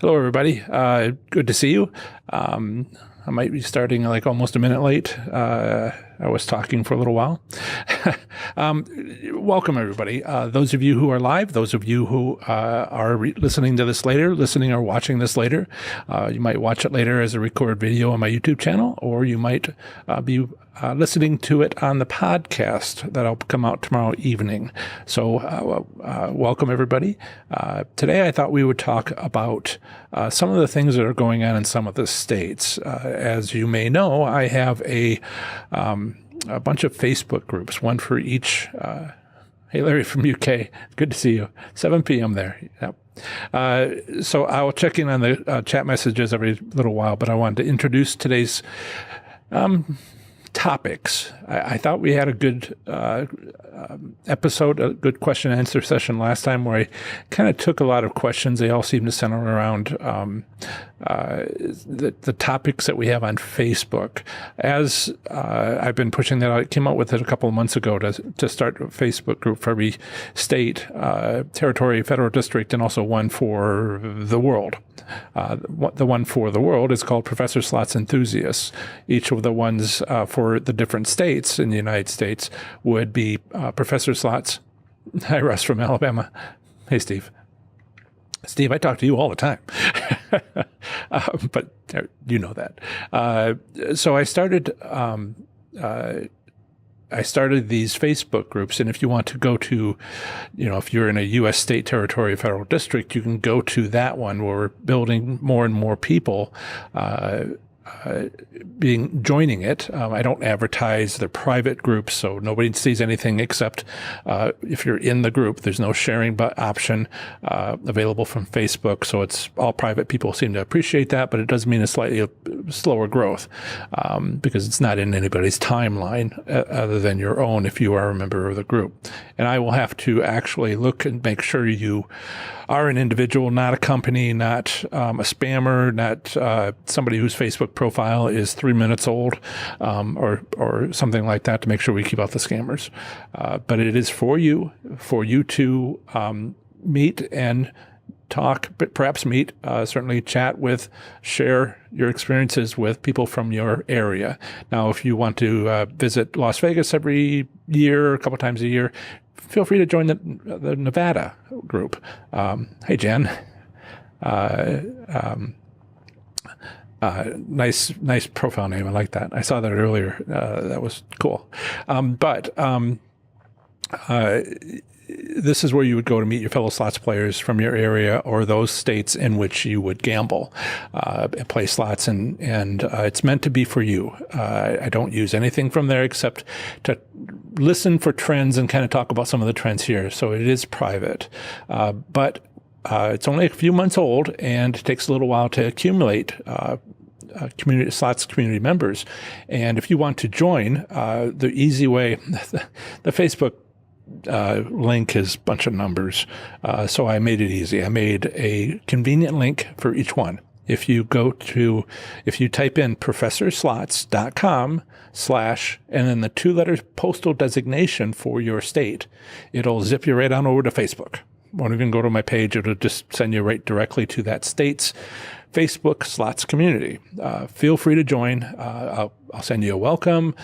Hello, everybody. Good to see you. I might be starting like almost a minute late. I was talking for a little while. Welcome, everybody. Those of you who are live, those of you who are listening to this later, listening or watching this later, you might watch it later as a recorded video on my YouTube channel, or you might be listening to it on the podcast that'll come out tomorrow evening. So welcome, everybody. Today, I thought we would talk about some of the things that are going on in some of the states. As you may know, I have a bunch of Facebook groups, one for each. Hey, Larry from UK. Good to see you. 7 p.m. there. Yep. So I'll check in on the chat messages every little while, but I wanted to introduce today's topics. I thought we had a good episode, a good question and answer session last time where I kind of took a lot of questions. They all seem to center around the topics that we have on Facebook. As I've been pushing that out, I came out with it a couple of months ago to start a Facebook group for every state, territory, federal district, and also one for the world. The one for the world is called Professor Slots Enthusiasts. Each of the ones for the different states in the United States would be Professor Slots. Hi, Russ from Alabama. Hey, Steve. Steve, I talk to you all the time. But you know that. So I started these Facebook groups, and if you want to go to, if you're in a U.S. state, territory, or federal district, you can go to that one where we're building more and more people joining it. I don't advertise. They're private groups, so nobody sees anything except if you're in the group. There's no sharing option available from Facebook, so it's all private. People seem to appreciate that, but it does mean a slightly slower growth because it's not in anybody's timeline other than your own if you are a member of the group. And I will have to actually look and make sure you are an individual, not a company, not a spammer, not somebody whose Facebook profile is 3 minutes old, or something like that, to make sure we keep out the scammers. But it is for you to meet and talk, but perhaps meet, certainly chat with, share your experiences with people from your area. Now, if you want to visit Las Vegas every year, a couple times a year, feel free to join the Nevada group. Hey, Jen. Nice profile name. I like that. I saw that earlier. That was cool. This is where you would go to meet your fellow slots players from your area or those states in which you would gamble, and play slots, and it's meant to be for you. I don't use anything from there except to listen for trends and kind of talk about some of the trends here. So it is private, but it's only a few months old, and it takes a little while to accumulate slots community members. And if you want to join, the easy way, the Facebook link is a bunch of numbers. So I made it easy. I made a convenient link for each one. If you type in professorslots.com/ and then the 2 letters postal designation for your state, it'll zip you right on over to Facebook. Won't even go to my page. It'll just send you right directly to that state's Facebook slots community. Feel free to join. I'll send you a welcome.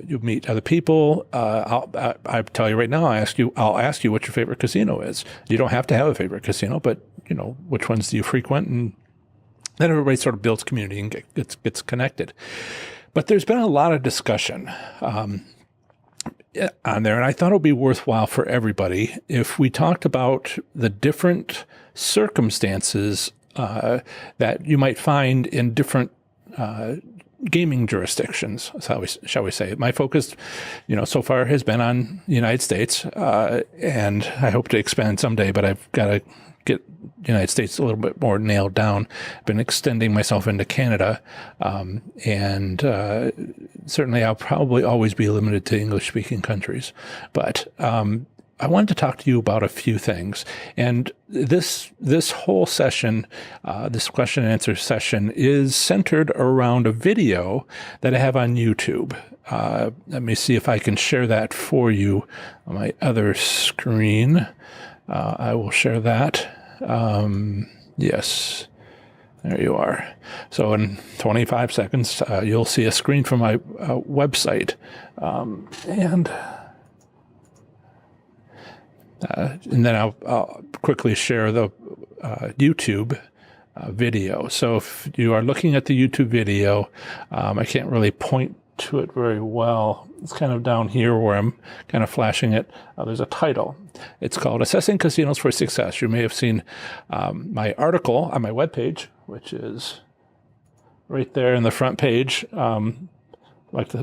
You'll meet other people. I'll tell you right now, I'll ask you what your favorite casino is. You don't have to have a favorite casino, but which ones do you frequent? And then everybody sort of builds community and gets connected. But there's been a lot of discussion on there, and I thought it would be worthwhile for everybody if we talked about the different circumstances that you might find in different gaming jurisdictions, shall we say. My focus, so far has been on the United States, and I hope to expand someday, but I've got to get the United States a little bit more nailed down. I've been extending myself into Canada, and certainly I'll probably always be limited to English-speaking countries. But I wanted to talk to you about a few things. And this whole session, this question and answer session, is centered around a video that I have on YouTube. Let me see if I can share that for you on my other screen. I will share that. Yes. There you are. So in 25 seconds, you'll see a screen from my website. And then I'll quickly share the YouTube video. So if you are looking at the YouTube video, I can't really point to it very well. It's kind of down here where I'm kind of flashing it. There's a title. It's called Assessing Casinos for Success. You may have seen my article on my webpage, which is right there in the front page, like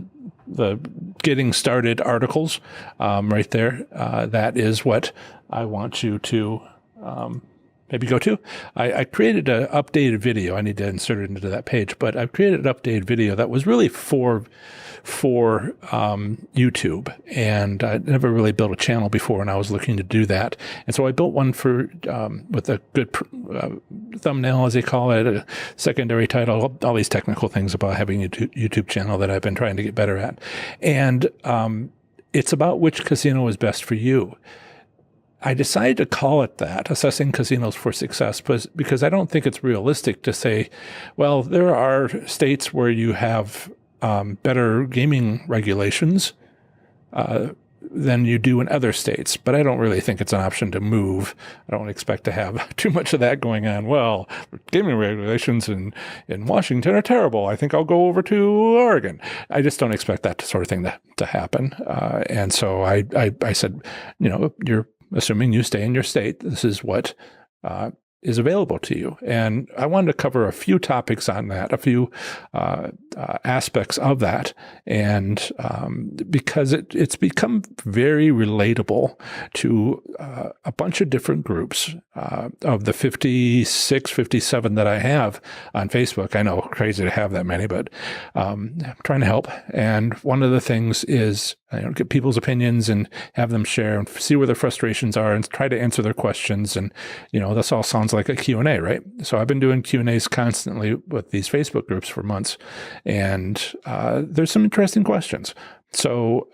the getting started articles right there. That is what I want you to maybe go to. I created an updated video. I need to insert it into that page, but I've created an updated video that was really for YouTube, and I never really built a channel before, and I was looking to do that. And so I built one for with a good thumbnail, as they call it, a secondary title, all these technical things about having a YouTube channel that I've been trying to get better at. And it's about which casino is best for you. I decided to call it that, Assessing Casinos for Success, because I don't think it's realistic to say, well, there are states where you have better gaming regulations than you do in other states, but I don't really think it's an option to move. I don't expect to have too much of that going on. Well, gaming regulations in Washington are terrible. I think I'll go over to Oregon. I just don't expect that sort of thing to happen. And so I said, you're assuming you stay in your state, this is what is available to you. And I wanted to cover a few topics on that, a few aspects of that. And because it's become very relatable to a bunch of different groups of the 56, 57 that I have on Facebook. I know, crazy to have that many, but I'm trying to help. And one of the things is get people's opinions and have them share and see where their frustrations are and try to answer their questions. And, this all sounds like a Q&A, right? So I've been doing Q&As constantly with these Facebook groups for months, and there's some interesting questions. So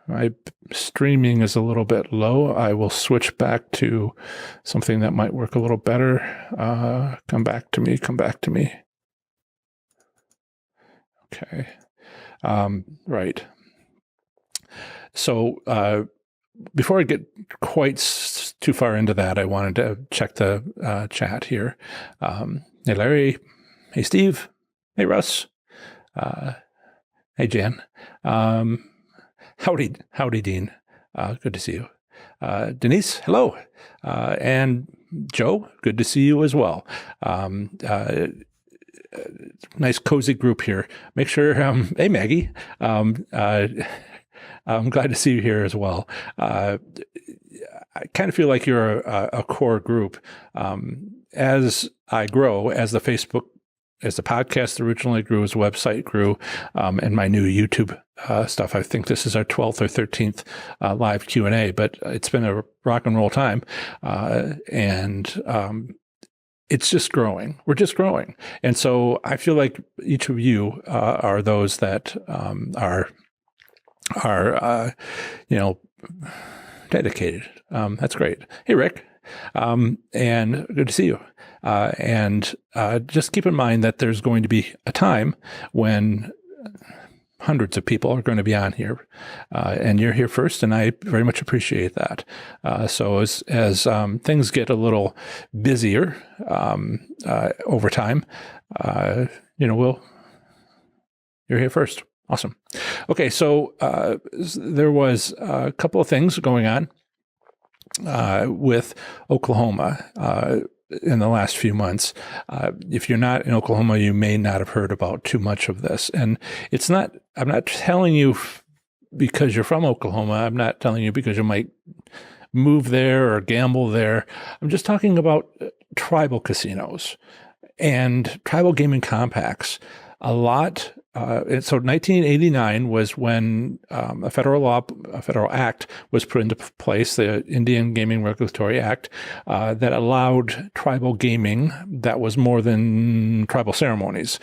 my streaming is a little bit low. I will switch back to something that might work a little better. Come back to me. Okay. Right. So before I get quite too far into that, I wanted to check the chat here. Hey, Larry. Hey, Steve. Hey, Russ. Hey, Jan. Howdy, Dean. Good to see you. Denise, hello. And Joe, good to see you as well. Nice cozy group here. Make sure, hey, Maggie, I'm glad to see you here as well. I kind of feel like you're a core group. As I grow, as the podcast originally grew, as the website grew, and my new YouTube stuff, I think this is our 12th or 13th live Q&A, but it's been a rock and roll time. And it's just growing. We're just growing. And so I feel like each of you are those that are dedicated. That's great. Hey, Rick. And good to see you. And just keep in mind that there's going to be a time when hundreds of people are going to be on here, and you're here first, and I very much appreciate that. So as things get a little busier over time, you're here first. Awesome. Okay, so there was a couple of things going on with Oklahoma in the last few months. If you're not in Oklahoma, you may not have heard about too much of this. And I'm not telling you because you're from Oklahoma. I'm not telling you because you might move there or gamble there. I'm just talking about tribal casinos and tribal gaming compacts. A lot. So 1989 was when a federal act was put into place, the Indian Gaming Regulatory Act, that allowed tribal gaming that was more than tribal ceremonies.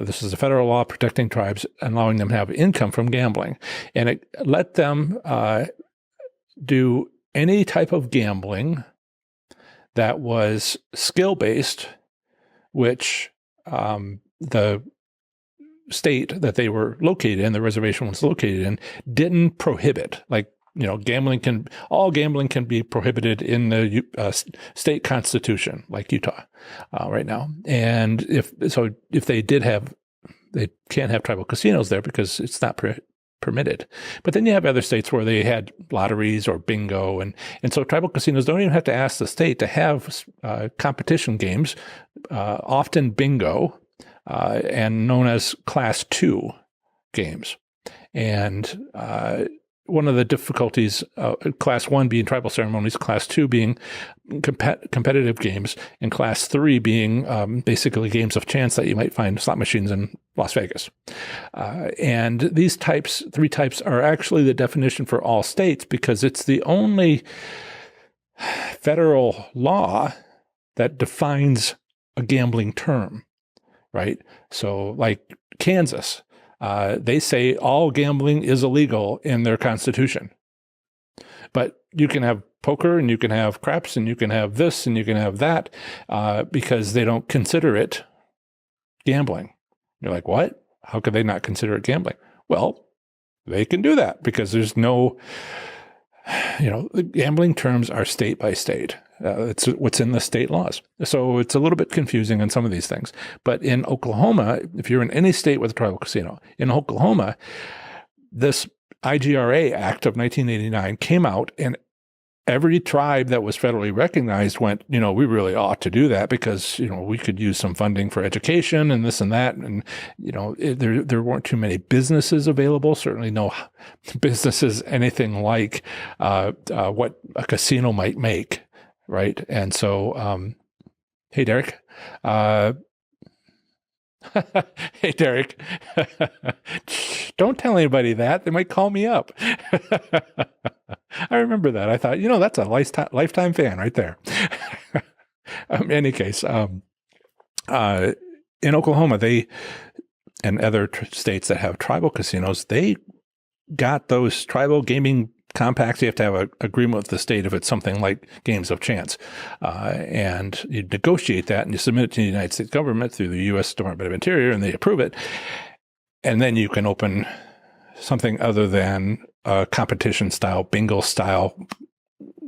This is a federal law protecting tribes and allowing them to have income from gambling. And it let them do any type of gambling that was skill-based, which the state that they were located in, the reservation was located in, didn't prohibit. Like, all gambling can be prohibited in the state constitution, like Utah right now. And if they can't have tribal casinos there because it's not permitted. But then you have other states where they had lotteries or bingo. And so tribal casinos don't even have to ask the state to have competition games, often bingo, and known as Class 2 games. And one of the difficulties, Class 1 being tribal ceremonies, Class 2 being competitive games, and Class 3 being basically games of chance that you might find slot machines in Las Vegas. And these three types are actually the definition for all states because it's the only federal law that defines a gambling term, right? So like Kansas, they say all gambling is illegal in their constitution. But you can have poker and you can have craps and you can have this and you can have that because they don't consider it gambling. You're like, what? How could they not consider it gambling? Well, they can do that because there's no, the gambling terms are state by state. It's what's in the state laws. So it's a little bit confusing on some of these things. But in Oklahoma, if you're in any state with a tribal casino, in Oklahoma, this IGRA Act of 1989 came out and every tribe that was federally recognized went, we really ought to do that because, we could use some funding for education and this and that. And, there weren't too many businesses available, certainly no businesses, anything like what a casino might make. Right. And so, hey, Derek. Hey, Derek. Don't tell anybody that. They might call me up. I remember that. I thought, that's a lifetime fan right there. In any case, in Oklahoma, and other states that have tribal casinos, they got those tribal gaming compacts. You have to have an agreement with the state if it's something like games of chance. And you negotiate that and you submit it to the United States government through the U.S. Department of Interior and they approve it. And then you can open something other than a competition style, bingo style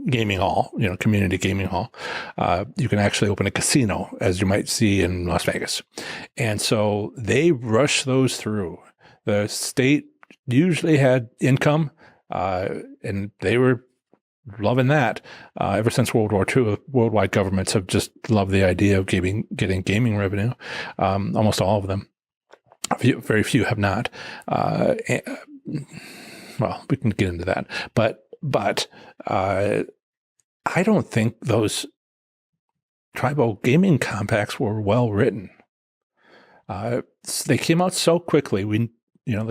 gaming hall, community gaming hall. You can actually open a casino, as you might see in Las Vegas. And so they rush those through. The state usually had income, and they were loving that. Ever since World War II, worldwide governments have just loved the idea of getting gaming revenue. Almost all of them. Very few have not. Well, we can get into that. But I don't think those tribal gaming compacts were well written. They came out so quickly. The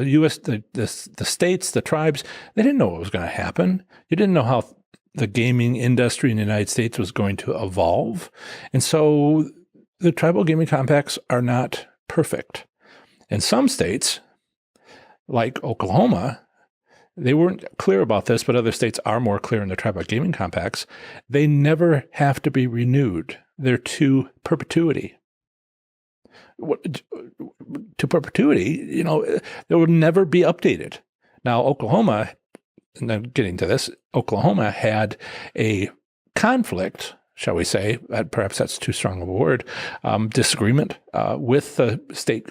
U.S., the states, the tribes, they didn't know what was going to happen. You didn't know how the gaming industry in the United States was going to evolve. And so the tribal gaming compacts are not perfect. In some states, like Oklahoma, they weren't clear about this, but other states are more clear in their tribal gaming compacts. They never have to be renewed. They're to perpetuity. To perpetuity, they will never be updated. Now, Oklahoma, and then getting to this, Oklahoma had a conflict, shall we say, perhaps that's too strong of a word, disagreement with the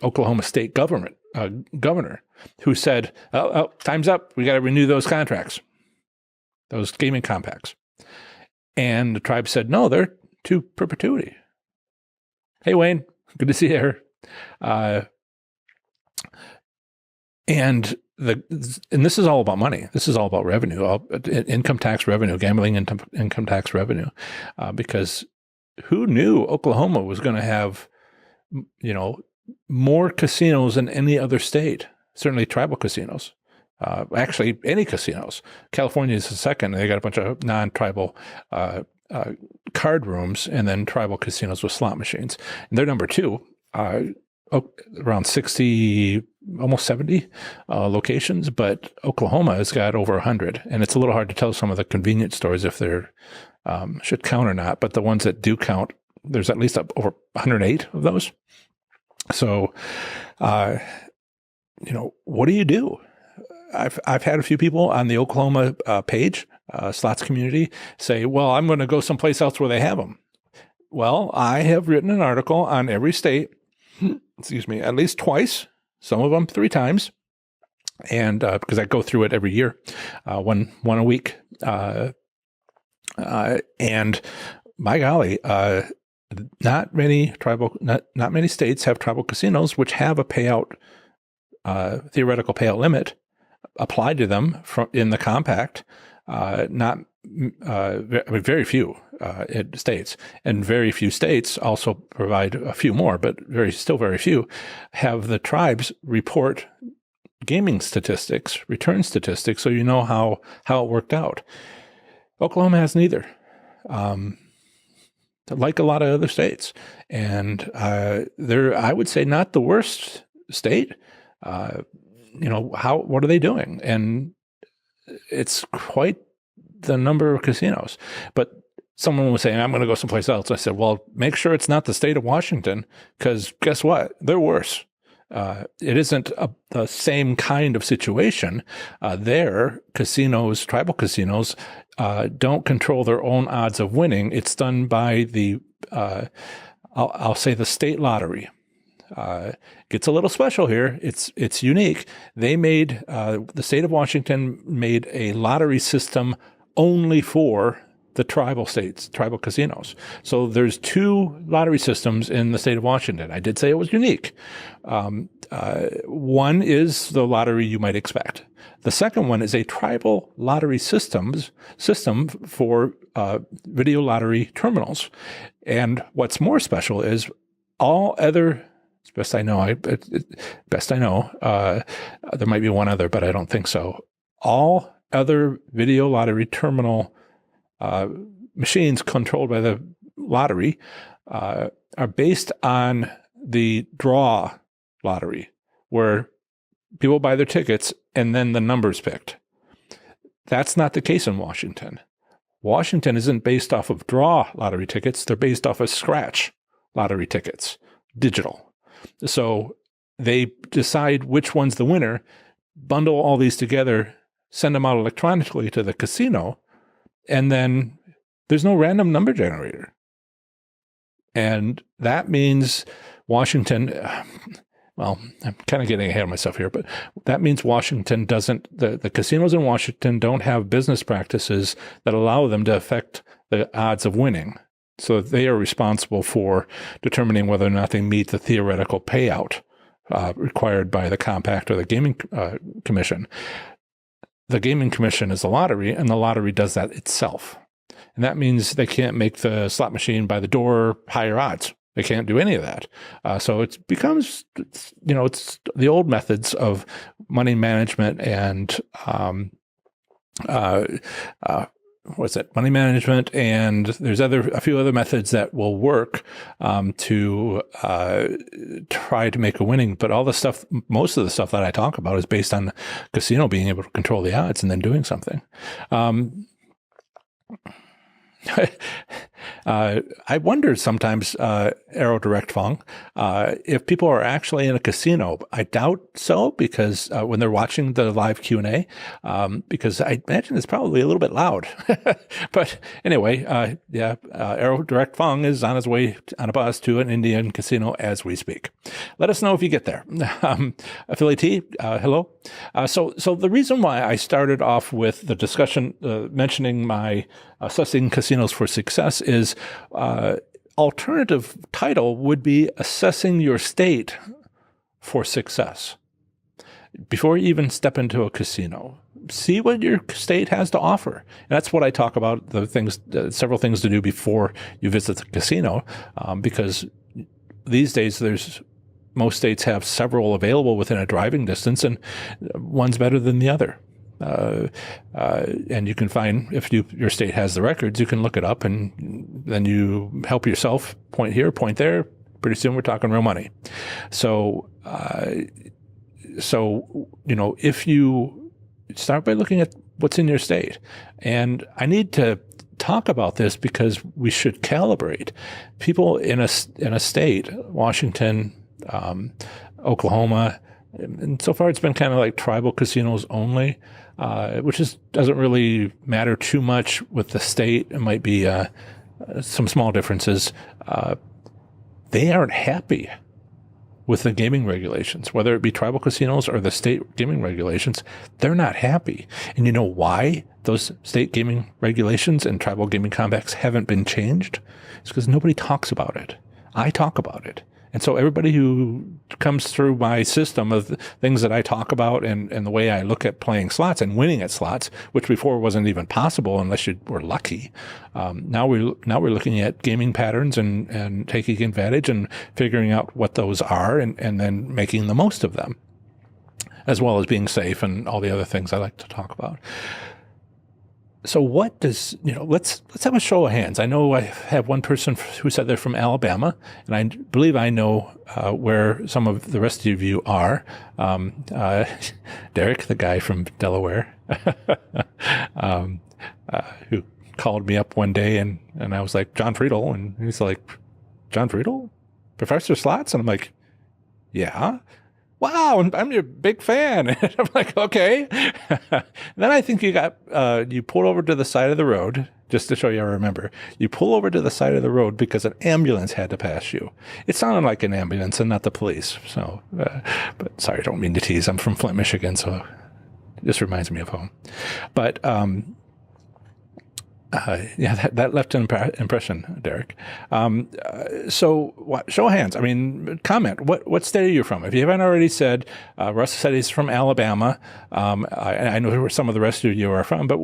Oklahoma state governor, who said, oh, time's up. We got to renew those contracts, those gaming compacts. And the tribe said, no, they're to perpetuity. Hey, Wayne, good to see you here. And this is all about money. This is all about revenue, income tax revenue, gambling income tax revenue, because who knew Oklahoma was going to have, more casinos than any other state, certainly tribal casinos. Actually, any casinos. California is the second. They got a bunch of non-tribal card rooms and then tribal casinos with slot machines. And they're number two, around 60, almost 70 locations. But Oklahoma has got over 100. And it's a little hard to tell some of the convenience stores if they're should count or not, but the ones that do count, there's at least over 108 of those. So, what do you do? I've had a few people on the Oklahoma page, slots community, say, well, I'm going to go someplace else where they have them. Well, I have written an article on every state, excuse me, at least twice, some of them 3 times. And because I go through it every year, one a week. And my golly, not many states have tribal casinos which have a payout, theoretical payout limit applied to them in the compact. Very few states, and very few states also provide a few more, but still very few have the tribes report gaming statistics, return statistics, so you know how it worked out. Oklahoma has neither, like a lot of other states, and they're, I would say, not the worst state. What are they doing? And it's quite the number of casinos. But someone was saying, I'm going to go someplace else. I said, well, make sure it's not the state of Washington, because guess what? They're worse. It isn't the same kind of situation. Their casinos, tribal casinos, don't control their own odds of winning. It's done by the, I'll say the state lottery. Gets a little special here. It's unique. They made, the state of Washington made a lottery system only for the tribal states, tribal casinos. So there's 2 lottery systems in the state of Washington. I did say it was unique. One is the lottery you might expect. The second one is a tribal lottery system for video lottery terminals. And what's more special is all other, as best I know, there might be one other, but I don't think so. All other video lottery terminal machines controlled by the lottery are based on the draw lottery, where people buy their tickets and then the number's picked. That's not the case in Washington. Washington isn't based off of draw lottery tickets. They're based off of scratch lottery tickets, digital. So they decide which one's the winner, bundle all these together, send them out electronically to the casino, and then there's no random number generator. And that means Washington, well, I'm kind of getting ahead of myself here, but that means Washington doesn't, the casinos in Washington don't have business practices that allow them to affect the odds of winning. So they are responsible for determining whether or not they meet the theoretical payout required by the compact or the gaming commission. The gaming commission is the lottery, and the lottery does that itself. And that means they can't make the slot machine by the door higher odds. They can't do any of that. So it becomes, it's the old methods of money management and money management, and there's a few other methods that will work to try to make a winning. But most of the stuff that I talk about is based on the casino being able to control the odds and then doing something. I wonder sometimes, Arrow Direct Fong, if people are actually in a casino. I doubt so, because when they're watching the live Q&A, because I imagine it's probably a little bit loud. But anyway, Arrow Direct Fong is on his way on a bus to an Indian casino as we speak. Let us know if you get there. Affiliate T, hello. So the reason why I started off with the discussion mentioning my assessing casinos for success is alternative title would be assessing your state for success. Before you even step into a casino, see what your state has to offer. And that's what I talk about, several things to do before you visit the casino, because these days most states have several available within a driving distance, and one's better than the other. And you can find, if your state has the records, you can look it up, and then you help yourself, point here, point there. Pretty soon we're talking real money. So if you start by looking at what's in your state, and I need to talk about this because we should calibrate. People in a state, Washington, Oklahoma, and so far it's been kind of like tribal casinos only, which doesn't really matter too much with the state. It might be some small differences. They aren't happy with the gaming regulations, whether it be tribal casinos or the state gaming regulations. They're not happy. And you know why those state gaming regulations and tribal gaming compacts haven't been changed? It's because nobody talks about it. I talk about it. And so everybody who comes through my system of things that I talk about and the way I look at playing slots and winning at slots, which before wasn't even possible unless you were lucky. Now we're looking at gaming patterns and taking advantage and figuring out what those are and then making the most of them, as well as being safe and all the other things I like to talk about. So what does, let's have a show of hands. I know I have one person who said they're from Alabama, and I believe I know where some of the rest of you are. Derek, the guy from Delaware, who called me up one day, and I was like, John Friedel, and he's like, John Friedel? Professor Slots? And I'm like, yeah. Wow, I'm your big fan. And I'm like, okay. Then I think you pulled over to the side of the road, just to show you I remember. You pull over to the side of the road because an ambulance had to pass you. It sounded like an ambulance and not the police. So, but sorry, I don't mean to tease. I'm from Flint, Michigan, so it just reminds me of home. But yeah, that left an impression, Derek. So show of hands. I mean, comment. What state are you from? If you haven't already said, Russ said he's from Alabama. I know where some of the rest of you are from, but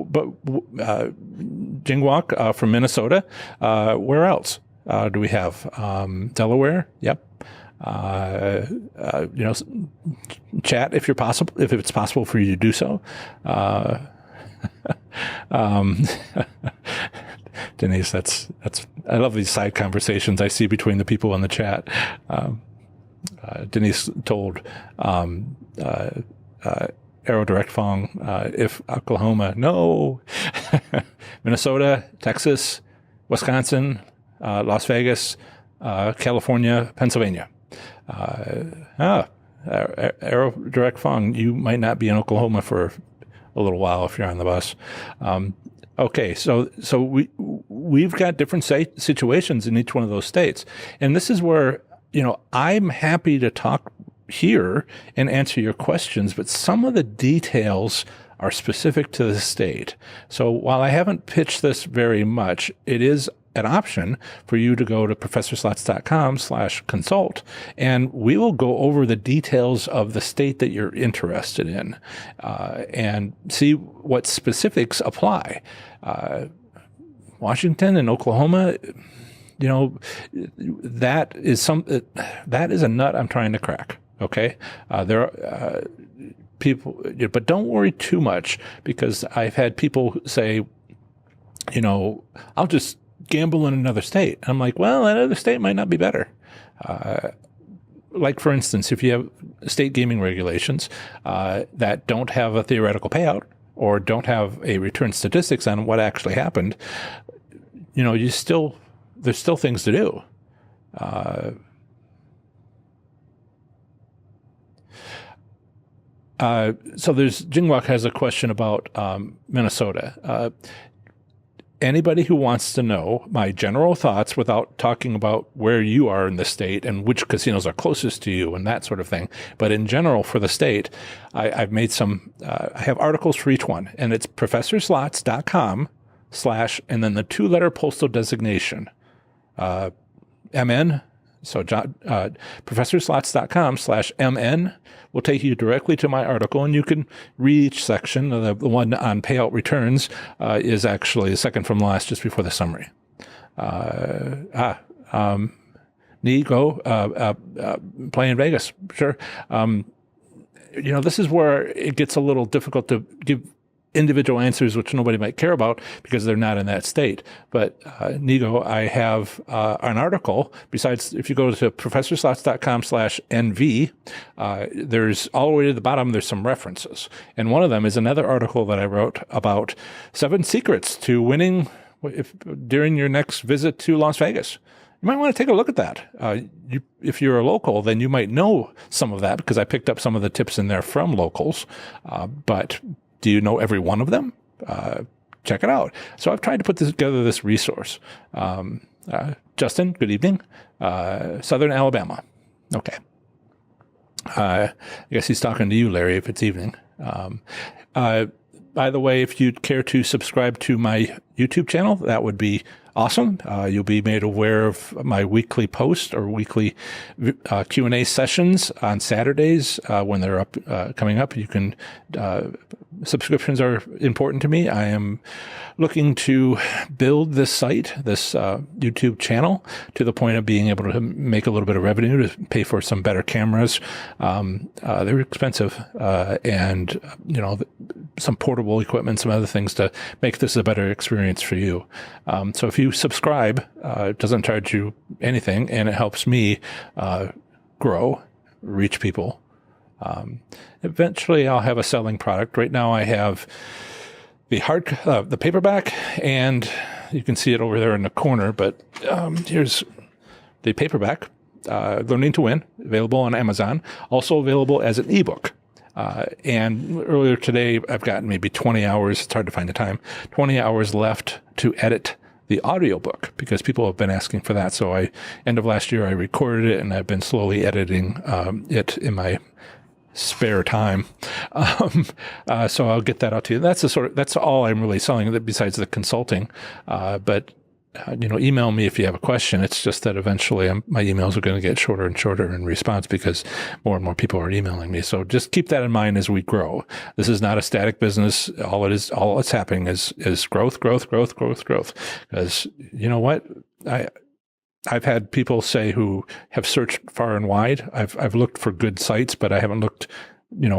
Jingwok from Minnesota. Where else do we have? Delaware. Yep. Chat if it's possible for you to do so. Denise, that's I love these side conversations I see between the people in the chat. Denise told Arrow Direct Fong if Oklahoma, no. Minnesota, Texas, Wisconsin, Las Vegas, California, Pennsylvania. Arrow Direct Fong, you might not be in Oklahoma for a little while if you're on the bus. Okay, so we've got different situations in each one of those states, and this is where I'm happy to talk here and answer your questions, but some of the details are specific to the state. So while I haven't pitched this very much, it is an option for you to go to professorslots.com/consult, and we will go over the details of the state that you're interested in and see what specifics apply. Washington and Oklahoma, that is a nut I'm trying to crack. Okay, there are people, but don't worry too much, because I've had people say, I'll just gamble in another state. I'm like, well, another state might not be better. Like, for instance, if you have state gaming regulations that don't have a theoretical payout or don't have a return statistics on what actually happened, there's still things to do. So Jingwok has a question about Minnesota. Anybody who wants to know my general thoughts without talking about where you are in the state and which casinos are closest to you and that sort of thing, but in general for the state, I've made some, I have articles for each one, and it's professorslots.com/ and then the 2-letter postal designation, MN. So professorslots.com/MN will take you directly to my article, and you can read each section. The one on payout returns is actually the second from last, just before the summary. Nico, play in Vegas, sure. This is where it gets a little difficult to give individual answers, which nobody might care about because they're not in that state. But Nigo, I have an article. Besides, if you go to professorslots.com/NV, there's all the way to the bottom, there's some references. And one of them is another article that I wrote about 7 secrets to winning if during your next visit to Las Vegas, you might want to take a look at that. If you're a local, then you might know some of that because I picked up some of the tips in there from locals. But do you know every one of them? Check it out. So I've tried to put together this resource. Justin, good evening. Southern Alabama. Okay. I guess he's talking to you, Larry, if it's evening. By the way, if you'd care to subscribe to my YouTube channel, that would be awesome. You'll be made aware of my weekly post or weekly Q&A sessions on Saturdays when they're coming up. You can subscriptions are important to me. I am looking to build this site, this YouTube channel, to the point of being able to make a little bit of revenue to pay for some better cameras. They're expensive, and some portable equipment, some other things to make this a better experience for you. So if you subscribe, it doesn't charge you anything, and it helps me grow, reach people. Eventually, I'll have a selling product. Right now, I have the paperback, and you can see it over there in the corner. But here's the paperback, Learning to Win, available on Amazon. Also available as an ebook. And earlier today, I've gotten maybe 20 hours. It's hard to find the time. 20 hours left to edit the audiobook because people have been asking for that. So end of last year, I recorded it, and I've been slowly editing it in my spare time. So I'll get that out to you. That's all I'm really selling besides the consulting. But email me if you have a question. It's just that eventually my emails are going to get shorter and shorter in response because more and more people are emailing me. So just keep that in mind as we grow. This is not a static business. All that's happening is growth. Because you know what? I've had people say who have searched far and wide. I've looked for good sites, but I haven't looked,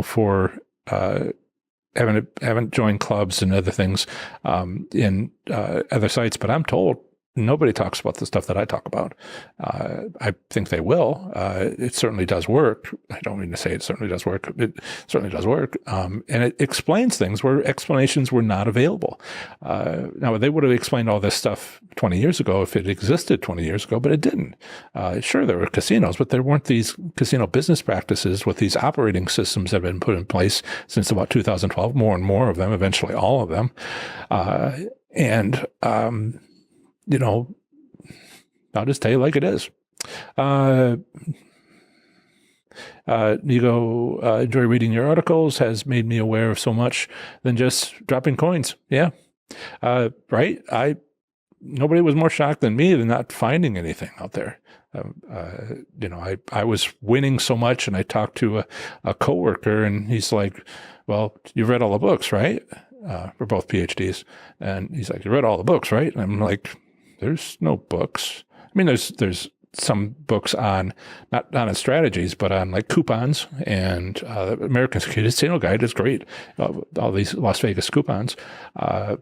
for haven't joined clubs and other things in other sites. But I'm told nobody talks about the stuff that I talk about. I think they will. It certainly does work. I don't mean to say it certainly does work. It certainly does work. And it explains things where explanations were not available. Now, they would have explained all this stuff 20 years ago if it existed 20 years ago, but it didn't. Sure, there were casinos, but there weren't these casino business practices with these operating systems that have been put in place since about 2012, more and more of them, eventually all of them. I'll just tell you like it is. Enjoy reading your articles, has made me aware of so much than just dropping coins. Yeah. Right. Nobody was more shocked than me than not finding anything out there. I was winning so much, and I talked to a coworker, and he's like, well, you've read all the books, right? We're both PhDs. And he's like, you read all the books, right? And I'm like, there's no books. I mean, there's some books not on strategies, but on like coupons, and the American Casino Guide is great. All these Las Vegas coupons, and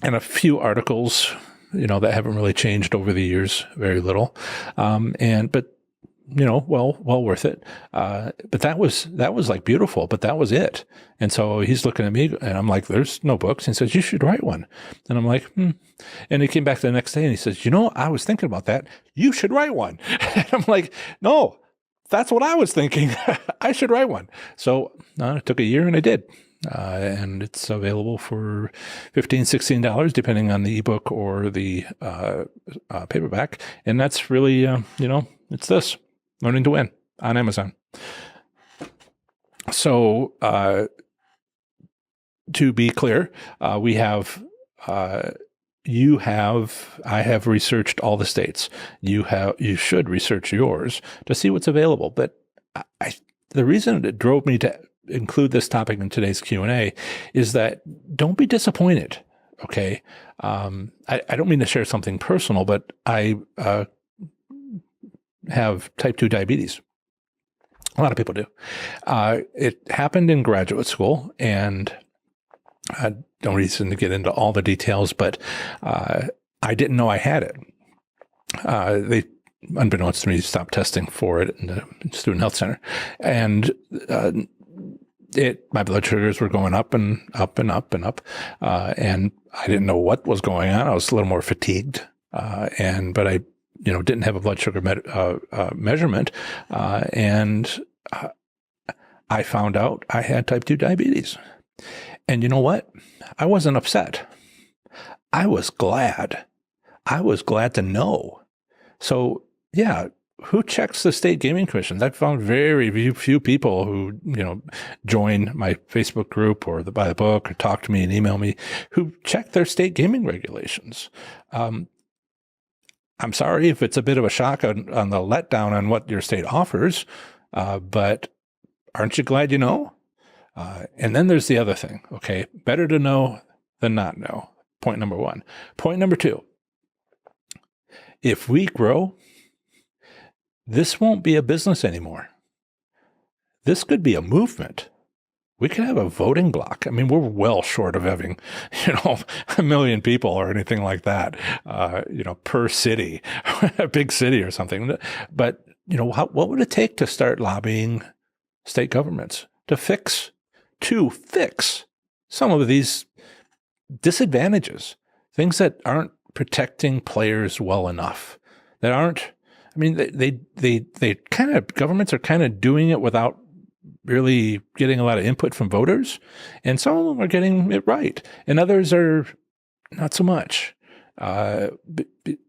a few articles, that haven't really changed over the years, very little. But well worth it. But that was like beautiful, but that was it. And so he's looking at me, and I'm like, there's no books. And he says, you should write one. And I'm like, And he came back the next day, and he says, I was thinking about that. You should write one. And I'm like, no, that's what I was thinking. I should write one. So it took a year, and I did. And it's available for $15, $16, depending on the ebook or the paperback. And that's really, it's this. Learning to Win on Amazon. So, to be clear, I have researched all the states. You should research yours to see what's available. But the reason it drove me to include this topic in today's Q&A is that don't be disappointed. Okay. I don't mean to share something personal, but I have type 2 diabetes. A lot of people do. It happened in graduate school, and I don't reason to get into all the details, but I didn't know I had it. They, unbeknownst to me, stopped testing for it in the student health center. And my blood sugars were going up and up and up and up. And I didn't know what was going on. I was a little more fatigued. But I, didn't have a blood sugar measurement. And I found out I had type 2 diabetes. And you know what? I wasn't upset. I was glad. I was glad to know. So, yeah, who checks the state gaming commissions? I've found very few people who, join my Facebook group or buy the book or talk to me and email me who check their state gaming regulations. I'm sorry if it's a bit of a shock on the letdown on what your state offers, but aren't you glad you know? And then there's the other thing, okay? Better to know than not know. Point number one. Point number two. If we grow, this won't be a business anymore. This could be a movement. We could have a voting block. I mean, we're well short of having, 1 million people or anything like that, per city, a big city or something. But, what would it take to start lobbying state governments to fix some of these disadvantages, things that aren't protecting players well enough, that aren't, they kind of, governments are kind of doing it without really getting a lot of input from voters, and some of them are getting it right, and others are not so much. And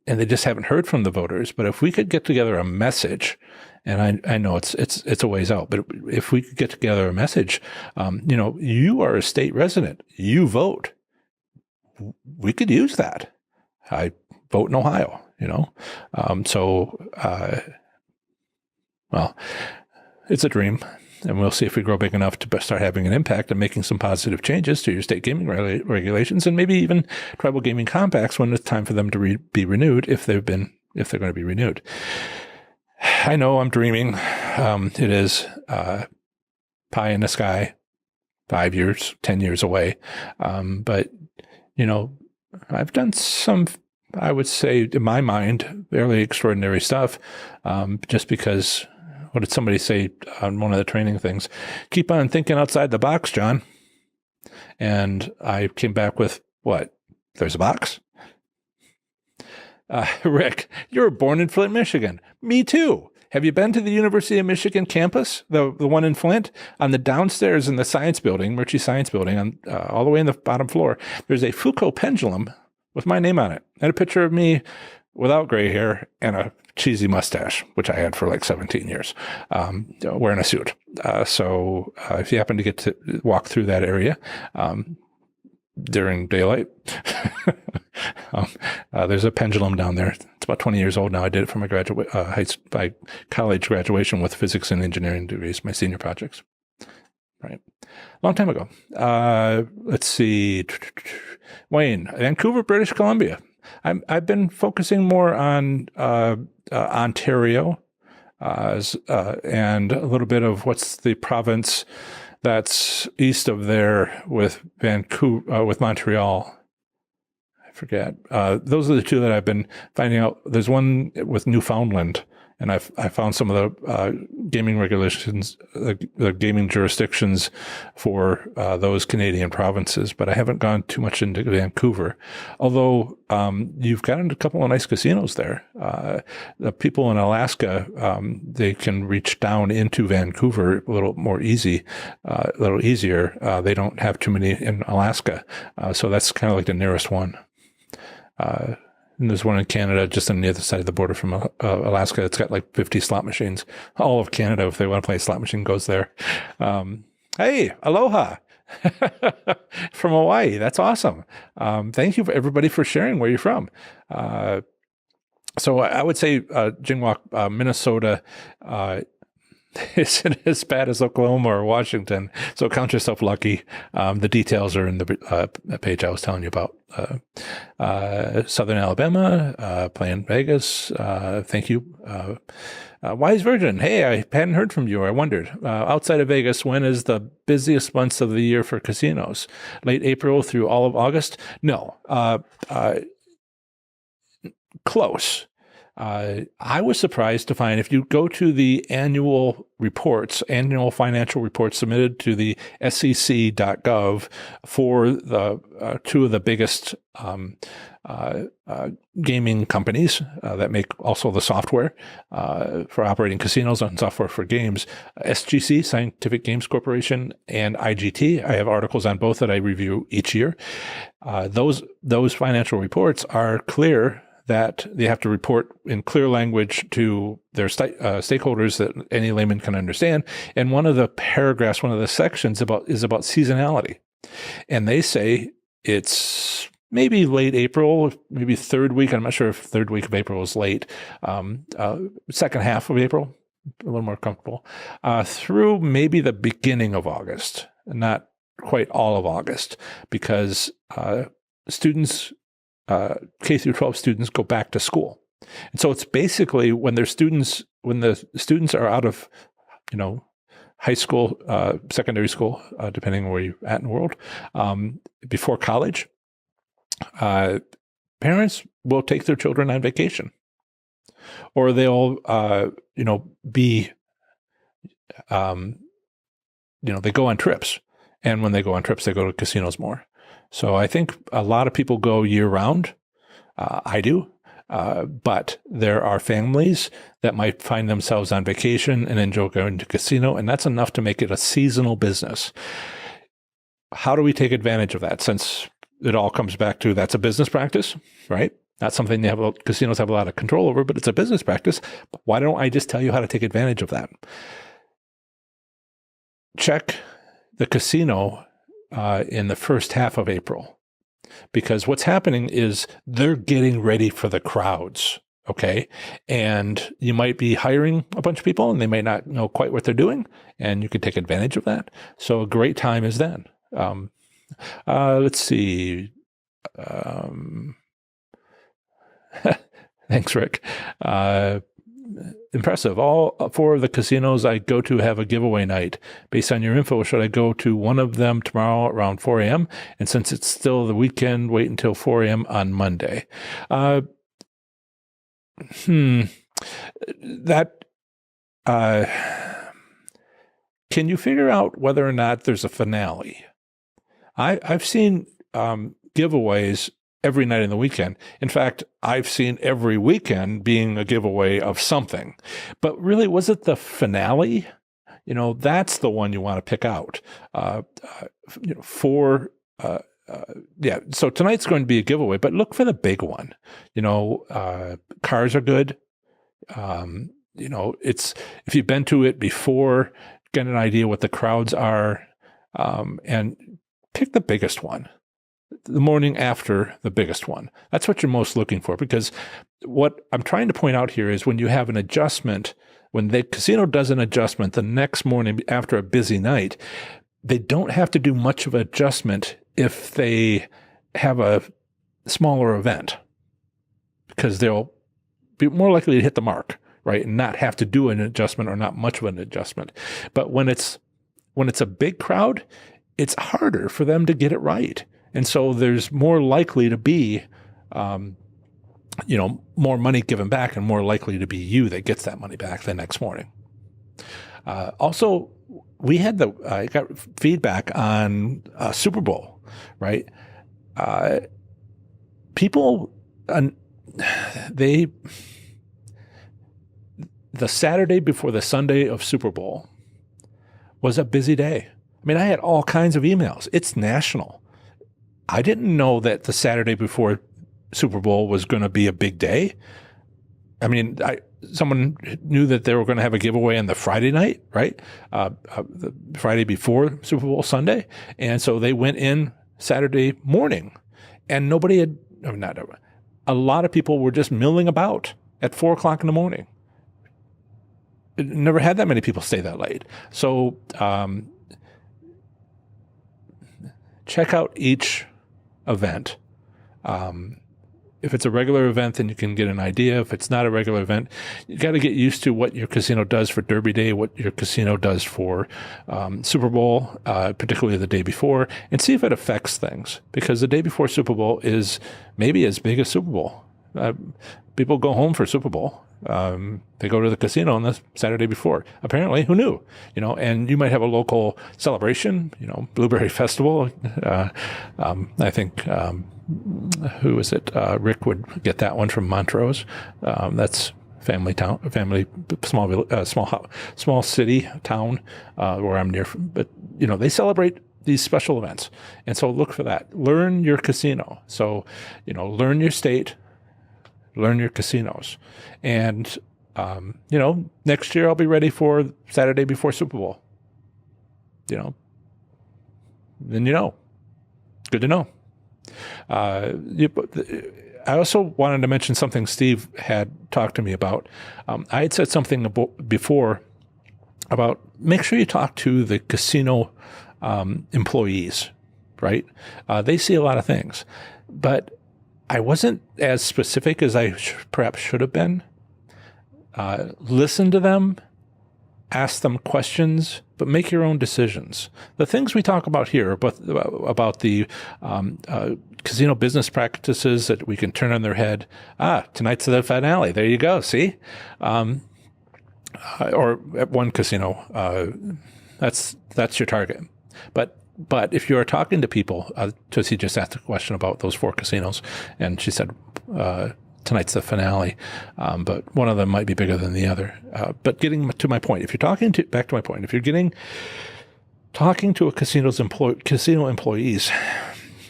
they just haven't heard from the voters. But if we could get together a message, and I know it's a ways out, but if we could get together a message, you are a state resident, you vote. We could use that. I vote in Ohio, well, it's a dream. And we'll see if we grow big enough to start having an impact and making some positive changes to your state gaming regulations, and maybe even tribal gaming compacts when it's time for them to be renewed, if they're going to be renewed. I know I'm dreaming. It is pie in the sky, 5 years, 10 years away. But I've done some, I would say, in my mind, fairly extraordinary stuff, just because. What did somebody say on one of the training things? Keep on thinking outside the box, John. And I came back with, what? There's a box? Rick, you were born in Flint, Michigan. Me too. Have you been to the University of Michigan campus, the one in Flint? On the downstairs in the science building, Murchie Science Building, all the way in the bottom floor, there's a Foucault pendulum with my name on it, and a picture of me without gray hair and a cheesy mustache, which I had for like 17 years, wearing a suit. So if you happen to get to walk through that area during daylight, there's a pendulum down there. It's about 20 years old now. I did it for my college graduation with physics and engineering degrees, my senior projects. Right. Long time ago. Let's see. Wayne, Vancouver, British Columbia. I've been focusing more on Ontario and a little bit of what's the province that's east of there with Vancouver, with Montreal. I forget. Those are the two that I've been finding out. There's one with Newfoundland, and I found some of the gaming regulations, the gaming jurisdictions for those Canadian provinces, but I haven't gone too much into Vancouver. Although you've gotten a couple of nice casinos there. The people in Alaska, they can reach down into Vancouver a little more easier. They don't have too many in Alaska, so that's kind of like the nearest one. And there's one in Canada just on the other side of the border from Alaska. It's got like 50 slot machines. All of Canada, if they want to play a slot machine, goes there. Hey, aloha from Hawaii. That's awesome. Thank you for everybody for sharing where you're from. So I would say Jingwalk, Minnesota, isn't as bad as Oklahoma or Washington. So count yourself lucky. The details are in the page I was telling you about. Southern Alabama, playing Vegas. Thank you. Wise Virgin. Hey, I hadn't heard from you. I wondered. Outside of Vegas, when is the busiest months of the year for casinos? Late April through all of August? No. Close. I was surprised to find if you go to the annual financial reports submitted to the SEC.gov for the two of the biggest gaming companies that make also the software for operating casinos and software for games, SGC, Scientific Games Corporation, and IGT. I have articles on both that I review each year. Those financial reports are clear that they have to report in clear language to their stakeholders that any layman can understand. And one of the paragraphs, one of the sections is about seasonality. And they say it's maybe late April, maybe third week. I'm not sure if third week of April is late. Second half of April, a little more comfortable, through maybe the beginning of August, not quite all of August, because students, K through 12 students, go back to school. And so it's basically when the students are out of, high school, secondary school, depending on where you're at in the world, before college, parents will take their children on vacation, or they'll, they go on trips. And when they go on trips, they go to casinos more. So I think a lot of people go year round. I do. But there are families that might find themselves on vacation and enjoy going to casino, and that's enough to make it a seasonal business. How do we take advantage of that? Since it all comes back to that's a business practice, right? Not something casinos have a lot of control over, but it's a business practice. Why don't I just tell you how to take advantage of that? Check the casino in the first half of April, because what's happening is they're getting ready for the crowds, okay? And you might be hiring a bunch of people and they may not know quite what they're doing, and you could take advantage of that. So a great time is then. Let's see. Thanks, Rick. Impressive. All four of the casinos I go to have a giveaway night. Based on your info, should I go to one of them tomorrow around 4 a.m.? And since it's still the weekend, wait until 4 a.m. on Monday. Can you figure out whether or not there's a finale? I've seen giveaways every night in the weekend. In fact, I've seen every weekend being a giveaway of something. But really, was it the finale? That's the one you want to pick out. So tonight's going to be a giveaway, but look for the big one. Cars are good. It's if you've been to it before, get an idea what the crowds are, and pick the biggest one. The morning after the biggest one. That's what you're most looking for, because what I'm trying to point out here is when you have an adjustment, when the casino does an adjustment the next morning after a busy night, they don't have to do much of an adjustment if they have a smaller event, because they'll be more likely to hit the mark, right, and not have to do an adjustment or not much of an adjustment. But when it's a big crowd, it's harder for them to get it right. And so there's more likely to be, more money given back, and more likely to be you that gets that money back the next morning. Also, we had I got feedback on Super Bowl, right? People, the Saturday before the Sunday of Super Bowl was a busy day. I mean, I had all kinds of emails. It's national. I didn't know that the Saturday before Super Bowl was going to be a big day. I mean, someone knew that they were going to have a giveaway on the Friday night, right? The Friday before Super Bowl Sunday. And so they went in Saturday morning, and a lot of people were just milling about at 4 o'clock in the morning. Never had that many people stay that late. So check out each event. If it's a regular event, then you can get an idea. If it's not a regular event, you got to get used to what your casino does for Derby Day, what your casino does for Super Bowl, particularly the day before, and see if it affects things. Because the day before Super Bowl is maybe as big as Super Bowl. People go home for Super Bowl. They go to the casino on the Saturday before. Apparently, who knew? And you might have a local celebration, Blueberry Festival. I think, who is it? Rick would get that one from Montrose. That's small city town where I'm near. But they celebrate these special events, and so look for that. Learn your casino. So learn your state, learn your casinos, and next year I'll be ready for Saturday before Super Bowl. Then good to know. I also wanted to mention something Steve had talked to me about. I had said something before about make sure you talk to the casino employees, right? They see a lot of things, but I wasn't as specific as I perhaps should have been. Listen to them, ask them questions, but make your own decisions. The things we talk about here, about the casino business practices that we can turn on their head. Tonight's the finale. There you go. See? Or at one casino, that's your target. But if you are talking to people, Josie just asked a question about those 4 casinos, and she said tonight's the finale, but one of them might be bigger than the other. But getting to my point, if you're talking to a casino employees,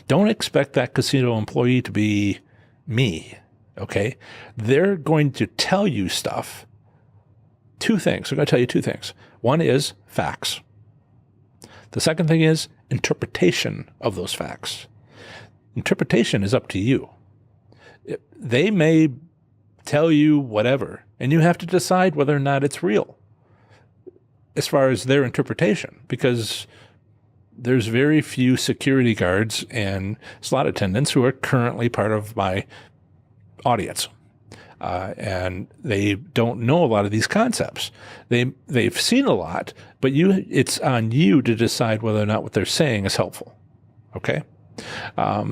don't expect that casino employee to be me. Okay, they're going to tell you stuff. 2 things. They're going to tell you 2 things. One is facts. The second thing is interpretation of those facts. Interpretation is up to you. They may tell you whatever, and you have to decide whether or not it's real as far as their interpretation, because there's very few security guards and slot attendants who are currently part of my audience. And they don't know a lot of these concepts. They've seen a lot, but it's on you to decide whether or not what they're saying is helpful. Okay? I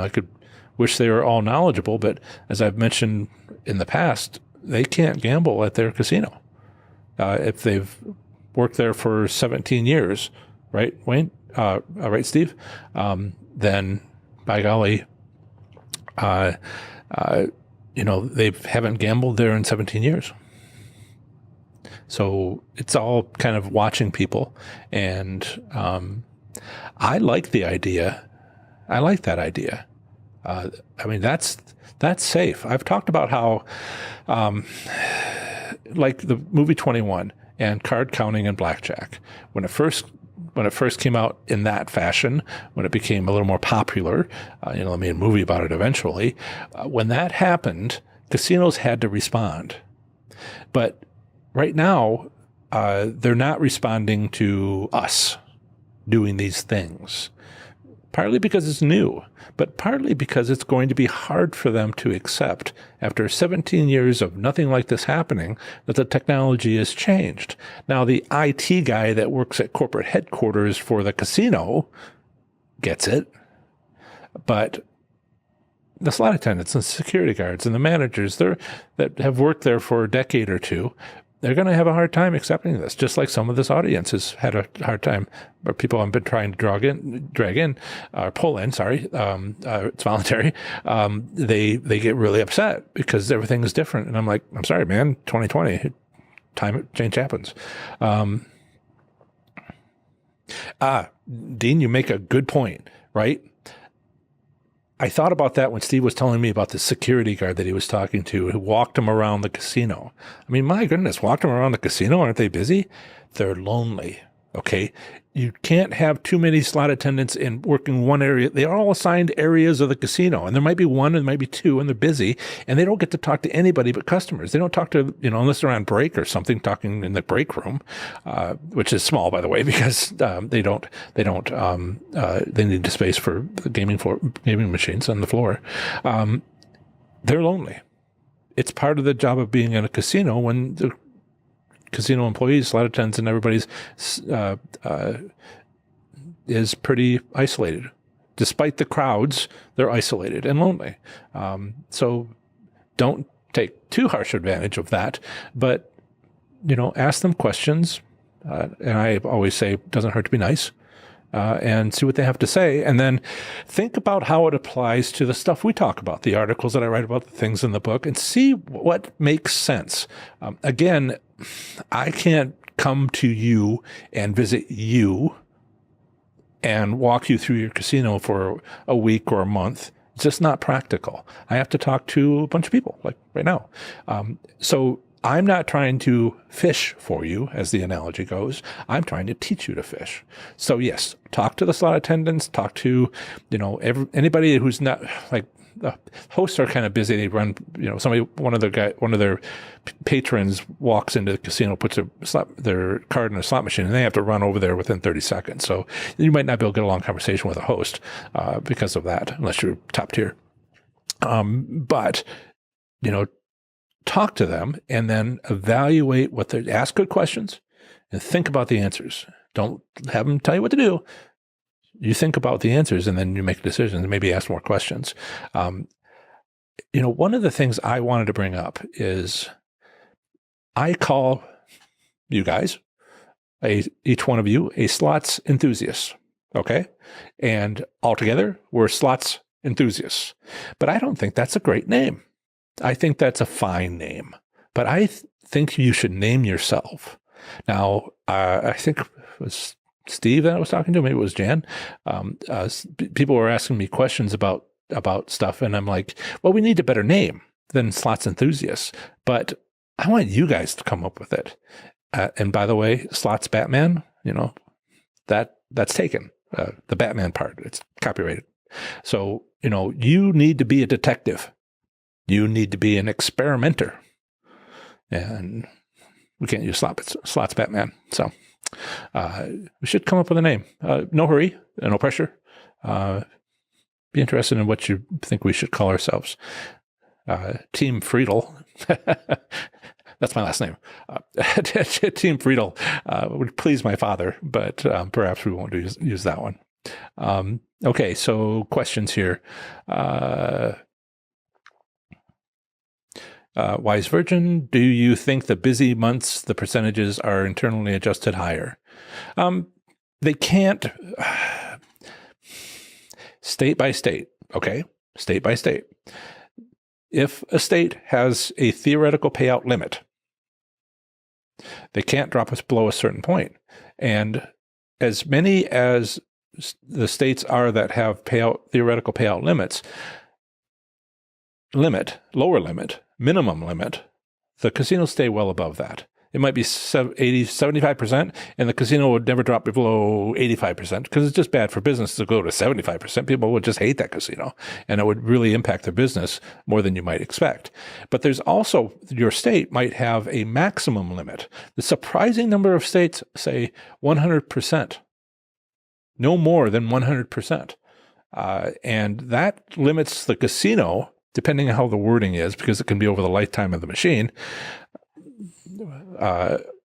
could wish they were all knowledgeable, but as I've mentioned in the past, they can't gamble at their casino. If they've worked there for 17 years, right, Wayne? Right, Steve? Then, by golly, they haven't gambled there in 17 years. So it's all kind of watching people. And I like the idea. I like that idea. That's safe. I've talked about how, like the movie 21 and card counting and blackjack, when it first came out in that fashion, when it became a little more popular, they made a movie about it eventually. When that happened, casinos had to respond. But right now, they're not responding to us doing these things. Partly because it's new, but partly because it's going to be hard for them to accept, after 17 years of nothing like this happening, that the technology has changed. Now, the IT guy that works at corporate headquarters for the casino gets it, but the slot attendants and security guards and the managers that have worked there for a decade or two, they're going to have a hard time accepting this, just like some of this audience has had a hard time, or people have been trying to pull in, it's voluntary. They get really upset because everything is different. And I'm like, I'm sorry, man, 2020, change happens. Dean, you make a good point, right? I thought about that when Steve was telling me about the security guard that he was talking to who walked him around the casino. I mean, my goodness, walked him around the casino. Aren't they busy? They're lonely. Okay. You can't have too many slot attendants in working one area. They are all assigned areas of the casino, and there might be one and there might be 2, and they're busy, and they don't get to talk to anybody but customers. They don't talk to, unless they're on break or something, talking in the break room, which is small, by the way, because they need the space for the gaming machines on the floor. They're lonely. It's part of the job of being in a casino when the casino employees, slot attendants, and everybody's is pretty isolated. despite the crowds, they're isolated and lonely. So don't take too harsh advantage of that, but, ask them questions. And I always say, it doesn't hurt to be nice. And see what they have to say. And then think about how it applies to the stuff we talk about, the articles that I write about, the things in the book, and see what makes sense. Again, I can't come to you and visit you and walk you through your casino for a week or a month. It's just not practical. I have to talk to a bunch of people, like right now. So I'm not trying to fish for you, as the analogy goes. I'm trying to teach you to fish. So yes, talk to the slot attendants, talk to, anybody who's not, like, the hosts are kind of busy. They run, one of their patrons walks into the casino, puts their card in a slot machine, and they have to run over there within 30 seconds. So you might not be able to get a long conversation with a host because of that, unless you're top tier. But, talk to them and then evaluate what they ask good questions and think about the answers. Don't have them tell you what to do. You think about the answers and then you make decisions and maybe ask more questions. One of the things I wanted to bring up is I call you guys, each one of you, a slots enthusiast. Okay. And altogether we're slots enthusiasts, but I don't think that's a great name. I think that's a fine name, but I think you should name yourself. Now, I think it was Steve that I was talking to, maybe it was Jan. People were asking me questions about stuff, and I'm like, well, we need a better name than Slots Enthusiasts, but I want you guys to come up with it. And by the way, Slots Batman, that's taken, the Batman part, it's copyrighted. So, you need to be a detective. You need to be an experimenter. And we can't use Slots Batman. So we should come up with a name. No hurry, no pressure. Be interested in what you think we should call ourselves. Team Friedel. That's my last name. Team Friedel would please my father, but perhaps we won't use that one. Okay, so questions here. Wise Virgin, do you think the busy months, the percentages are internally adjusted higher? They can't, state by state, okay? State by state. If a state has a theoretical payout limit, they can't drop us below a certain point. And as many as the states are that have theoretical payout lower limit, minimum limit, the casinos stay well above that. It might be 75%, and the casino would never drop below 85% because it's just bad for business to go to 75%. People would just hate that casino, and it would really impact their business more than you might expect. But there's also, your state might have a maximum limit. The surprising number of states say 100%, no more than 100%. And that limits the casino, depending on how the wording is, because it can be over the lifetime of the machine.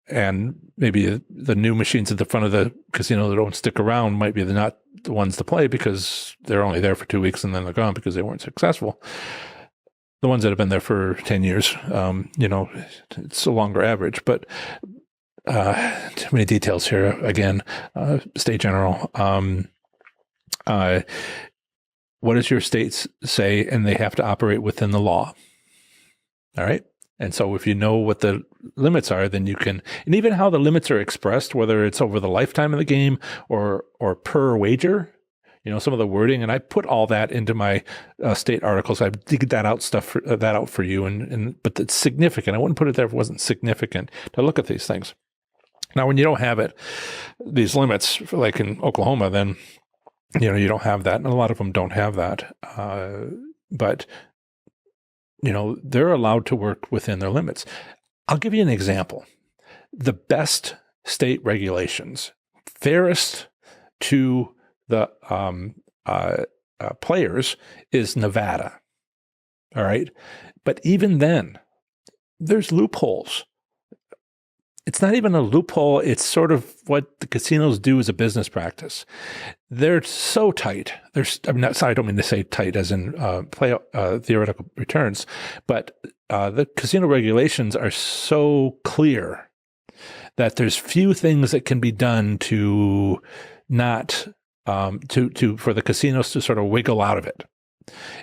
And maybe the new machines at the front of the casino that don't stick around might be not the ones to play because they're only there for 2 weeks and then they're gone because they weren't successful. The ones that have been there for 10 years, it's a longer average, but too many details here. Again, state general. What does your state say? And they have to operate within the law. All right. And so if you know what the limits are, then you can, and even how the limits are expressed, whether it's over the lifetime of the game or per wager, some of the wording, and I put all that into my state articles. I dig that out for you, but it's significant. I wouldn't put it there if it wasn't significant to look at these things. Now, when you don't have these limits, like in Oklahoma, then you don't have that, and a lot of them don't have that. But they're allowed to work within their limits. I'll give you an example. The best state regulations, fairest to the players, is Nevada. All right. But even then, there's loopholes. it's not even a loophole. It's sort of what the casinos do as a business practice. They're so tight. I don't mean to say tight as in theoretical returns, but the casino regulations are so clear that there's few things that can be done to not for the casinos to sort of wiggle out of it.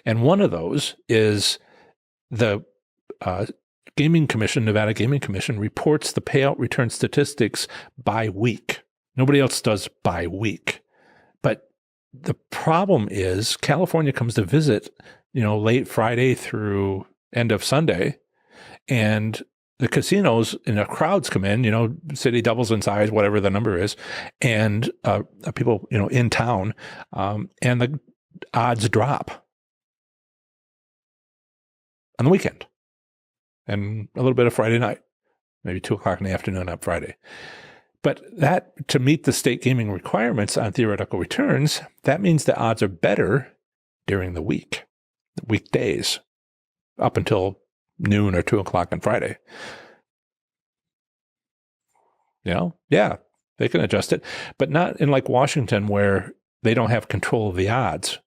And one of those is the Gaming Commission, Nevada Gaming Commission, reports the payout return statistics by week. Nobody else does by week. But the problem is California comes to visit, late Friday through end of Sunday, and the casinos and the crowds come in, city doubles in size, whatever the number is, and people, in town, and the odds drop on the weekend and a little bit of Friday night, maybe 2:00 in the afternoon on Friday. But that, to meet the state gaming requirements on theoretical returns, that means the odds are better during the weekdays, up until noon or 2:00 on Friday. Yeah, they can adjust it, but not in like Washington where they don't have control of the odds.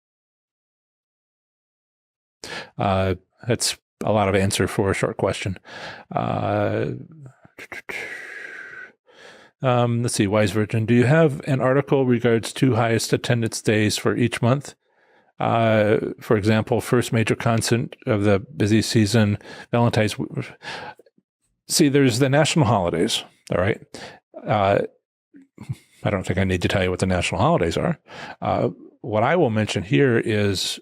That's a lot of answer for a short question. Let's see, Wise Virgin, do you have an article regards to highest attendance days for each month? For example, first major concert of the busy season, Valentine's. See, there's the national holidays, all right? I don't think I need to tell you what the national holidays are. What I will mention here is,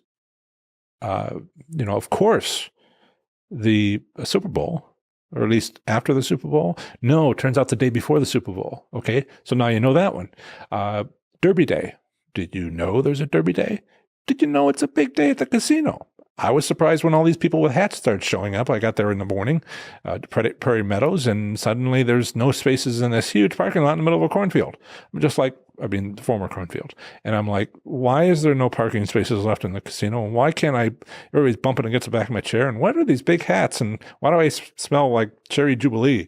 of course, the Super Bowl, or at least after the Super Bowl. No, it turns out the day before the Super Bowl. Okay, so now you know that one. Derby Day. Did you know there's a Derby Day? Did you know it's a big day at the casino? I was surprised when all these people with hats started showing up. I got there in the morning, Prairie Meadows, and suddenly there's no spaces in this huge parking lot in the middle of a cornfield. I'm just like, the former cornfield. And I'm like, why is there no parking spaces left in the casino? And why can't everybody's bumping against the back of my chair? And what are these big hats? And why do I smell like Cherry Jubilee?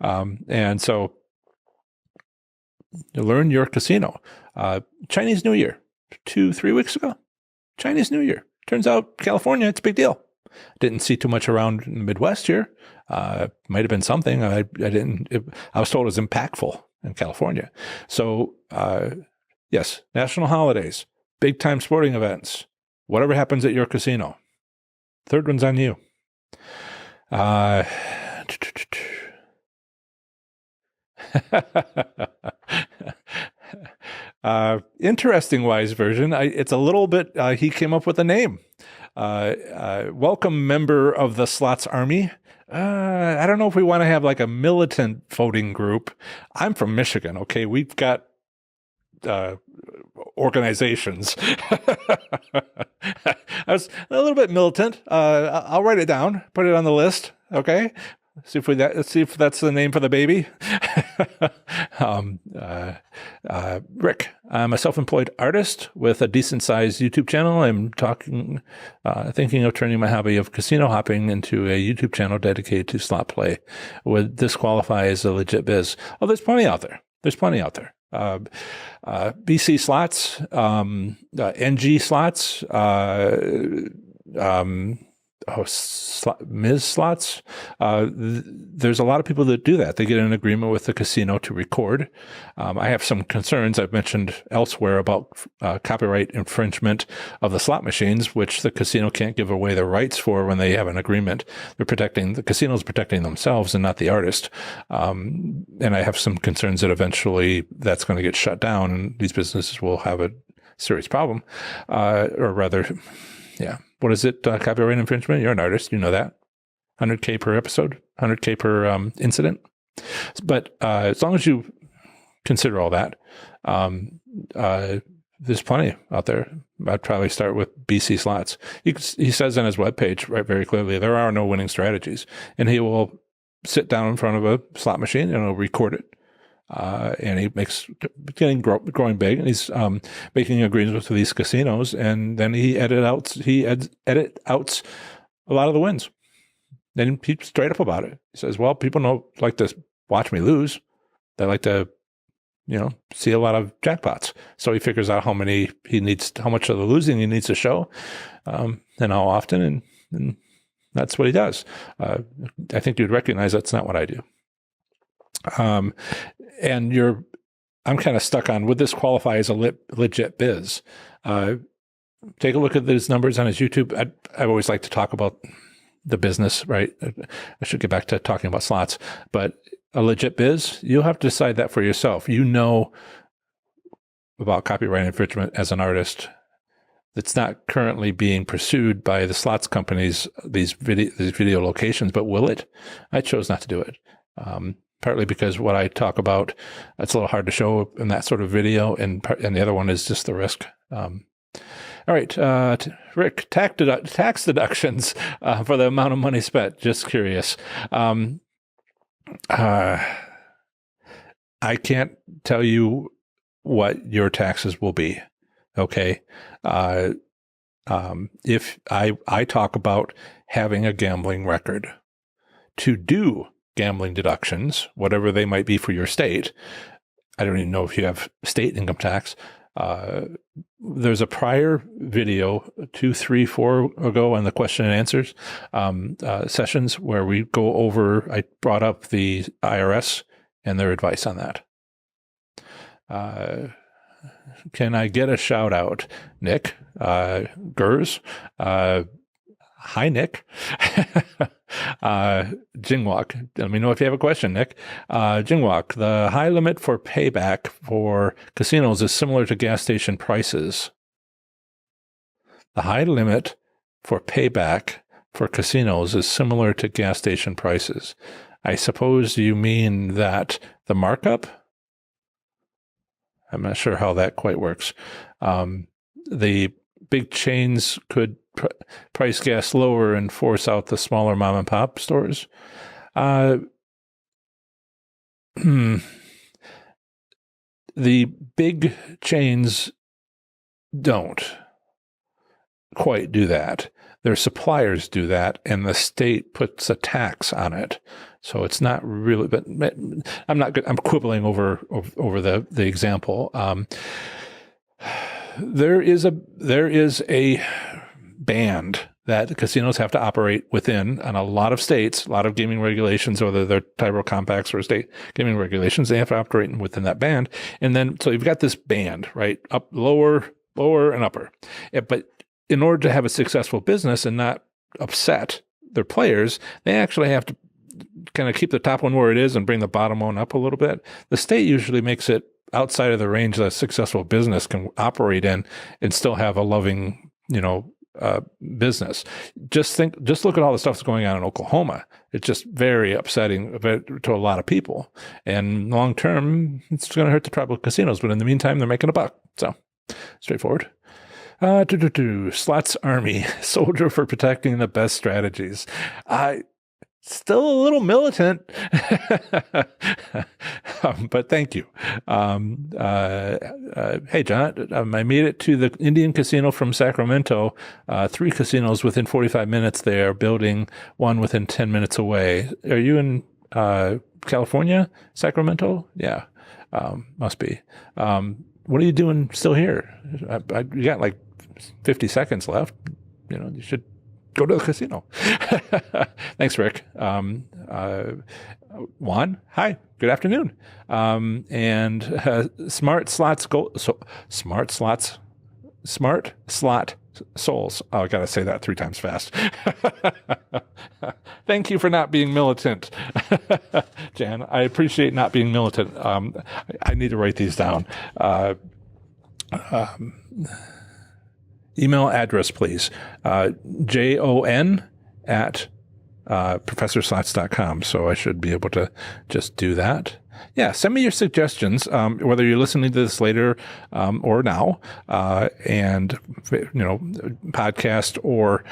And so you learn your casino. Chinese New Year, 2-3 weeks ago. Chinese New Year. Turns out California, it's a big deal. Didn't see too much around in the Midwest here. Might have been something. I was told it was impactful in California. So, yes, national holidays, big time sporting events, whatever happens at your casino. Third one's on you. Interesting, Wise Version. It's a little bit, he came up with a name. Welcome, member of the Slots Army. I don't know if we want to have like a militant voting group. I'm from Michigan. Okay. We've got, organizations. I was a little bit militant. I'll write it down, put it on the list. Okay. Let's see if that's the name for the baby. Rick, I'm a self-employed artist with a decent-sized YouTube channel. I'm thinking of turning my hobby of casino hopping into a YouTube channel dedicated to slot play. Would this qualify as a legit biz? Oh, there's plenty out there. BC slots, NG slots, Ms. slots. There's a lot of people that do that. They get an agreement with the casino to record. I have some concerns I've mentioned elsewhere about copyright infringement of the slot machines, which the casino can't give away the rights for when they have an agreement. The casino's protecting themselves and not the artist. And I have some concerns that eventually that's going to get shut down and these businesses will have a serious problem. Yeah. What is it? Copyright infringement? You're an artist. You know that. $100K per episode, $100K per incident. But as long as you consider all that, there's plenty out there. I'd probably start with BC slots. He says on his webpage, right, very clearly, there are no winning strategies. And he will sit down in front of a slot machine and he'll record it. And he growing big, and he's making agreements with these casinos, and then he edit outs a lot of the wins. And he's straight up about it. He says, well, people don't like to watch me lose. They like to, see a lot of jackpots. So he figures out how much of the losing he needs to show, and how often, and that's what he does. I think you'd recognize that's not what I do. And I'm kind of stuck on, would this qualify as a legit biz? Take a look at those numbers on his YouTube. I always like to talk about the business, right? I should get back to talking about slots, but a legit biz, you'll have to decide that for yourself. You know about copyright infringement as an artist. It's not currently being pursued by the slots companies, these video locations, but will it? I chose not to do it. Partly because what I talk about, it's a little hard to show in that sort of video, and the other one is just the risk. All right, Rick, tax deductions for the amount of money spent. Just curious. I can't tell you what your taxes will be. Okay. If I talk about having a gambling record to do gambling deductions, whatever they might be for your state. I don't even know if you have state income tax. There's a prior video 2, 3, 4 ago on the question and answers sessions where we go over, I brought up the IRS and their advice on that. Can I get a shout out? Nick, Gers, hi, Nick. Jingwalk, let me know if you have a question, Nick. Jingwalk, the high limit for payback for casinos is similar to gas station prices. The high limit for payback for casinos is similar to gas station prices. I suppose you mean that the markup? I'm not sure how that quite works. The big chains could price gas lower and force out the smaller mom and pop stores. The big chains don't quite do that. Their suppliers do that, and the state puts a tax on it. So it's not really, but I'm quibbling over the example. There is a band that casinos have to operate within on a lot of states, a lot of gaming regulations, whether they're tribal compacts or state gaming regulations, they have to operate within that band. And then, so you've got this band, right? Up, lower, and upper. But in order to have a successful business and not upset their players, they actually have to kind of keep the top one where it is and bring the bottom one up a little bit. The state usually makes it outside of the range that a successful business can operate in and still have a loving, business. Just look at all the stuff that's going on in Oklahoma. It's just very upsetting to a lot of people. And long term, it's going to hurt the tribal casinos. But in the meantime, they're making a buck. So straightforward. Slots Army, soldier for protecting the best strategies. Still a little militant, but thank you. Hey, John, I made it to the Indian casino from Sacramento. 3 casinos within 45 minutes there, building one within 10 minutes away. Are you in California, Sacramento? Yeah, must be. What are you doing still here? You got like 50 seconds left. You should go to the casino. Thanks, Rick. Juan, hi, good afternoon. And smart slot souls. Oh, I got to say that 3 times fast. Thank you for not being militant, Jan. I appreciate not being militant. I need to write these down. Email address, please. jon@professorslots.com. So I should be able to just do that. Yeah, send me your suggestions, whether you're listening to this later or now, and podcast or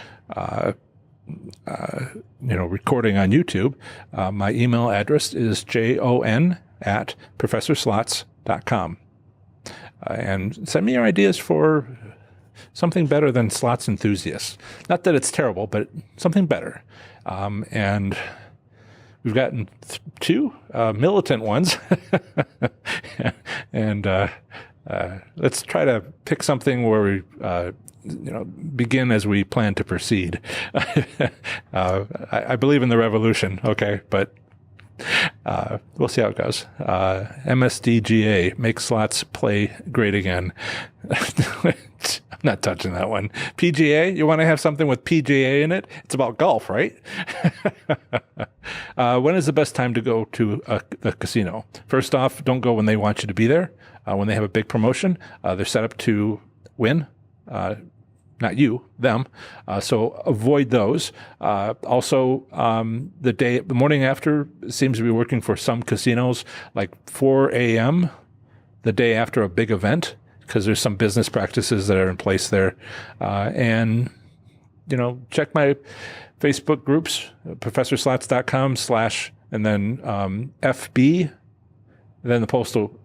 recording on YouTube. My email address is jon@professorslots.com. And send me your ideas for something better than slots enthusiasts. Not that it's terrible, but something better. And we've gotten two militant ones. And let's try to pick something where we begin as we plan to proceed. I believe in the revolution, okay, but we'll see how it goes. MSDGA, make slots play great again. I'm not touching that one. PGA, you want to have something with PGA in it? It's about golf, right? When is the best time to go to the casino? First off, don't go when they want you to be there. When they have a big promotion, they're set up to win. Not you, them. So avoid those. Also, the morning after seems to be working for some casinos, like 4 a.m. the day after a big event, because there's some business practices that are in place there. And, check my Facebook groups, professorslots.com/ and then FB, then the postal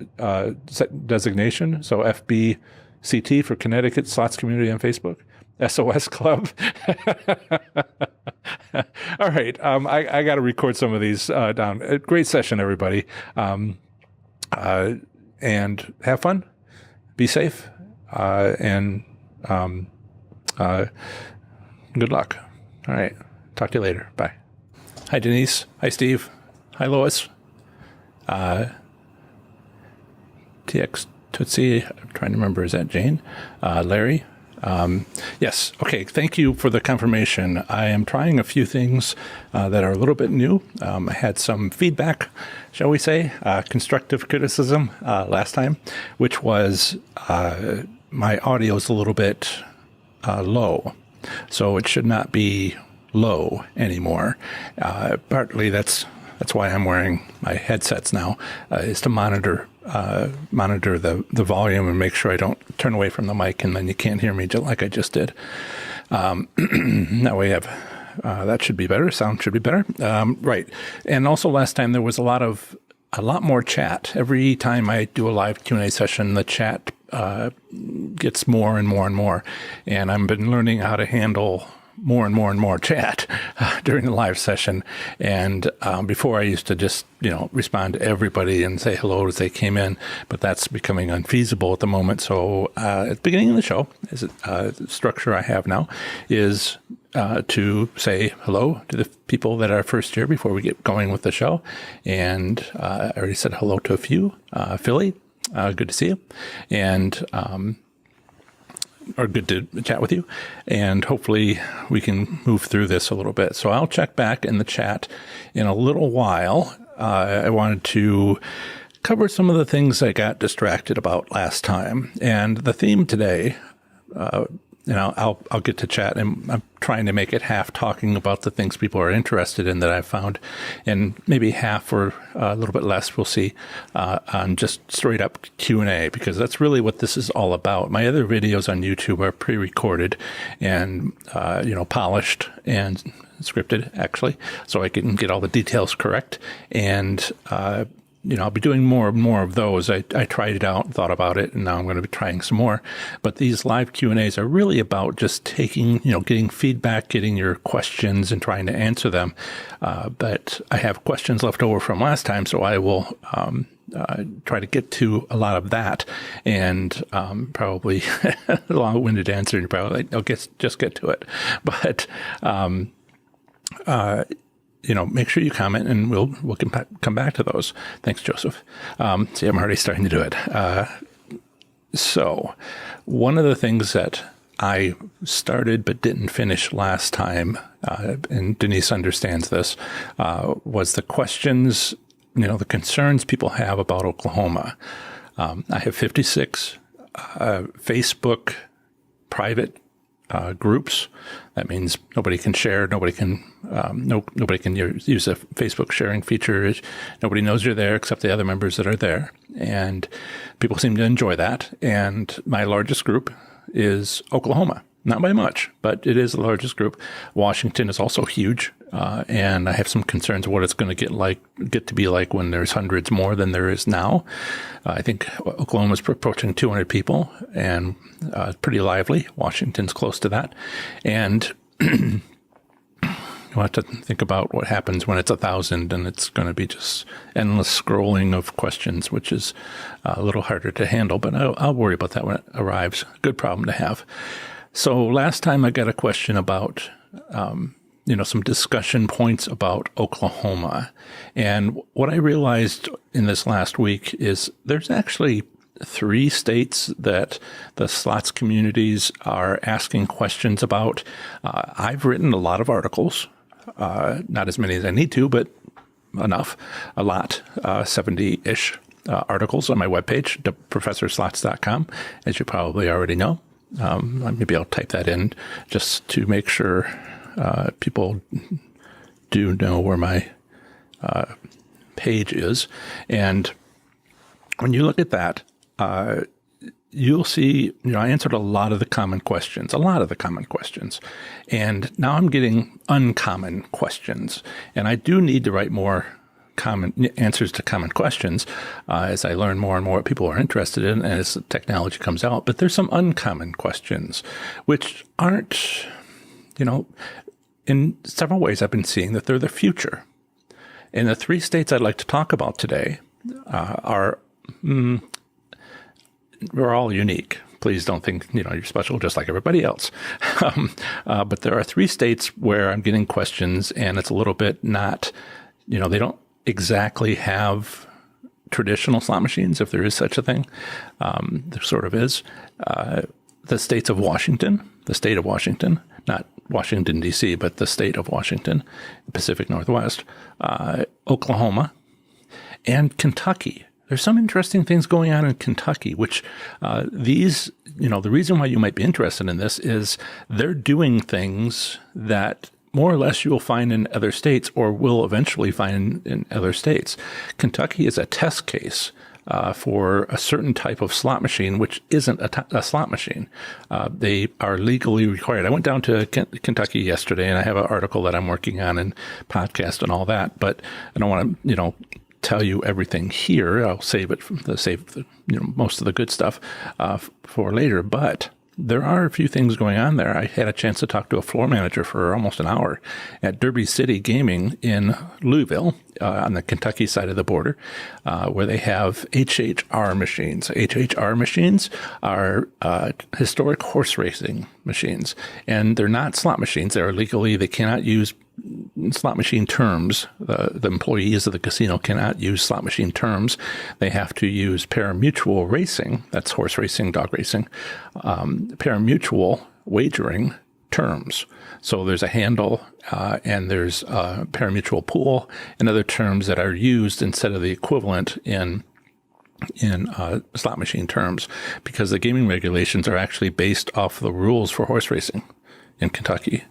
designation. So FBCT for Connecticut Slots Community on Facebook. SOS Club. All right. I got to record some of these down. Great session, everybody. And have fun. Be safe. And good luck. All right. Talk to you later. Bye. Hi, Denise. Hi, Steve. Hi, Lois. TX Tootsie. I'm trying to remember. Is that Jane? Larry. Yes. Okay. Thank you for the confirmation. I am trying a few things that are a little bit new. I had some feedback, shall we say, constructive criticism last time, which was my audio is a little bit low. So it should not be low anymore. Partly that's why I'm wearing my headsets now, is to monitor the volume and make sure I don't turn away from the mic and then you can't hear me like I just did. That way that should be better. Sound should be better. Right. And also last time there was a lot more chat. Every time I do a live Q&A session, the chat gets more and more and more. And I've been learning how to handle more and more and more chat during the live session. And before I used to just, respond to everybody and say hello as they came in, but that's becoming unfeasible at the moment. So at the beginning of the show, the structure I have now is to say hello to the people that are first here before we get going with the show. And I already said hello to a few. Philly, good to see you. And or good to chat with you, and hopefully we can move through this a little bit. So I'll check back in the chat in a little while. I wanted to cover some of the things I got distracted about last time, and the theme today, I'll get to chat, and I'm trying to make it half talking about the things people are interested in that I've found, and maybe half or a little bit less, we'll see, on just straight up Q&A, because that's really what this is all about. My other videos on YouTube are pre-recorded and, polished and scripted, actually, so I can get all the details correct. And, I'll be doing more and more of those. I tried it out, thought about it, and now I'm going to be trying some more. But these live Q&As are really about just taking, getting feedback, getting your questions and trying to answer them. But I have questions left over from last time, so I will try to get to a lot of that. And probably a long-winded answer, you're probably like, just get to it. But make sure you comment, and we'll come back to those. Thanks, Joseph. See, I'm already starting to do it. So one of the things that I started but didn't finish last time, and Denise understands this, was the questions, the concerns people have about Oklahoma. I have 56 Facebook private groups. That means nobody can share. Nobody can use a Facebook sharing feature. Nobody knows you're there except the other members that are there, and people seem to enjoy that. And my largest group is Oklahoma, Not by much, but it is the largest group. Washington is also huge, and I have some concerns of what it's going to get to be like when there's hundreds more than there is now. I think Oklahoma's approaching 200 people, and pretty lively. Washington's close to that, and you have to think about what happens when it's 1,000, and it's going to be just endless scrolling of questions, which is a little harder to handle. But I'll worry about that when it arrives. Good problem to have. So last time I got a question about, some discussion points about Oklahoma. And what I realized in this last week is there's actually 3 states that the slots communities are asking questions about. I've written a lot of articles, not as many as I need to, but enough, a lot, 70-ish articles on my webpage, professorslots.com, as you probably already know. Maybe I'll type that in just to make sure people do know where my page is. And when you look at that, you'll see, I answered a lot of the common questions. And now I'm getting uncommon questions. And I do need to write more common answers to common questions as I learn more and more what people are interested in and as the technology comes out. But there's some uncommon questions, which aren't, in several ways I've been seeing that they're the future. And the 3 states I'd like to talk about today we're all unique. Please don't think, you're special just like everybody else. But there are 3 states where I'm getting questions, and it's a little bit not, they don't exactly have traditional slot machines, if there is such a thing. There sort of is. The state of Washington, not Washington, D.C., but the state of Washington, Pacific Northwest, Oklahoma, and Kentucky. There's some interesting things going on in Kentucky, which the reason why you might be interested in this is they're doing things that more or less you'll find in other states or will eventually find in other states. Kentucky is a test case for a certain type of slot machine, which isn't a slot machine. They are legally required. I went down to Kentucky yesterday, and I have an article that I'm working on and podcast and all that, but I don't want to, tell you everything here. I'll save most of the good stuff for later, but there are a few things going on there. I had a chance to talk to a floor manager for almost an hour at Derby City Gaming in Louisville on the Kentucky side of the border, where they have HHR machines. HHR machines are historic horse racing machines, and they're not slot machines. They cannot use slot machine terms. The employees of the casino cannot use slot machine terms. They have to use pari-mutuel racing, that's horse racing, dog racing, pari-mutuel wagering terms. So there's a handle and there's a pari-mutuel pool and other terms that are used instead of the equivalent in slot machine terms, because the gaming regulations are actually based off the rules for horse racing in Kentucky.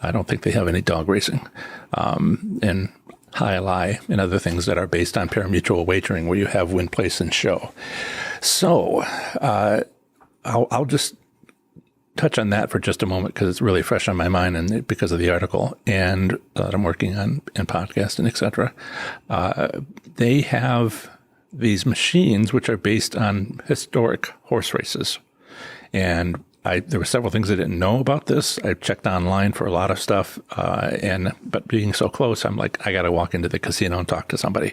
I don't think they have any dog racing, and high-lie and other things that are based on pari-mutuel wagering where you have win, place, and show. So I'll just touch on that for just a moment because it's really fresh on my mind and because of the article and that I'm working on and podcasting, etc. They have these machines which are based on historic horse races. And there were several things I didn't know about this. I checked online for a lot of stuff, but being so close, I'm like, I got to walk into the casino and talk to somebody,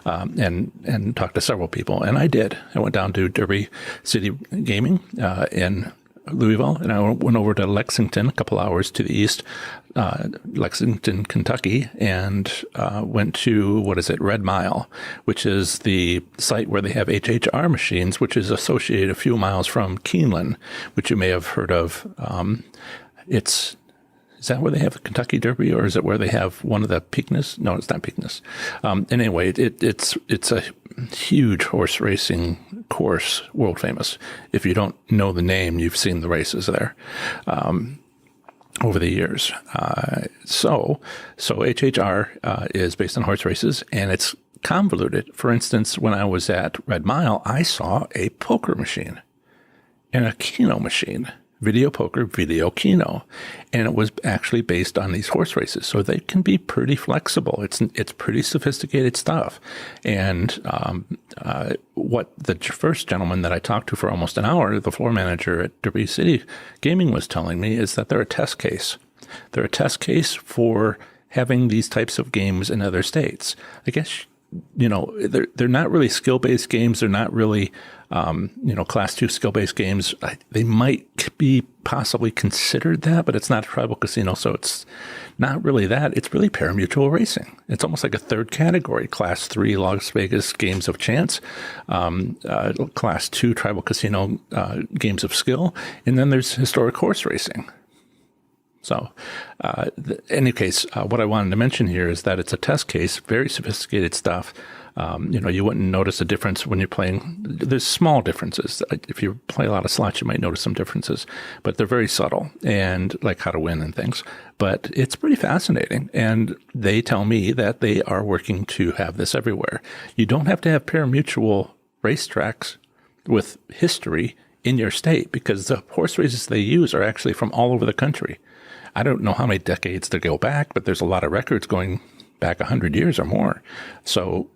and talk to several people. And I did. I went down to Derby City Gaming in Louisville, and I went over to Lexington, a couple hours to the east, Lexington, Kentucky, and went to, Red Mile, which is the site where they have HHR machines, which is associated a few miles from Keeneland, which you may have heard of. Is that where they have a Kentucky Derby, or is it where they have one of the Preakness? No, it's not Preakness. Anyway, it's a huge horse racing course, world famous. If you don't know the name, you've seen the races there over the years. So HHR is based on horse races, and it's convoluted. For instance, when I was at Red Mile, I saw a poker machine and a keno machine. Video Poker, Video Keno, and it was actually based on these horse races. So they can be pretty flexible. It's pretty sophisticated stuff. And what the first gentleman that I talked to for almost an hour, the floor manager at Derby City Gaming, was telling me is that they're a test case. They're a test case for having these types of games in other states. I guess, they're not really skill-based games. They're not really, class 2 skill-based games. They might be possibly considered that, but it's not a tribal casino, so it's not really that. It's really pari-mutuel racing. It's almost like a third category. Class 3 Las Vegas games of chance, class 2 tribal casino games of skill, and then there's historic horse racing. So, in any case, what I wanted to mention here is that it's a test case, very sophisticated stuff. You wouldn't notice a difference when you're playing. There's small differences. If you play a lot of slots, you might notice some differences, but they're very subtle and like how to win and things. But it's pretty fascinating. And they tell me that they are working to have this everywhere. You don't have to have pari-mutuel racetracks with history in your state because the horse races they use are actually from all over the country. I don't know how many decades they go back, but there's a lot of records going back 100 years or more. So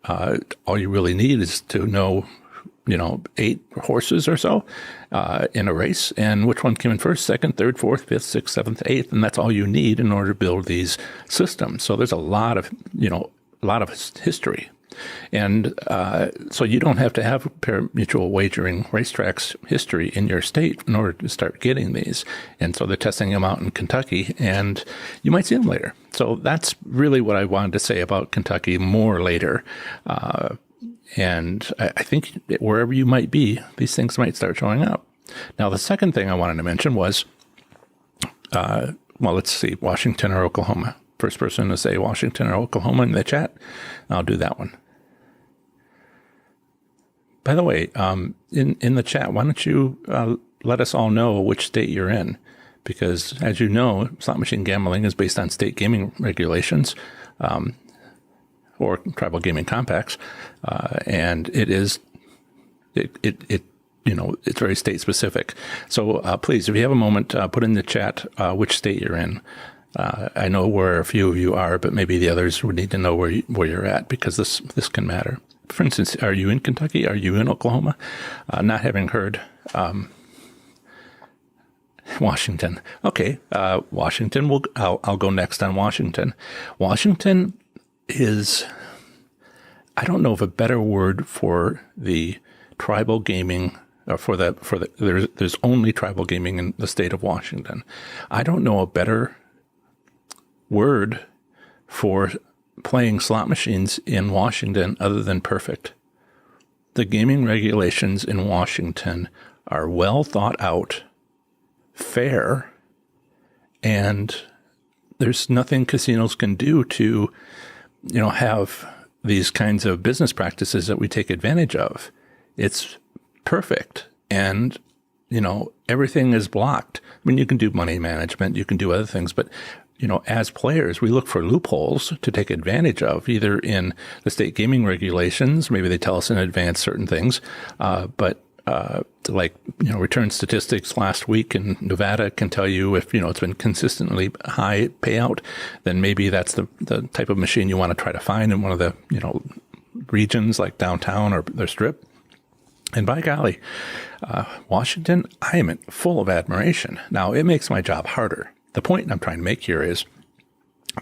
all you really need is to know, 8 horses or so in a race, and which one came in first, second, third, fourth, fifth, sixth, seventh, eighth, and that's all you need in order to build these systems. So there's a lot of history. And so you don't have to have pari-mutuel wagering racetracks history in your state in order to start getting these. And so they're testing them out in Kentucky, and you might see them later. So that's really what I wanted to say about Kentucky more later. And I think wherever you might be, these things might start showing up. Now, the second thing I wanted to mention was, let's see, Washington or Oklahoma. First person to say Washington or Oklahoma in the chat, I'll do that one. By the way, in the chat, why don't you let us all know which state you're in? Because as you know, slot machine gambling is based on state gaming regulations or tribal gaming compacts, and it's very state specific. So please, if you have a moment, put in the chat which state you're in. I know where a few of you are, but maybe the others would need to know where you're at, because this can matter. For instance, are you in Kentucky? Are you in Oklahoma? Not having heard Washington. Okay, Washington. I'll go next on Washington. Washington is, I don't know of a better word for the tribal gaming. There's only tribal gaming in the state of Washington. I don't know a better word for playing slot machines in Washington other than perfect. The gaming regulations in Washington are well thought out, fair, and there's nothing casinos can do to, have these kinds of business practices that we take advantage of. It's perfect. And, everything is blocked. I mean, you can do money management, you can do other things, but as players, we look for loopholes to take advantage of, either in the state gaming regulations. Maybe they tell us in advance certain things, but return statistics last week in Nevada can tell you if, it's been consistently high payout, then maybe that's the type of machine you want to try to find in one of the, regions like downtown or their strip. And by golly, Washington, I am full of admiration. Now, it makes my job harder. The point I'm trying to make here is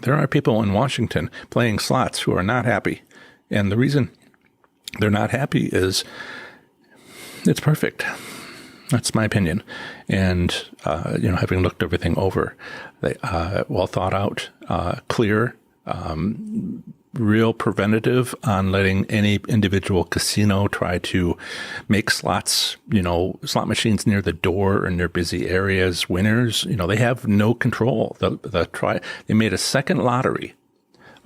there are people in Washington playing slots who are not happy. And the reason they're not happy is it's perfect. That's my opinion. And, having looked everything over, they, well thought out, clear, real preventative on letting any individual casino try to make slots, slot machines near the door or in their busy areas winners. They have no control. They made a second lottery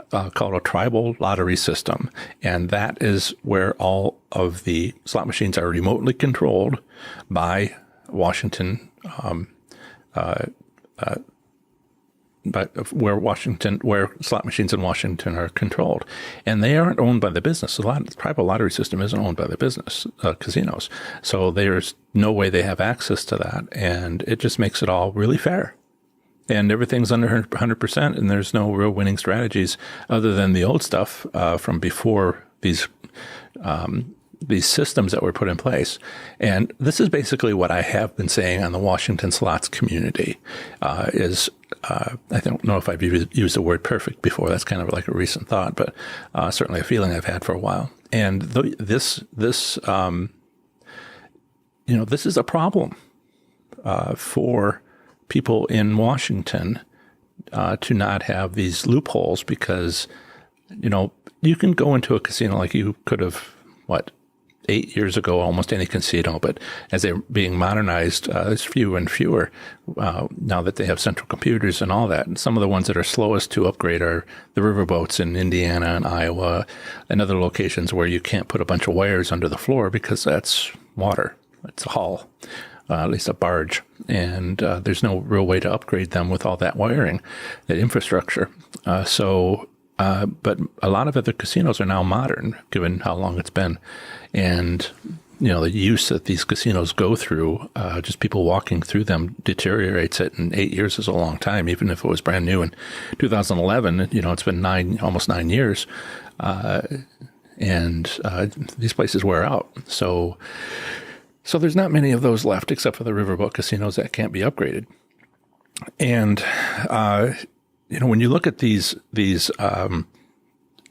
called a tribal lottery system, and that is where all of the slot machines are remotely controlled by Washington where slot machines in Washington are controlled, and they aren't owned by the business. The tribal lottery system isn't owned by the business casinos, so there's no way they have access to that, and it just makes it all really fair. And everything's under 100%, and there's no real winning strategies other than the old stuff from before these systems that were put in place. And this is basically what I have been saying on the Washington slots community I don't know if I've used the word perfect before. That's kind of like a recent thought, but certainly a feeling I've had for a while. And this is a problem for people in Washington to not have these loopholes, because, you can go into a casino like you could have, 8 years ago, almost any casino, but as they're being modernized, there's fewer and fewer now that they have central computers and all that. And some of the ones that are slowest to upgrade are the riverboats in Indiana and Iowa and other locations where you can't put a bunch of wires under the floor because that's water. It's a hull, at least a barge. And there's no real way to upgrade them with all that wiring, that infrastructure. But a lot of other casinos are now modern, given how long it's been. And, the use that these casinos go through, just people walking through them deteriorates it. And 8 years is a long time, even if it was brand new in 2011. It's been almost 9 years. And these places wear out. So there's not many of those left, except for the riverboat casinos that can't be upgraded. And, when you look at these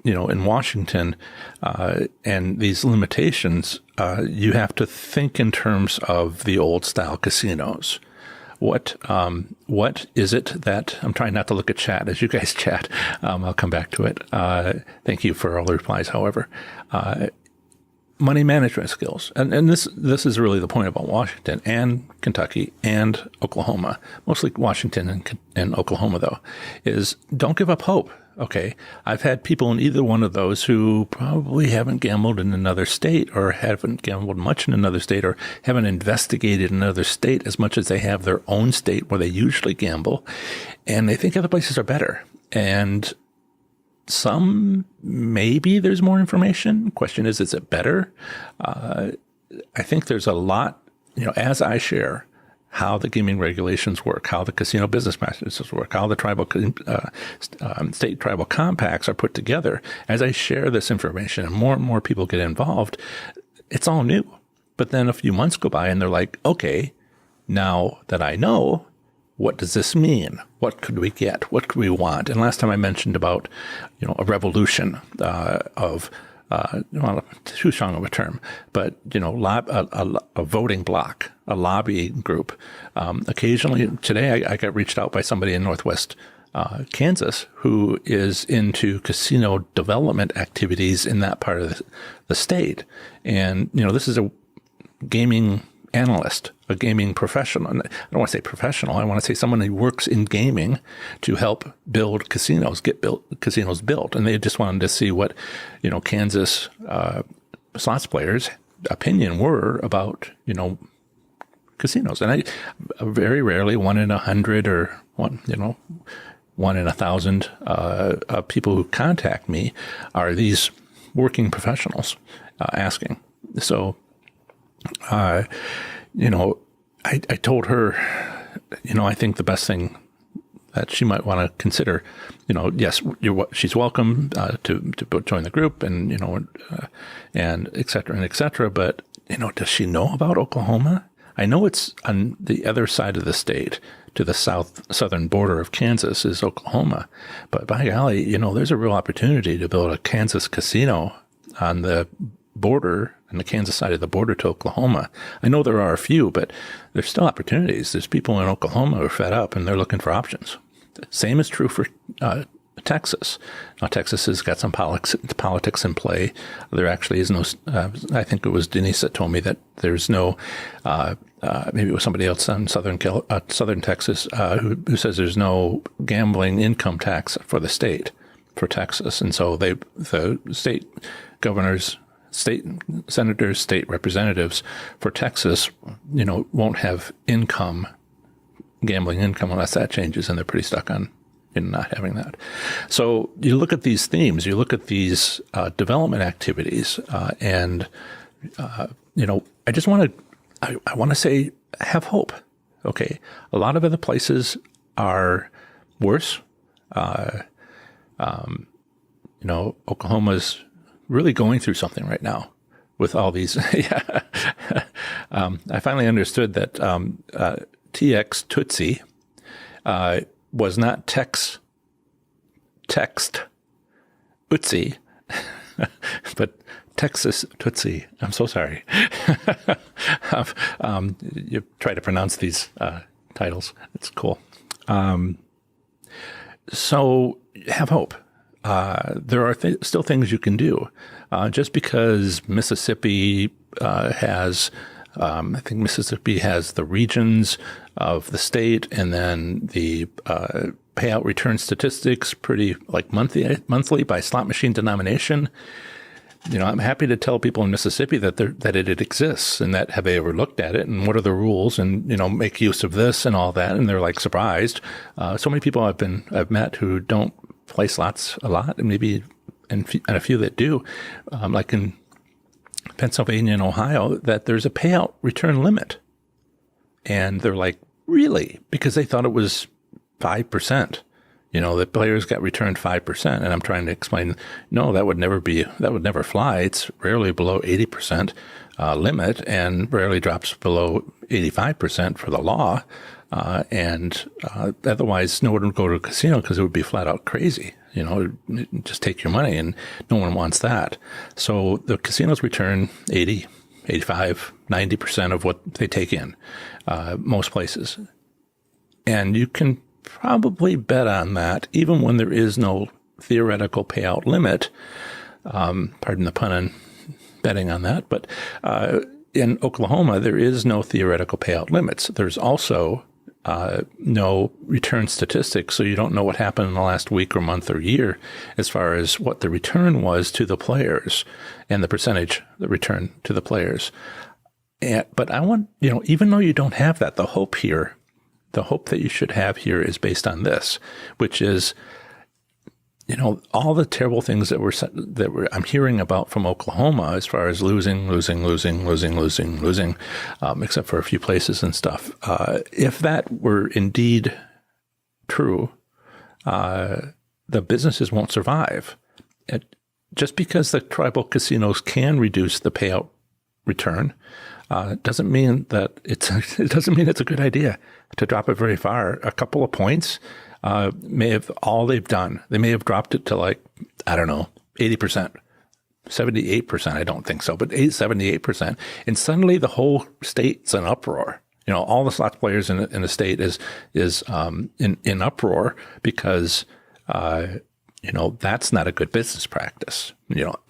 in Washington, and these limitations, you have to think in terms of the old style casinos. What is it that I'm trying not to look at chat as you guys chat? I'll come back to it. Thank you for all the replies. However, money management skills, and this is really the point about Washington and Kentucky and Oklahoma, mostly Washington and Oklahoma though, is don't give up hope. Okay, I've had people in either one of those who probably haven't gambled in another state, or haven't gambled much in another state, or haven't investigated another state as much as they have their own state where they usually gamble, and they think other places are better. And some, maybe there's more information. Question is it better? I think there's a lot, as I share how the gaming regulations work, how the casino business practices work, how the state tribal compacts are put together. As I share this information and more people get involved, it's all new. But then a few months go by and they're like, okay, now that I know, what does this mean? What could we get? What could we want? And last time I mentioned about, a revolution of too strong of a term, but a voting bloc, a lobby group. Occasionally, today I got reached out by somebody in Northwest Kansas who is into casino development activities in that part of the state, and this is a gaming analyst, a gaming professional. I don't want to say professional. I want to say someone who works in gaming to help build casinos, casinos built. And they just wanted to see what, Kansas slots players' opinion were about, casinos. And I very rarely, 1 in 100 or 1 in 1,000 people who contact me are these working professionals asking. So, I told her, I think the best thing that she might want to consider, yes, she's welcome to join the group, and and et cetera, but does she know about Oklahoma? I know it's on the other side of the state, to the southern border of Kansas is Oklahoma, but by golly, there's a real opportunity to build a Kansas casino on the border, on the Kansas side of the border to Oklahoma. I know there are a few, but there's still opportunities. There's people in Oklahoma who are fed up and they're looking for options. The same is true for Texas. Now, Texas has got some politics in play. There actually is no, I think it was Denise that told me that there's no, maybe it was somebody else in southern Texas who says there's no gambling income tax for the state, for Texas. And so the state governors, state senators, state representatives for Texas, won't have gambling income unless that changes, and they're pretty stuck on in not having that. So you look at these themes, you look at these development activities, and I just want to, I want to say, have hope. Okay, a lot of other places are worse. Oklahoma's really going through something right now with all these. Yeah. I finally understood that TX Tootsie was not text Utsi, but Texas Tootsie. I'm so sorry. You try to pronounce these titles. It's cool. So have hope. There are still things you can do. Just because Mississippi has, I think Mississippi has the regions of the state, and then the payout return statistics pretty like monthly by slot machine denomination. I'm happy to tell people in Mississippi that it exists, and that have they ever looked at it, and what are the rules, and make use of this and all that, and they're like surprised. So many people I've met who don't play slots a lot, and maybe and a few that do, like in Pennsylvania and Ohio, that there's a payout return limit, and they're like, really? Because they thought it was 5%. The players got returned 5%, and I'm trying to explain, no, that would never fly. It's rarely below 80% limit, and rarely drops below 85% for the law. And otherwise, no one would go to a casino because it would be flat out crazy. Just take your money, and no one wants that. So the casinos return 80, 85, 90% of what they take in, most places. And you can probably bet on that, even when there is no theoretical payout limit. Pardon the pun on betting on that. But in Oklahoma, there is no theoretical payout limits. There's also no return statistics, so you don't know what happened in the last week or month or year as far as what the return was to the players and the percentage the return to the players. But I want, even though you don't have that, the hope that you should have here is based on this, which is, all the terrible things that I'm hearing about from Oklahoma as far as losing, except for a few places and stuff. If that were indeed true, the businesses won't survive. Just because the tribal casinos can reduce the payout return, doesn't mean that it's a good idea to drop it very far. A couple of points may have all they've done. They may have dropped it to 80%, 78%. I don't think so, but 78%. And suddenly the whole state's in uproar. All the slots players in the state is in uproar because, that's not a good business practice.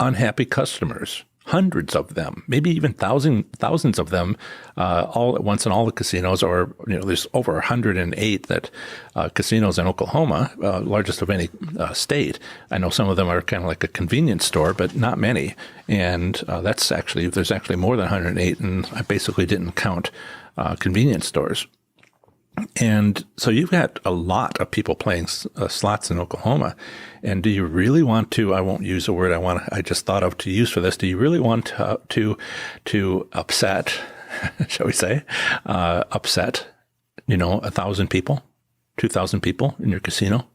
Unhappy customers. Hundreds of them, maybe even thousands of them, all at once in all the casinos, or there's over 108 casinos in Oklahoma, largest of any state. I know some of them are kind of like a convenience store, but not many. And there's actually more than 108, and I basically didn't count convenience stores. And so you've got a lot of people playing slots in Oklahoma. And do you really want to, I won't use a word I just thought of to use for this. Do you really want to upset, shall we say, upset, 1,000 people, 2,000 people in your casino?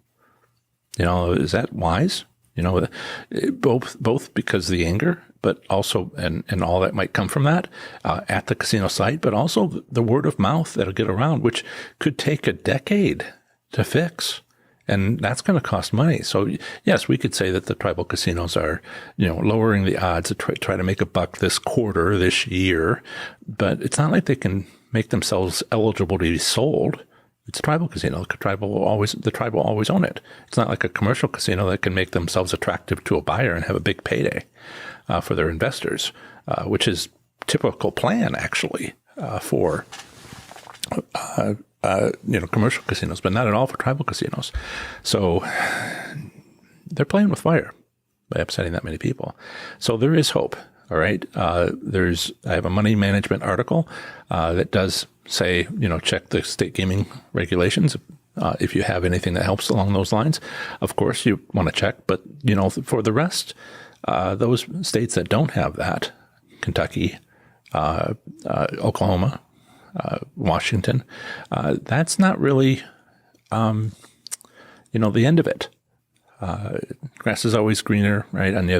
Is that wise? Both because of the anger, but also, and all that might come from that at the casino site, but also the word of mouth that'll get around, which could take a decade to fix. And that's going to cost money. So yes, we could say that the tribal casinos are, lowering the odds to try to make a buck this quarter, this year, but it's not like they can make themselves eligible to be sold. It's a tribal casino. The tribe will always own it. It's not like a commercial casino that can make themselves attractive to a buyer and have a big payday for their investors, which is typical plan actually for commercial casinos, but not at all for tribal casinos. So they're playing with fire by upsetting that many people. So there is hope. All right. I have a money management article that does say, check the state gaming regulations. if you have anything that helps along those lines, of course you want to check. But, for the rest, those states that don't have that, Kentucky, Oklahoma, Washington, that's not really, the end of it. Grass is always greener, right? On the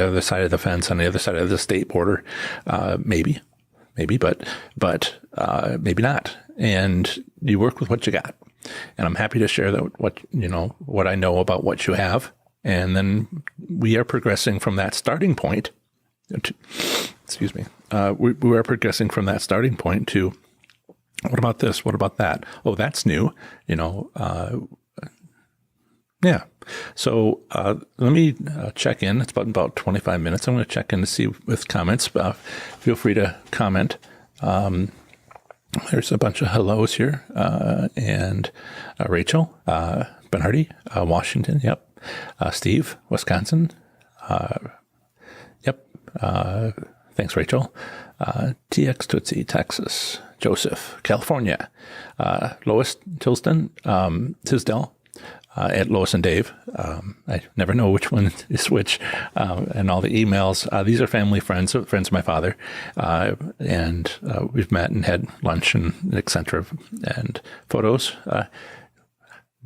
other side of the fence, on the other side of the state border, maybe, but maybe not. And you work with what you got. And I'm happy to share that what I know about what you have. And then we are progressing from that starting point. Excuse me. We are progressing from that starting point to, what about this? What about that? Oh, that's new. Yeah. So let me check in. It's about 25 minutes. I'm going to check in to see with comments. Feel free to comment. There's a bunch of hellos here. And Rachel, Bernardi, Washington. Yep. Steve, Wisconsin. Yep. Thanks, Rachel. TX Tootsie, Texas. Joseph, California. Lois Tilston, Tisdale. At Lois and Dave. I never know which one is which, and all the emails. These are family friends of my father, and we've met and had lunch and et cetera, and photos.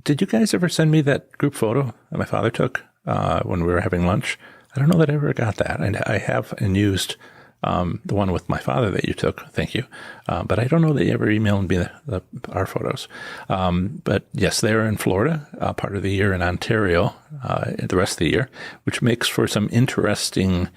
Did you guys ever send me that group photo that my father took when we were having lunch? I don't know that I ever got that. I have and used the one with my father that you took. Thank you. But I don't know that you ever emailed me our photos. But yes, they're in Florida, part of the year in Ontario, the rest of the year, which makes for some interesting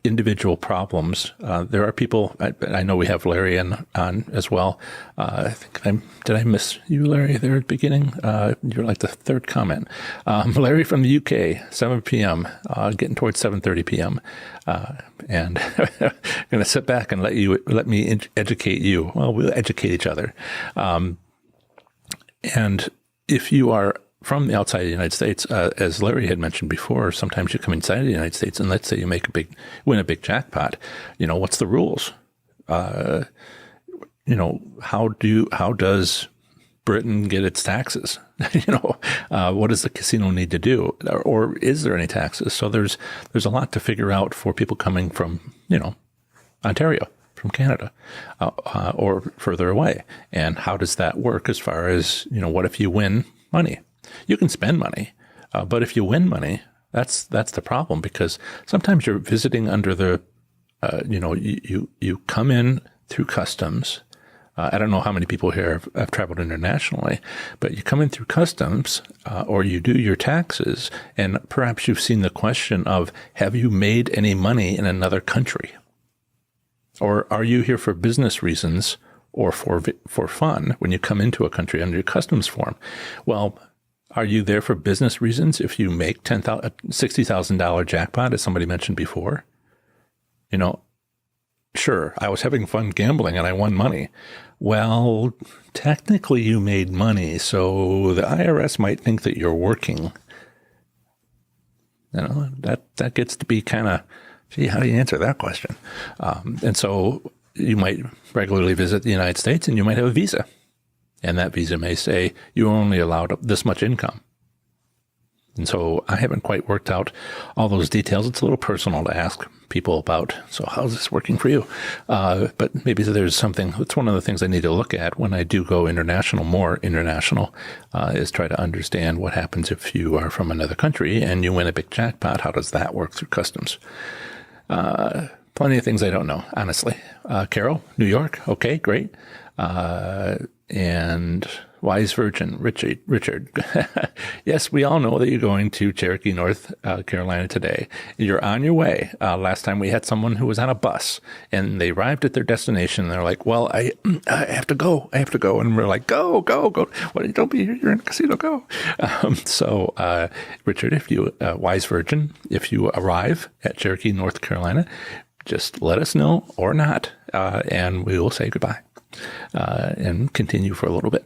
individual problems. There are people, I know we have Larry on as well. I think did I miss you, Larry, there at the beginning? You're like the third comment. Larry from the UK, 7 p.m., getting towards 7:30 p.m. And I'm going to sit back and let me educate you. Well, we'll educate each other. And if you are from the outside of the United States, as Larry had mentioned before, sometimes you come inside of the United States and let's say you win a big jackpot. What's the rules? How does Britain get its taxes? What does the casino need to do? Or is there any taxes? So there's a lot to figure out for people coming from, Ontario, from Canada, or further away. And how does that work as far as, what if you win money? You can spend money, but if you win money, that's the problem, because sometimes you're visiting under the, you come in through customs. I don't know how many people here have traveled internationally, but you come in through customs, or you do your taxes, and perhaps you've seen the question of, have you made any money in another country? Or are you here for business reasons or for fun when you come into a country under your customs form? Well, are you there for business reasons if you make $60,000 jackpot, as somebody mentioned before? Sure, I was having fun gambling and I won money. Well, technically you made money, so the IRS might think that you're working. That gets to be kind of, gee, how do you answer that question? And so you might regularly visit the United States and you might have a visa. And that visa may say you're only allowed this much income. And so I haven't quite worked out all those details. It's a little personal to ask people about, so how's this working for you? But maybe there's something, it's one of the things I need to look at when I do go more international, is try to understand what happens if you are from another country and you win a big jackpot. How does that work through customs? Plenty of things I don't know, honestly. Carol, New York. Okay, great. And Wise Virgin, Richard. Yes, we all know that you're going to Cherokee, North Carolina today. You're on your way. Last time we had someone who was on a bus and they arrived at their destination and they're like, well, I have to go. And we're like, go. Well, don't be here. You're in a casino, go. So, Richard, Wise Virgin, if you arrive at Cherokee, North Carolina, just let us know or not, and we will say goodbye and continue for a little bit.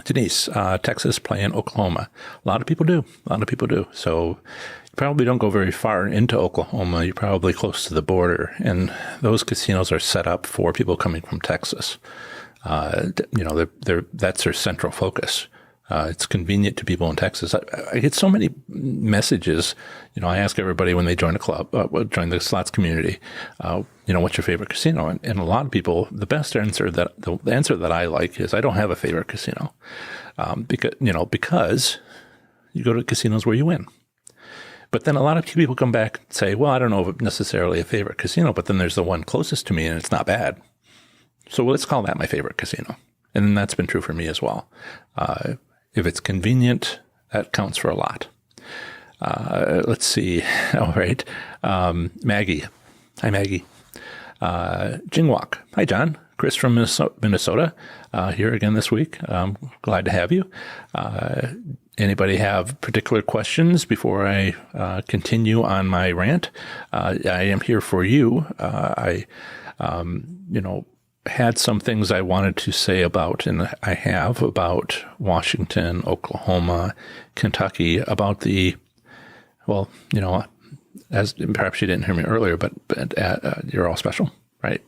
Denise, Texas playing Oklahoma. A lot of people do. So probably don't go very far into Oklahoma. You're probably close to the border, and those casinos are set up for people coming from Texas. That's their central focus. It's convenient to people in Texas. I get so many messages. I ask everybody when they join a club, join the slots community, what's your favorite casino? And a lot of people, the answer that I like is I don't have a favorite casino, because you go to casinos where you win. But then a lot of people come back and say, well, I don't know if necessarily a favorite casino, but then there's the one closest to me and it's not bad. So let's call that my favorite casino. And that's been true for me as well. If it's convenient, that counts for a lot. Let's see. All right. Maggie. Hi, Maggie. Jingwalk. Hi, John. Chris from Minnesota. Here again this week. Glad to have you. Anybody have particular questions before I continue on my rant? I am here for you. I had some things I wanted to say about, and I have, about Washington, Oklahoma, Kentucky, about as perhaps you didn't hear me earlier, but you're all special, right?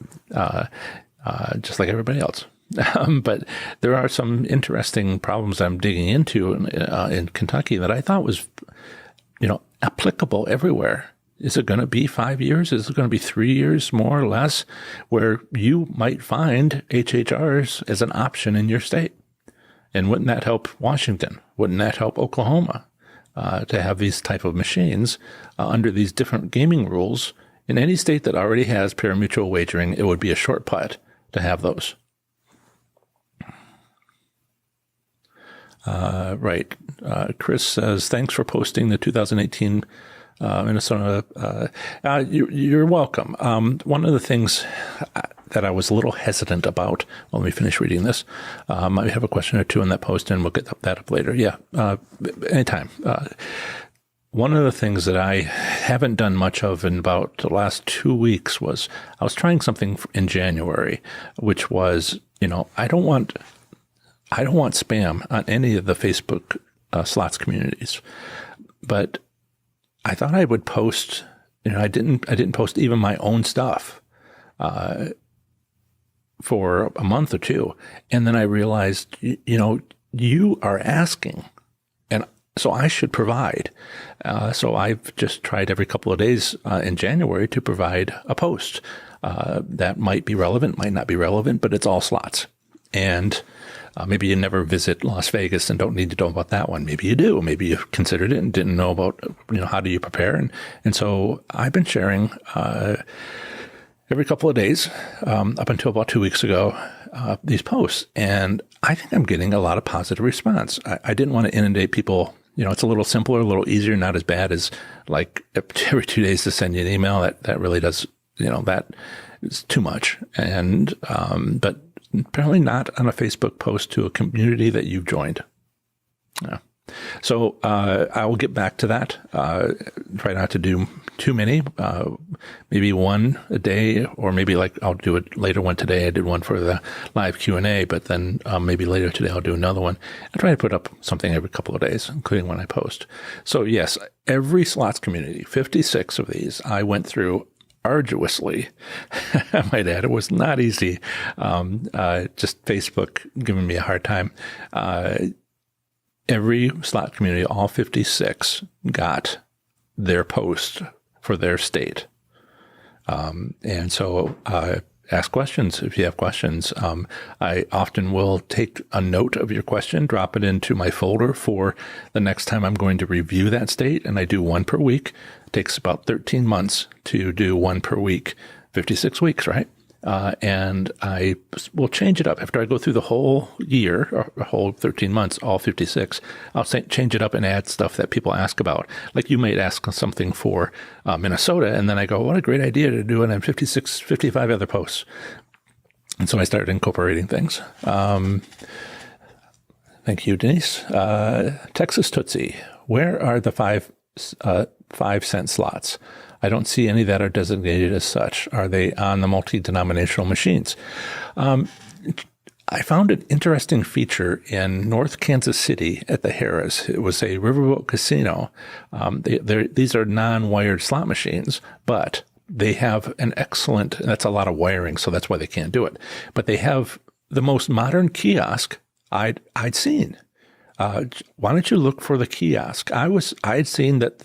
Just like everybody else. But there are some interesting problems I'm digging into in Kentucky that I thought was, applicable everywhere. Is it going to be 5 years? Is it going to be 3 years, more or less, where you might find HHRs as an option in your state? And wouldn't that help Washington? Wouldn't that help Oklahoma to have these type of machines under these different gaming rules? In any state that already has pari-mutuel wagering, it would be a short putt to have those. Right. Chris says, thanks for posting the 2018 Minnesota. You're welcome. One of the things that I was a little hesitant about, let me finish reading this. I have a question or two in that post, and we'll get that up later. Yeah, anytime. One of the things that I haven't done much of in about the last 2 weeks was I was trying something in January, which was, I don't want spam on any of the Facebook slots communities, but I thought I would post. I didn't post even my own stuff for a month or two, and then I realized, you are asking, and so I should provide. So I've just tried every couple of days in January to provide a post that might be relevant, might not be relevant, but it's all slots. And maybe you never visit Las Vegas and don't need to know about that one. Maybe you do. Maybe you considered it and didn't know about, how do you prepare? And so I've been sharing every couple of days up until about 2 weeks ago these posts. And I think I'm getting a lot of positive response. I didn't want to inundate people. It's a little simpler, a little easier, not as bad as like every 2 days to send you an email. That really does, that is too much. And but apparently not on a Facebook post to a community that you've joined. Yeah. So I will get back to that. Try not to do too many, maybe one a day, or maybe I'll do it later one today. I did one for the live Q&A, but then maybe later today I'll do another one. I try to put up something every couple of days, including when I post. So yes, every slots community, 56 of these, I went through arduously. I might add, it was not easy. Just Facebook giving me a hard time. Every slot community, all 56, got their post for their state. And so ask questions if you have questions. I often will take a note of your question, drop it into my folder for the next time I'm going to review that state, and I do one per week. It takes about 13 months to do one per week, 56 weeks, right? And I will change it up after I go through the whole year, or the whole 13 months, all 56. I'll change it up and add stuff that people ask about. Like you might ask something for Minnesota, and then I go, what a great idea to do it on 56, 55 other posts. And so I started incorporating things. Thank you, Denise. Texas Tootsie, where are the 5-cent slots? I don't see any that are designated as such. Are they on the multi-denominational machines? I found an interesting feature in North Kansas City at the Harrah's. It was a riverboat casino. These are non-wired slot machines, but they have an excellent, that's a lot of wiring, so that's why they can't do it. But they have the most modern kiosk I'd seen. Why don't you look for the kiosk? I'd seen that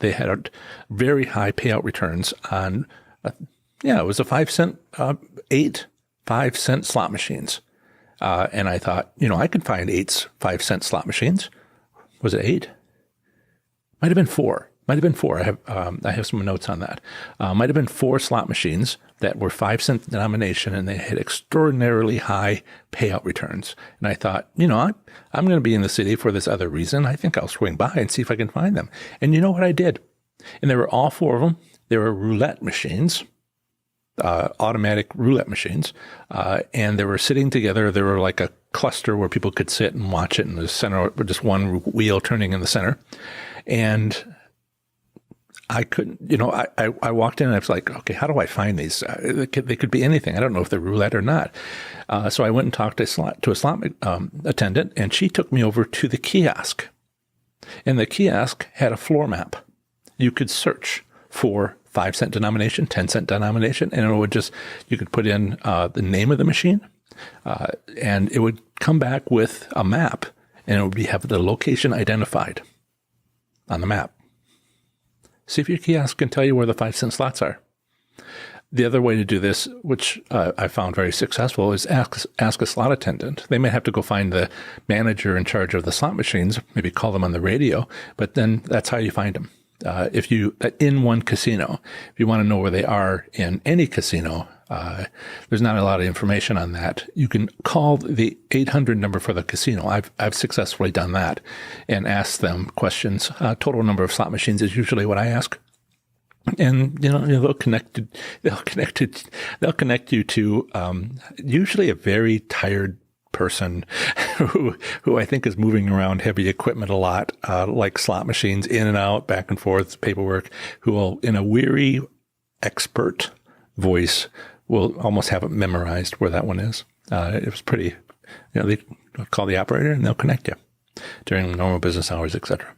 they had very high payout returns on, it was a 5-cent, 5-cent slot machines. And I thought, I could find 5-cent slot machines. Was it 8? Might have been 4. I have some notes on that. Might have been 4 slot machines that were 5-cent denomination, and they had extraordinarily high payout returns. And I thought, I'm going to be in the city for this other reason. I think I'll swing by and see if I can find them. And you know what I did? And there were all 4 of them. There were roulette machines. Automatic roulette machines, and they were sitting together. They were like a cluster where people could sit and watch it in the center, just one wheel turning in the center. And I couldn't, I walked in and I was like, okay, how do I find these? They could be anything. I don't know if they're roulette or not. So I went and talked to a slot attendant, and she took me over to the kiosk. And the kiosk had a floor map. You could search for 5-cent denomination, 10-cent denomination, and it would you could put in the name of the machine, and it would come back with a map, and it would have the location identified on the map. See if your kiosk can tell you where the 5-cent slots are. The other way to do this, which I found very successful, is ask a slot attendant. They may have to go find the manager in charge of the slot machines, maybe call them on the radio, but then that's how you find them. If you, in one casino, if you want to know where they are in any casino, there's not a lot of information on that. You can call the 800 number for the casino. I've successfully done that and asked them questions. Total number of slot machines is usually what I ask. And, they'll connect you to, usually a very tired person who I think is moving around heavy equipment a lot, like slot machines, in and out, back and forth, paperwork, who will, in a weary expert voice, will almost have it memorized where that one is. It was pretty, they call the operator and they'll connect you during normal business hours, etc.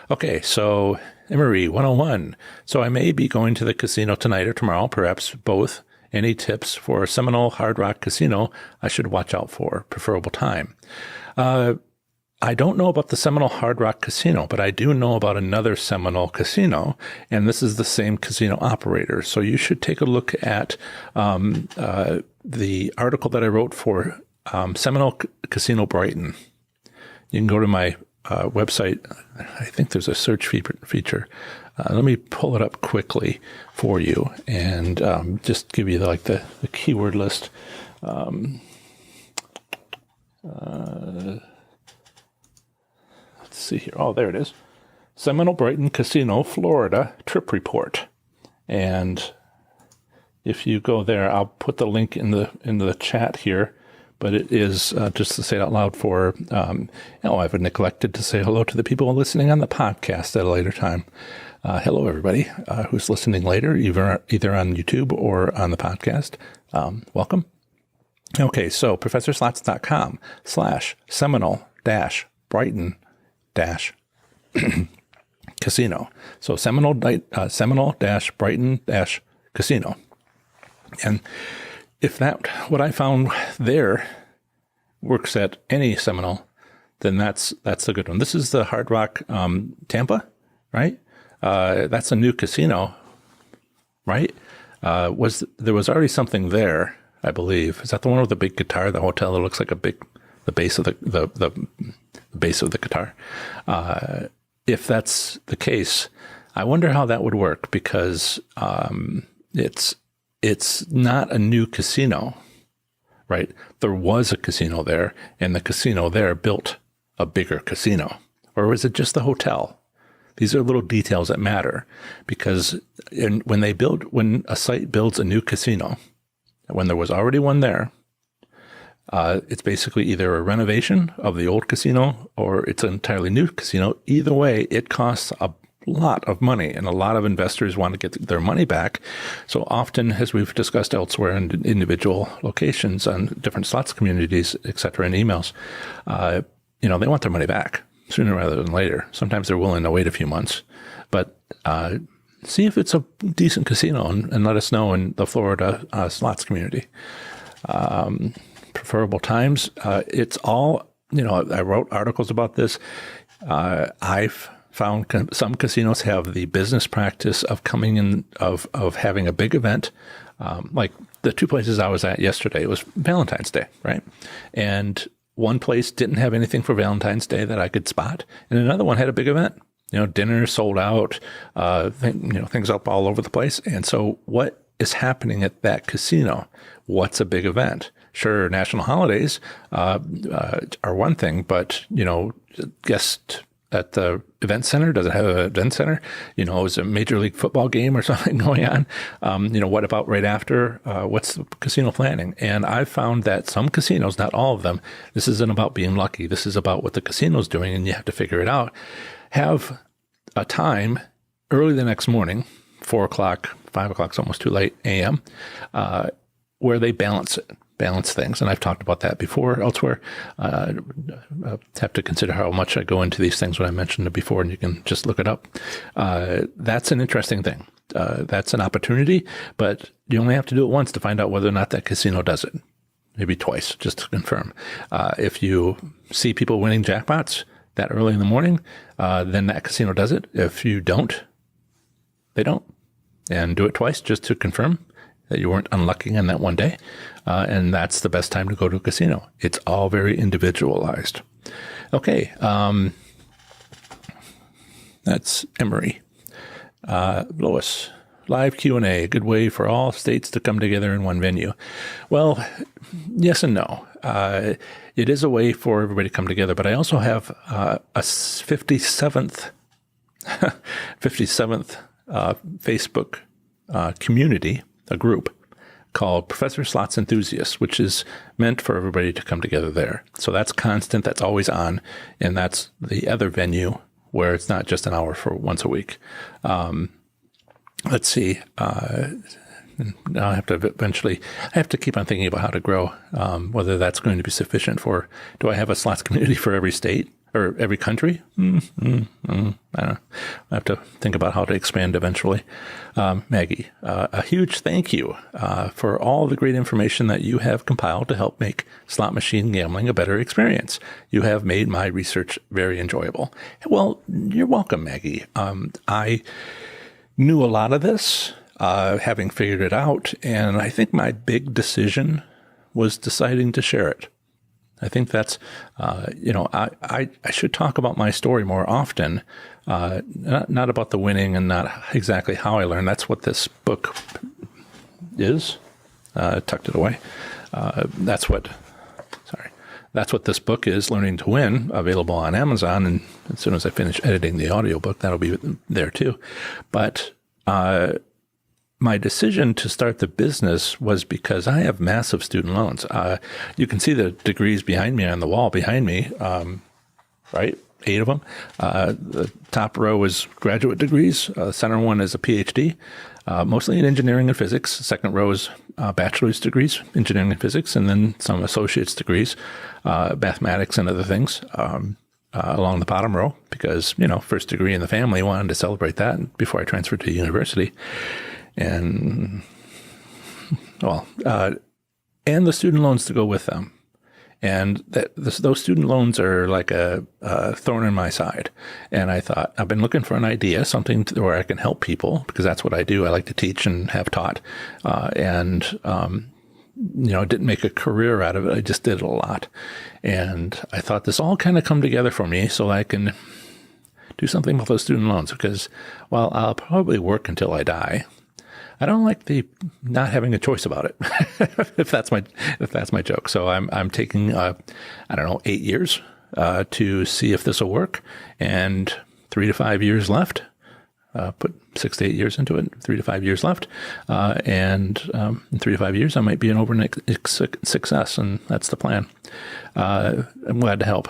Okay, so Emery 101. So I may be going to the casino tonight or tomorrow, perhaps both. Any tips for a Seminole Hard Rock Casino I should watch out for? Preferable time. I don't know about the Seminole Hard Rock Casino, but I do know about another Seminole casino, and this is the same casino operator. So you should take a look at the article that I wrote for Seminole Casino Brighton. You can go to my website. I think there's a search feature. Let me pull it up quickly for you and just give you the keyword list. Let's see here. Oh, there it is. Seminole Brighton Casino, Florida trip report. And if you go there, I'll put the link in the chat here. But it is, just to say it out loud for, I've neglected to say hello to the people listening on the podcast at a later time. Hello, everybody who's listening later, either on YouTube or on the podcast. Welcome. Okay, so professorslots.com/Seminole-Brighton-Casino. So Seminole-Brighton-Casino. And if what I found there works at any Seminole, then that's a good one. This is the Hard Rock Tampa, right? That's a new casino, right? There was already something there, I believe. Is that the one with the big guitar? The hotel that looks like the base of the base of the guitar. If that's the case, I wonder how that would work, because it's not a new casino, right? There was a casino there, and the casino there built a bigger casino. Or was it just the hotel? These are little details that matter, because when a site builds a new casino, when there was already one there, it's basically either a renovation of the old casino or it's an entirely new casino. Either way, it costs a lot of money, and a lot of investors want to get their money back. So often, as we've discussed elsewhere in individual locations on different slots communities, et cetera, in emails, they want their money back sooner rather than later. Sometimes they're willing to wait a few months, but see if it's a decent casino and let us know in the Florida slots community. Preferable times. It's all, I wrote articles about this. I've found some casinos have the business practice of coming in, of having a big event. Like the two places I was at yesterday, it was Valentine's Day, right? And one place didn't have anything for Valentine's Day that I could spot, and another one had a big event. Dinner sold out, things up all over the place. And so what is happening at that casino? What's a big event? Sure, national holidays are one thing, but, guest at the event center, does it have an event center? Is a Major League Football game or something going on? What about right after? What's the casino planning? And I've found that some casinos, not all of them, this isn't about being lucky. This is about what the casino's doing, and you have to figure it out. Have a time early the next morning, 4 o'clock, 5 o'clock, it's almost too late, a.m., where they balance things. And I've talked about that before elsewhere. I have to consider how much I go into these things when I mentioned it before, and you can just look it up. That's an interesting thing. That's an opportunity, but you only have to do it once to find out whether or not that casino does it. Maybe twice, just to confirm. If you see people winning jackpots that early in the morning, then that casino does it. If you don't, they don't. And do it twice just to confirm that you weren't unlucky on that one day. And that's the best time to go to a casino. It's all very individualized. Okay. That's Emery. Lois, live Q&A, a good way for all states to come together in one venue. Well, yes and no. It is a way for everybody to come together, but I also have a 57th Facebook community, a group called Professor Slots Enthusiasts, which is meant for everybody to come together there. So that's constant, that's always on, and that's the other venue where it's not just an hour for once a week. Let's see. Now I have to keep on thinking about how to grow, whether that's going to be sufficient for, do I have a slots community for every state or every country? I don't know. I have to think about how to expand eventually. Maggie, a huge thank you for all the great information that you have compiled to help make slot machine gambling a better experience. You have made my research very enjoyable. Well, you're welcome, Maggie. I knew a lot of this, having figured it out, and I think my big decision was deciding to share it. I think that's, I should talk about my story more often, not about the winning and not exactly how I learned. That's what this book is. Tucked it away. That's what this book is, Learning to Win, available on Amazon. And as soon as I finish editing the audiobook, that'll be there too. But my decision to start the business was because I have massive student loans. You can see the degrees behind me on the wall behind me, right? 8 of them. The top row is graduate degrees. The center one is a PhD, mostly in engineering and physics. Second row is bachelor's degrees, engineering and physics, and then some associate's degrees, mathematics and other things. Along the bottom row, because, first degree in the family, wanted to celebrate that before I transferred to university. And, and the student loans to go with them. And those student loans are like a thorn in my side. And I thought, I've been looking for an idea, something where I can help people, because that's what I do. I like to teach and have taught. Didn't make a career out of it. I just did it a lot. And I thought this all kind of come together for me so I can do something with those student loans, because while I'll probably work until I die, I don't like the not having a choice about it. if that's my joke. So I'm taking 8 years to see if this will work, and 3 to 5 years left. Put 6 to 8 years into it, 3 to 5 years left. In 3 to 5 years, I might be an overnight success, and that's the plan. I'm glad to help.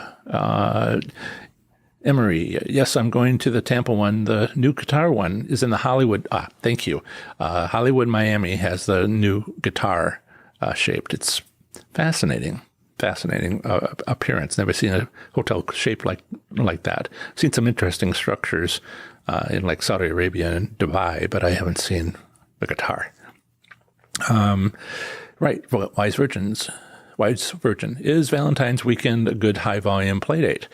Emery, yes, I'm going to the Tampa one. The new guitar one is in the Hollywood. Thank you. Hollywood, Miami has the new guitar shaped. It's fascinating appearance. Never seen a hotel shaped like that. Seen some interesting structures in like Saudi Arabia and Dubai, but I haven't seen the guitar. Right. Well, Wise Virgin, is Valentine's weekend a good high volume play date?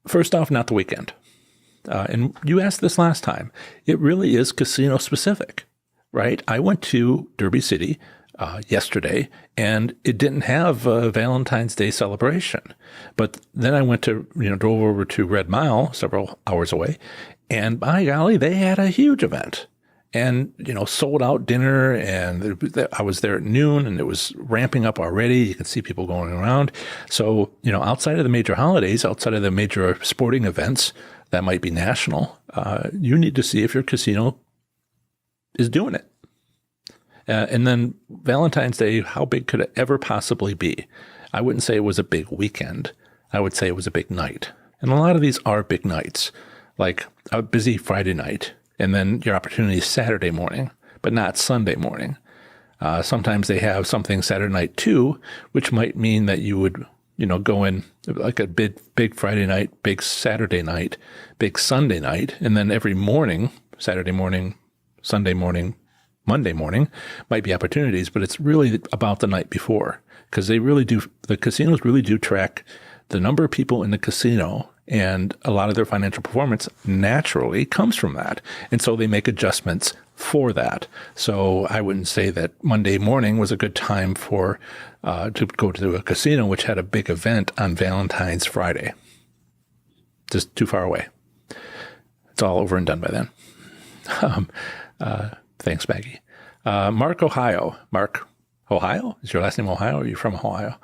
First off, not the weekend. And you asked this last time. It really is casino specific, right? I went to Derby City yesterday, and it didn't have a Valentine's Day celebration. But then I went to, drove over to Red Mile, several hours away, and by golly, they had a huge event. And, sold out dinner, and I was there at noon, and it was ramping up already. You could see people going around. So, outside of the major holidays, outside of the major sporting events that might be national, you need to see if your casino is doing it. And then Valentine's Day, how big could it ever possibly be? I wouldn't say it was a big weekend. I would say it was a big night. And a lot of these are big nights, like a busy Friday night. And then your opportunity is Saturday morning, but not Sunday morning. Sometimes they have something Saturday night too, which might mean that you would, go in like a big Friday night, big Saturday night, big Sunday night, and then every morning, Saturday morning, Sunday morning, Monday morning, might be opportunities, but it's really about the night before, because the casinos really do track the number of people in the casino, and a lot of their financial performance naturally comes from that. And so they make adjustments for that. So I wouldn't say that Monday morning was a good time to go to a casino, which had a big event on Valentine's Friday. Just too far away. It's all over and done by then. Thanks, Maggie. Mark, Ohio. Mark, Ohio? Is your last name Ohio? Or are you from Ohio?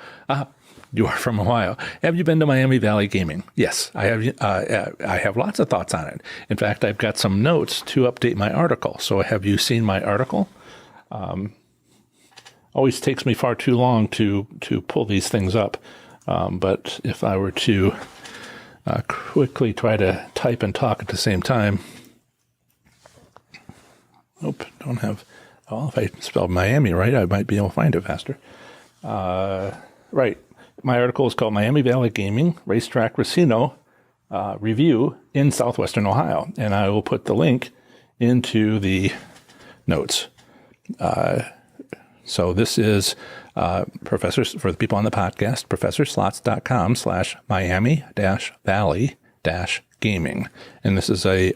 You are from Ohio. Have you been to Miami Valley Gaming? Yes, I have. I have lots of thoughts on it. In fact, I've got some notes to update my article. So have you seen my article? Always takes me far too long to pull these things up. But if I were to quickly try to type and talk at the same time. Nope, don't have. Well, if I spelled Miami right, I might be able to find it faster. Right. My article is called Miami Valley Gaming Racetrack Casino Review in Southwestern Ohio. And I will put the link into the notes. So this is Professor, for the people on the podcast, professorslots.com/Miami-Valley-Gaming. And this is a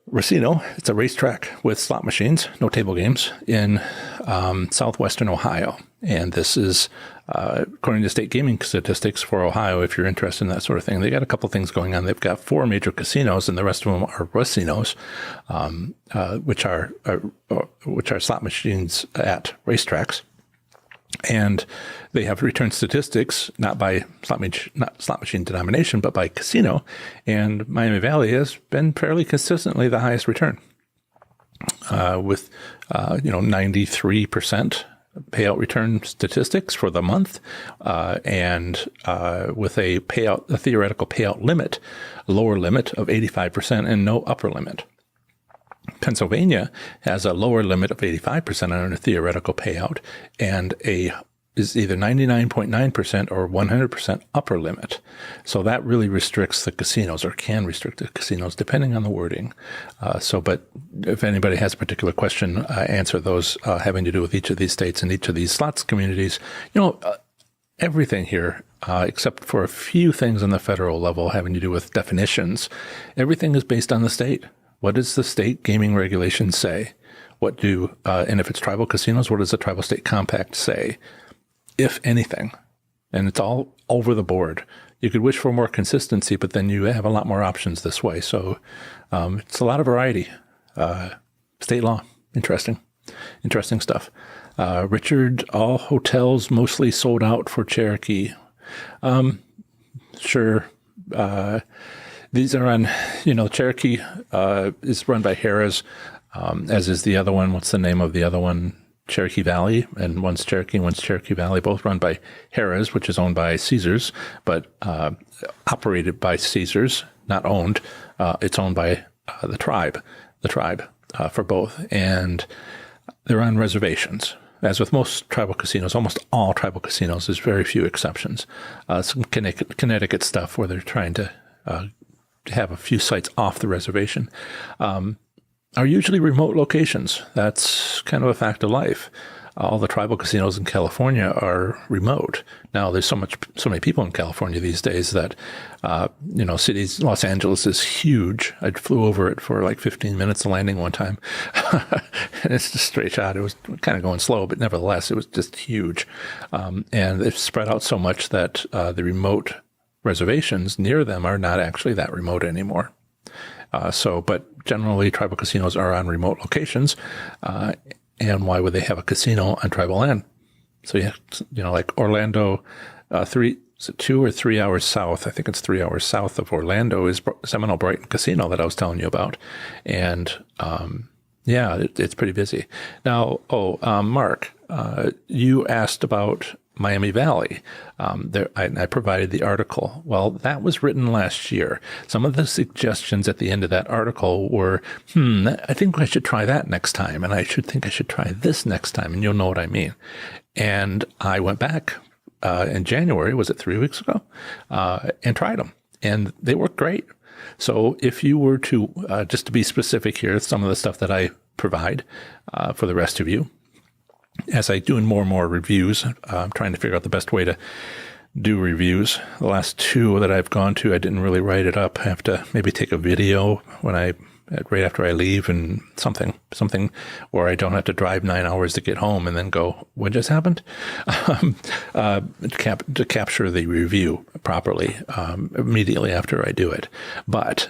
Racino. It's a racetrack with slot machines, no table games, in southwestern Ohio. And this is, according to state gaming statistics for Ohio, if you're interested in that sort of thing. They got a couple things going on. They've got 4 major casinos, and the rest of them are racinos, which are slot machines at racetracks. And they have return statistics, not by slot machine denomination, but by casino. And Miami Valley has been fairly consistently the highest return, with 93% payout return statistics for the month, and with a theoretical payout limit, a lower limit of 85% and no upper limit. Pennsylvania has a lower limit of 85% on a theoretical payout and is either 99.9% or 100% upper limit. So that really restricts the casinos, or can restrict the casinos, depending on the wording. But if anybody has a particular question, answer those having to do with each of these states and each of these slots communities. Everything here, except for a few things on the federal level having to do with definitions, everything is based on the state. What does the state gaming regulations say? And if it's tribal casinos, what does the tribal state compact say? If anything. And it's all over the board. You could wish for more consistency, but then you have a lot more options this way. So it's a lot of variety. State law. Interesting stuff. Richard, all hotels mostly sold out for Cherokee. Sure. These are on, Cherokee is run by Harrah's, as is the other one. What's the name of the other one? Cherokee Valley, and one's Cherokee and one's Cherokee Valley, both run by Harrah's, which is owned by Caesars, but operated by Caesars, not owned. It's owned by the tribe for both, and they're on reservations. As with most tribal casinos, almost all tribal casinos, there's very few exceptions. Some Connecticut stuff where they're trying to have a few sites off the reservation, are usually remote locations. That's kind of a fact of life. All the tribal casinos in California are remote. Now, there's so many people in California these days that, cities, Los Angeles is huge. I flew over it for like 15 minutes of landing one time. And it's just straight shot. It was kind of going slow, but nevertheless, it was just huge. And it's spread out so much that the remote reservations near them are not actually that remote anymore. But generally, tribal casinos are on remote locations. And why would they have a casino on tribal land? So, like Orlando, 2 or 3 hours south, I think it's 3 hours south of Orlando, is Seminole Brighton Casino that I was telling you about. And, it's pretty busy. Now, Mark, you asked about Miami Valley. I provided the article. Well, that was written last year. Some of the suggestions at the end of that article were, I think I should try that next time. And I should try this next time. And you'll know what I mean. And I went back in January, was it 3 weeks ago, and tried them. And they work great. So if you were to, just to be specific here, some of the stuff that I provide for the rest of you, as I do more and more reviews, I'm trying to figure out the best way to do reviews. The last 2 that I've gone to, I didn't really write it up. I have to maybe take a video right after I leave, and something where I don't have to drive 9 hours to get home and then go, what just happened? To capture the review properly immediately after I do it. But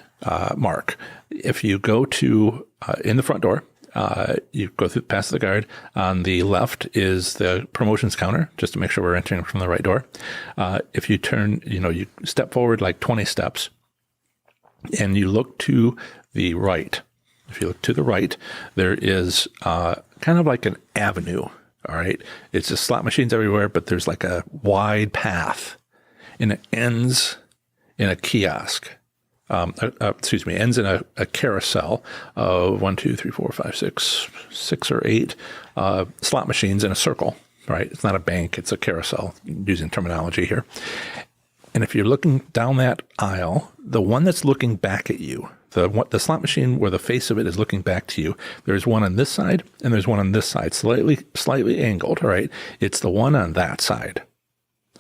Mark, if you go to in the front door, you go past the guard. On the left is the promotions counter, just to make sure we're entering from the right door. If you turn, you step forward like 20 steps, and you look to the right. If you look to the right, there is kind of like an avenue. All right. It's just slot machines everywhere, but there's like a wide path, and it ends in a kiosk. Ends in a carousel of 1, 2, 3, 4, 5, 6 or 8 slot machines in a circle, right? It's not a bank, it's a carousel, using terminology here. And if you're looking down that aisle, the one that's looking back at you, the slot machine where the face of it is looking back to you, there's one on this side and there's one on this side, slightly angled, all right? It's the one on that side.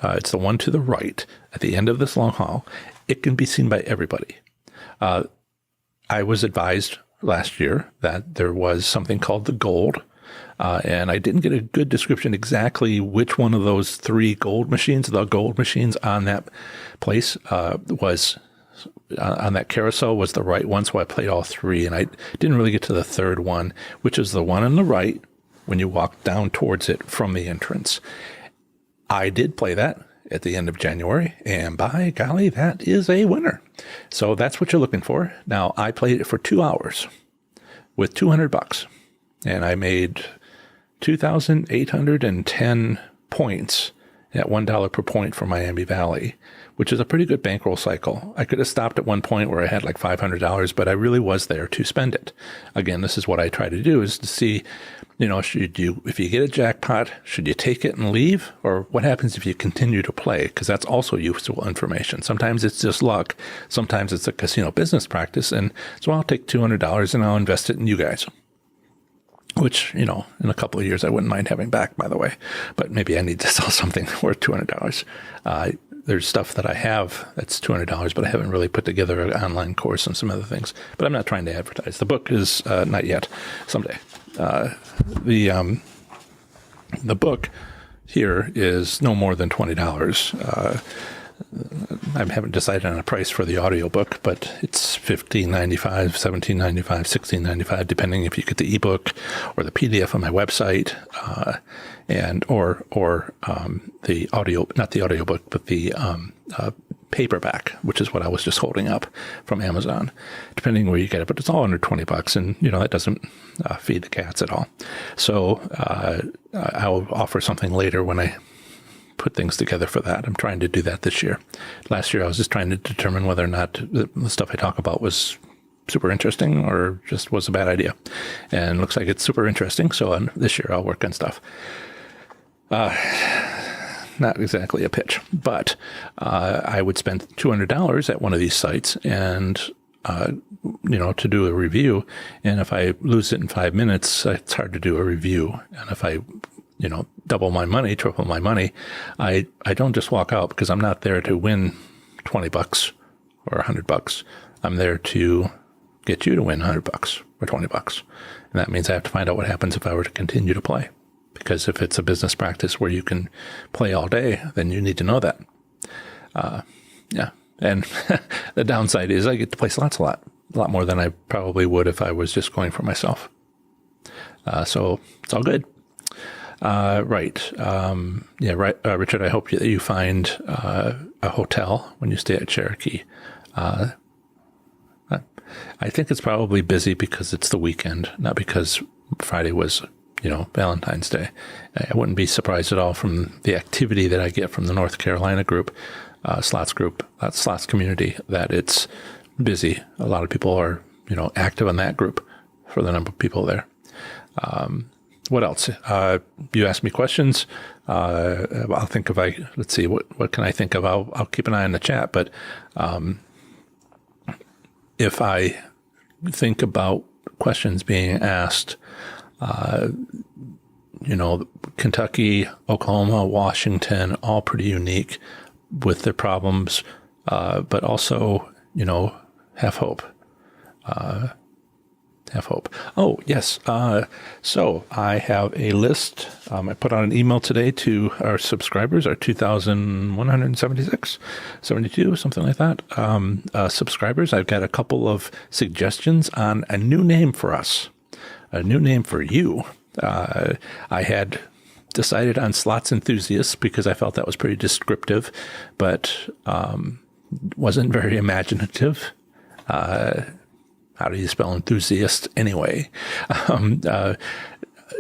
It's the one to the right at the end of this long hall. It can be seen by everybody. I was advised last year that there was something called the gold, and I didn't get a good description exactly which one of those 3 gold machines on that place was on that carousel was the right one. So I played all 3, and I didn't really get to the 3rd one, which is the one on the right when you walk down towards it from the entrance. I did play that at the end of January, and by golly, that is a winner. So that's what you're looking for. Now, I played it for 2 hours with $200, and I made 2,810 points at $1 per point for Miami Valley, which is a pretty good bankroll cycle. I could have stopped at one point where I had like $500, but I really was there to spend it. Again, this is what I try to do, is to see, if you get a jackpot, should you take it and leave? Or what happens if you continue to play? Because that's also useful information. Sometimes it's just luck. Sometimes it's a casino business practice. And so I'll take $200 and I'll invest it in you guys. Which, in a couple of years, I wouldn't mind having back, by the way. But maybe I need to sell something worth $200. There's stuff that I have that's $200, but I haven't really put together an online course and some other things. But I'm not trying to advertise. The book is not yet. Someday. The book here is no more than $20. I haven't decided on a price for the audiobook, but it's $15.95, $17.95, $16.95, depending if you get the ebook or the PDF on my website, or the audio, not the audiobook, but the paperback, which is what I was just holding up from Amazon, depending where you get it. But it's all under $20, and that doesn't feed the cats at all. So I'll offer something later when I put things together for that. I'm trying to do that this year. Last year, I was just trying to determine whether or not the stuff I talk about was super interesting or just was a bad idea. And it looks like it's super interesting. So this year, I'll work on stuff. Not exactly a pitch, but I would spend $200 at one of these sites and, to do a review. And if I lose it in 5 minutes, it's hard to do a review. And if I double my money, triple my money, I don't just walk out, because I'm not there to win $20 or $100. I'm there to get you to win $100 or $20. And that means I have to find out what happens if I were to continue to play. Because if it's a business practice where you can play all day, then you need to know that. And the downside is I get to play slots a lot more than I probably would if I was just going for myself. So it's all good. Right. Richard, I hope that you find a hotel when you stay at Cherokee. I think it's probably busy because it's the weekend, not because Friday was, Valentine's Day. I wouldn't be surprised at all from the activity that I get from the North Carolina slots community, that it's busy. A lot of people are, active in that group for the number of people there. What else? You asked me questions. I'll think let's see, what can I think of? I'll keep an eye on the chat, but if I think about questions being asked, Kentucky, Oklahoma, Washington, all pretty unique with their problems, but also, have hope. Have hope. Oh, yes. So I have a list. I put out an email today to our subscribers, our 2,176, 72, something like that. Subscribers. I've got a couple of suggestions on a new name for us, a new name for you. I had decided on Slots Enthusiasts because I felt that was pretty descriptive, but wasn't very imaginative. How do you spell enthusiast anyway?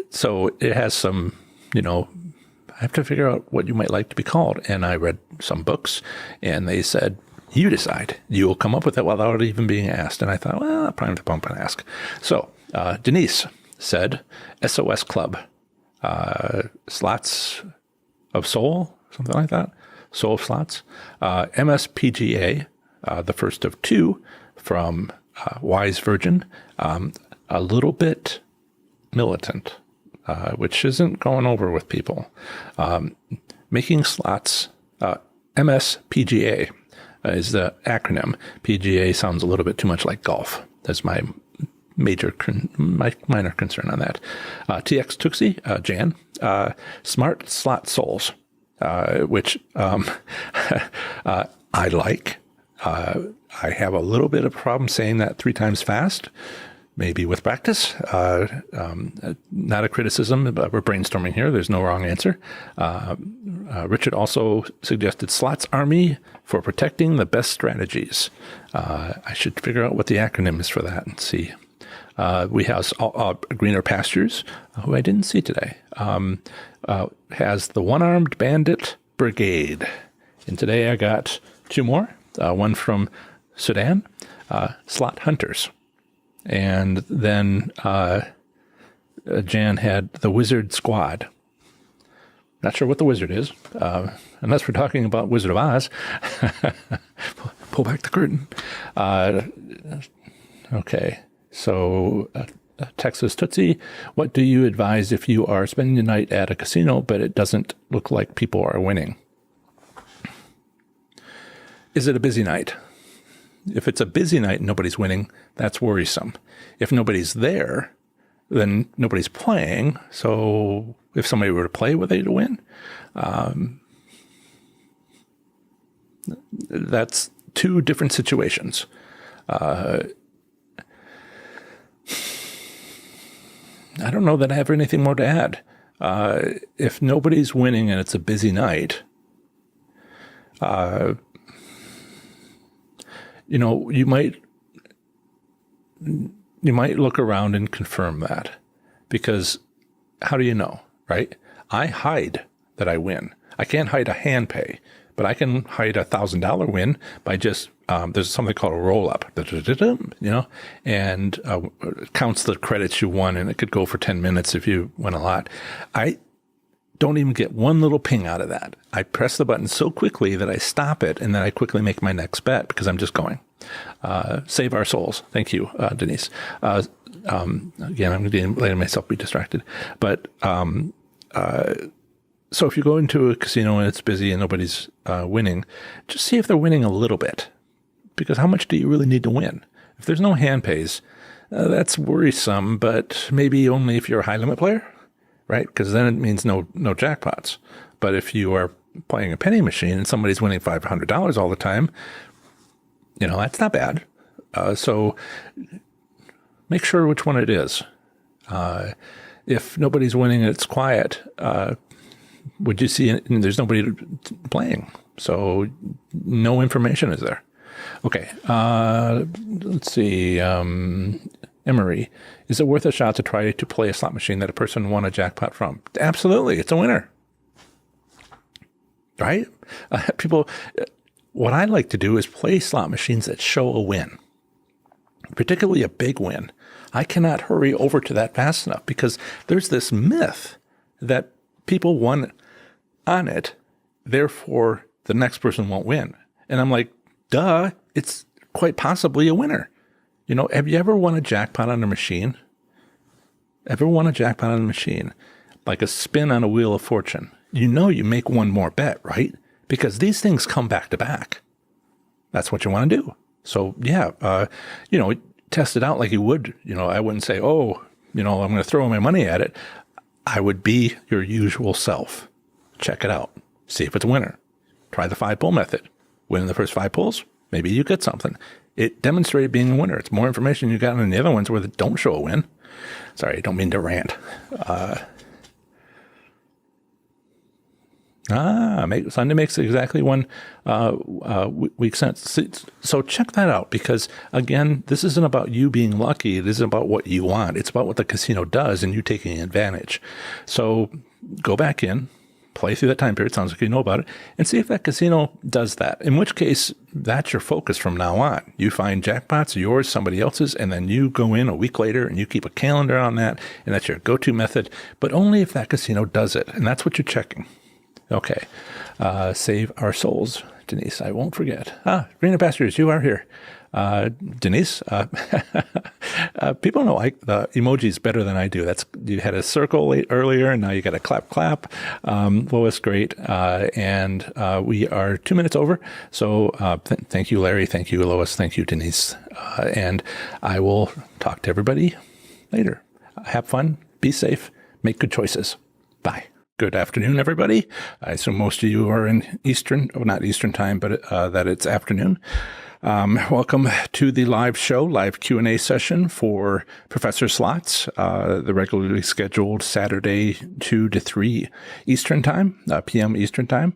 So it has some, I have to figure out what you might like to be called. And I read some books and they said, you decide. You will come up with it without even being asked. And I thought, well, I'll prime the pump and ask. So Denise said SOS Club, Slots of Soul, something like that. Soul of Slots. MSPGA, the first of two from Wise Virgin, a little bit militant, which isn't going over with people. Making Slots, MSPGA is the acronym. PGA sounds a little bit too much like golf. That's my minor concern on that. TX Tuxie, Jan, Smart Slot Souls, which I like. I have a little bit of a problem saying that 3 times fast, maybe with practice. Not a criticism, but we're brainstorming here. There's no wrong answer. Richard also suggested Slots Army for protecting the best strategies. I should figure out what the acronym is for that and see. We have Greener Pastures, who I didn't see today, has the One-Armed Bandit Brigade. And today I got 2 more. One from Sudan, Slot Hunters. And then Jan had the Wizard Squad. Not sure what the wizard is, unless we're talking about Wizard of Oz. Pull back the curtain. Okay, so Texas Tootsie, what do you advise if you are spending the night at a casino, but it doesn't look like people are winning? Is it a busy night? If it's a busy night and nobody's winning, that's worrisome. If nobody's there, then nobody's playing. So if somebody were to play, were they to win? That's 2 different situations. I don't know that I have anything more to add. If nobody's winning and it's a busy night, you might look around and confirm that, because how do you know, right? I hide that I win. I can't hide a hand pay, but I can hide $1,000 win by just, there's something called a roll up, and it counts the credits you won, and it could go for 10 minutes if you win a lot. I don't even get one little ping out of that. I press the button so quickly that I stop it, and then I quickly make my next bet because I'm just going. Save our souls. Thank you, Denise. Again, I'm letting myself be distracted. But so if you go into a casino and it's busy and nobody's winning, just see if they're winning a little bit. Because how much do you really need to win? If there's no hand pays, that's worrisome, but maybe only if you're a high limit player, right? Because then it means no jackpots. But if you are playing a penny machine and somebody's winning $500 all the time, that's not bad. So make sure which one it is. If nobody's winning and it's quiet, would you see there's nobody playing? So no information is there. Okay. Let's see. Emery, is it worth a shot to try to play a slot machine that a person won a jackpot from? Absolutely. It's a winner. Right? People, what I like to do is play slot machines that show a win, particularly a big win. I cannot hurry over to that fast enough because there's this myth that people won on it, therefore the next person won't win. And I'm like, duh, it's quite possibly a winner. Have you ever won a jackpot on a machine? Ever won a jackpot on a machine? Like a spin on a wheel of fortune. You make one more bet, right? Because these things come back to back. That's what you want to do. So yeah, test it out like you would. I wouldn't say, I'm going to throw my money at it. I would be your usual self. Check it out. See if it's a winner. Try the 5-pull method. Win the first 5 pulls. Maybe you get something. It demonstrated being a winner. It's more information you got than the other ones where they don't show a win. Sorry, I don't mean to rant. Sunday makes exactly one week sense. So check that out, because again, this isn't about you being lucky. This is about what you want. It's about what the casino does and you taking advantage. So go back in, play through that time period. Sounds like you know about it, and see if that casino does that. In which case, that's your focus from now on. You find jackpots, yours, somebody else's, and then you go in a week later and you keep a calendar on that, and that's your go-to method, but only if that casino does it. And that's what you're checking. Okay. Save our souls, Denise. I won't forget. Green Ambassadors, you are here. Denise, people know the emojis better than I do. You had a circle earlier, and now you got a clap. Lois, great. And we are 2 minutes over. So thank you, Larry. Thank you, Lois. Thank you, Denise. And I will talk to everybody later. Have fun. Be safe. Make good choices. Bye. Good afternoon, everybody. I assume most of you are in Eastern, not Eastern time, but that it's afternoon. Welcome to the live show, live Q&A session for Professor Slots, the regularly scheduled Saturday 2 to 3 Eastern time, p.m. Eastern time.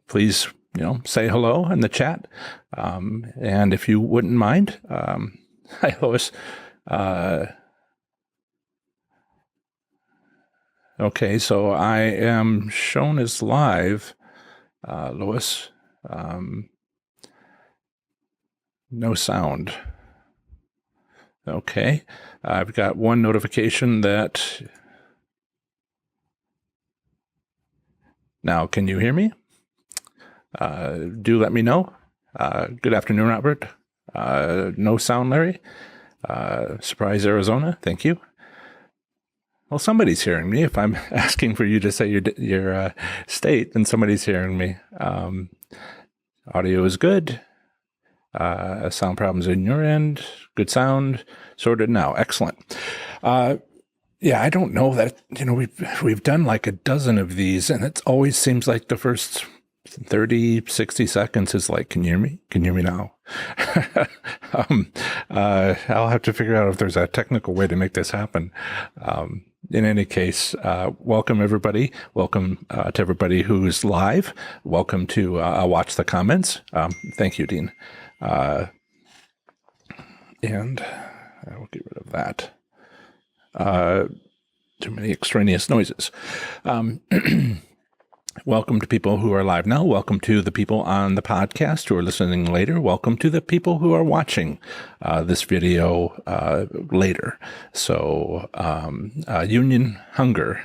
Please, say hello in the chat. And if you wouldn't mind, hi, Lois. Okay, so I am shown as live, Lois. No sound. Okay, I've got one notification that... Now, can you hear me? Do let me know. Good afternoon, Robert. No sound, Larry. Surprise, Arizona. Thank you. Well, somebody's hearing me. If I'm asking for you to say your state, then somebody's hearing me. Audio is good. Sound problems in your end. Good sound. Sorted now. Excellent. Yeah, I don't know that, we've done like a dozen of these, and it always seems like the first 30, 60 seconds is like, can you hear me? Can you hear me now? I'll have to figure out if there's a technical way to make this happen. In any case, welcome everybody. Welcome to everybody who's live. Welcome to Watch the Comments. Thank you, Dean. And I will get rid of that. Too many extraneous noises. Welcome to people who are live now. Welcome to the people on the podcast who are listening later. Welcome to the people who are watching this video later. So, Union Hunger,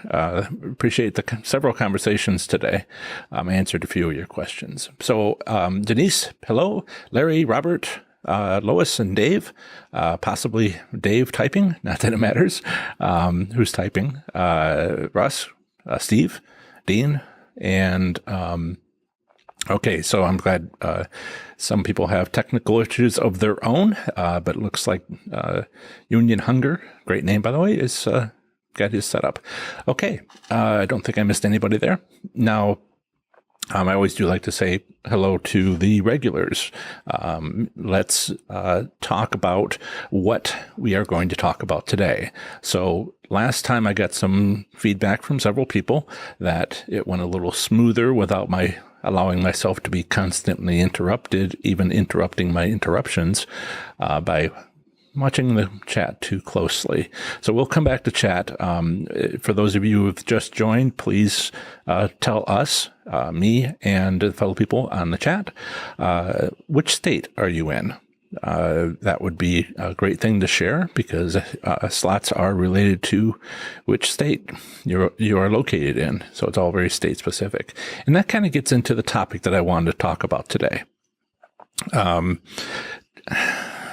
appreciate the several conversations today. Answered a few of your questions. So, Denise, hello. Larry, Robert, Lois, and Dave, possibly Dave typing, not that it matters. Who's typing? Russ, Steve, Dean. And, okay, so I'm glad, some people have technical issues of their own, but it looks like, Union Hunger, great name, by the way, is, got his set up. Okay. I don't think I missed anybody there. Now, I always do like to say hello to the regulars. Let's talk about what we are going to talk about today. So last time I got some feedback from several people that it went a little smoother without my allowing myself to be constantly interrupted, even interrupting my interruptions by watching the chat too closely. So we'll come back to chat. For those of you who've just joined, please tell us, me and the fellow people on the chat, which state are you in? That would be a great thing to share because slots are related to which state you are located in. So it's all very state specific. And that kind of gets into the topic that I wanted to talk about today.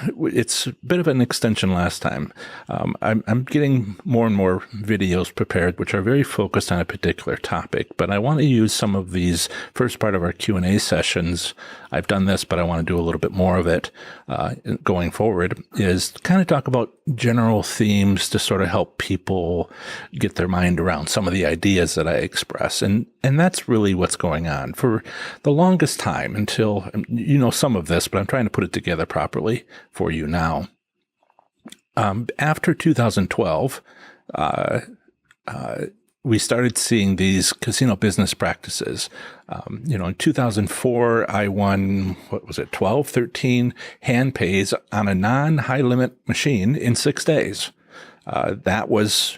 It's a bit of an extension last time. I'm getting more and more videos prepared, which are very focused on a particular topic, but I want to use some of these first part of our Q&A sessions. I've done this, but I want to do a little bit more of it going forward, is kind of talk about general themes to sort of help people get their mind around some of the ideas that I express. And that's really what's going on. For the longest time, until, you know some of this, but I'm trying to put it together properly for you now. After 2012, we started seeing these casino business practices. In 2004, I won, 12, 13 hand pays on a non-high limit machine in 6 days. That was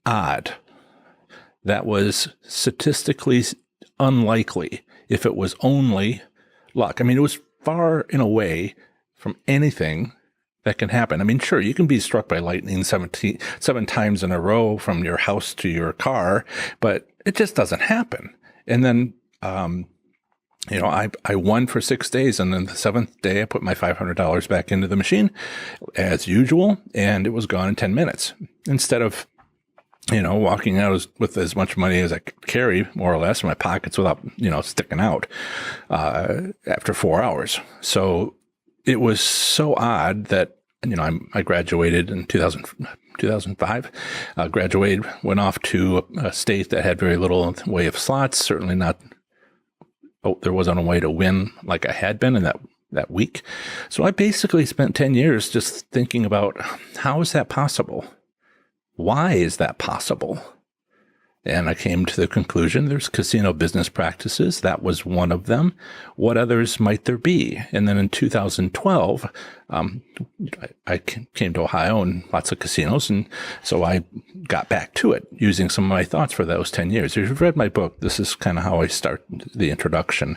odd. That was statistically unlikely if it was only luck. I mean, it was far and away from anything that can happen. I mean, sure, you can be struck by lightning 7 times in a row from your house to your car, but it just doesn't happen. And then, I won for 6 days, and then the 7th day, I put my $500 back into the machine as usual, and it was gone in 10 minutes. Instead of, walking out with as much money as I could carry, more or less, in my pockets without, sticking out after 4 hours. So it was so odd that, I graduated in 2005, graduated, went off to a state that had very little in the way of slots, certainly not, there wasn't a way to win like I had been in that week. So I basically spent 10 years just thinking about, how is that possible? Why is that possible? And I came to the conclusion there's casino business practices. That was one of them. What others might there be? And then in 2012, I came to Ohio and lots of casinos. And so I got back to it using some of my thoughts for those 10 years. If you've read my book, this is kind of how I start the introduction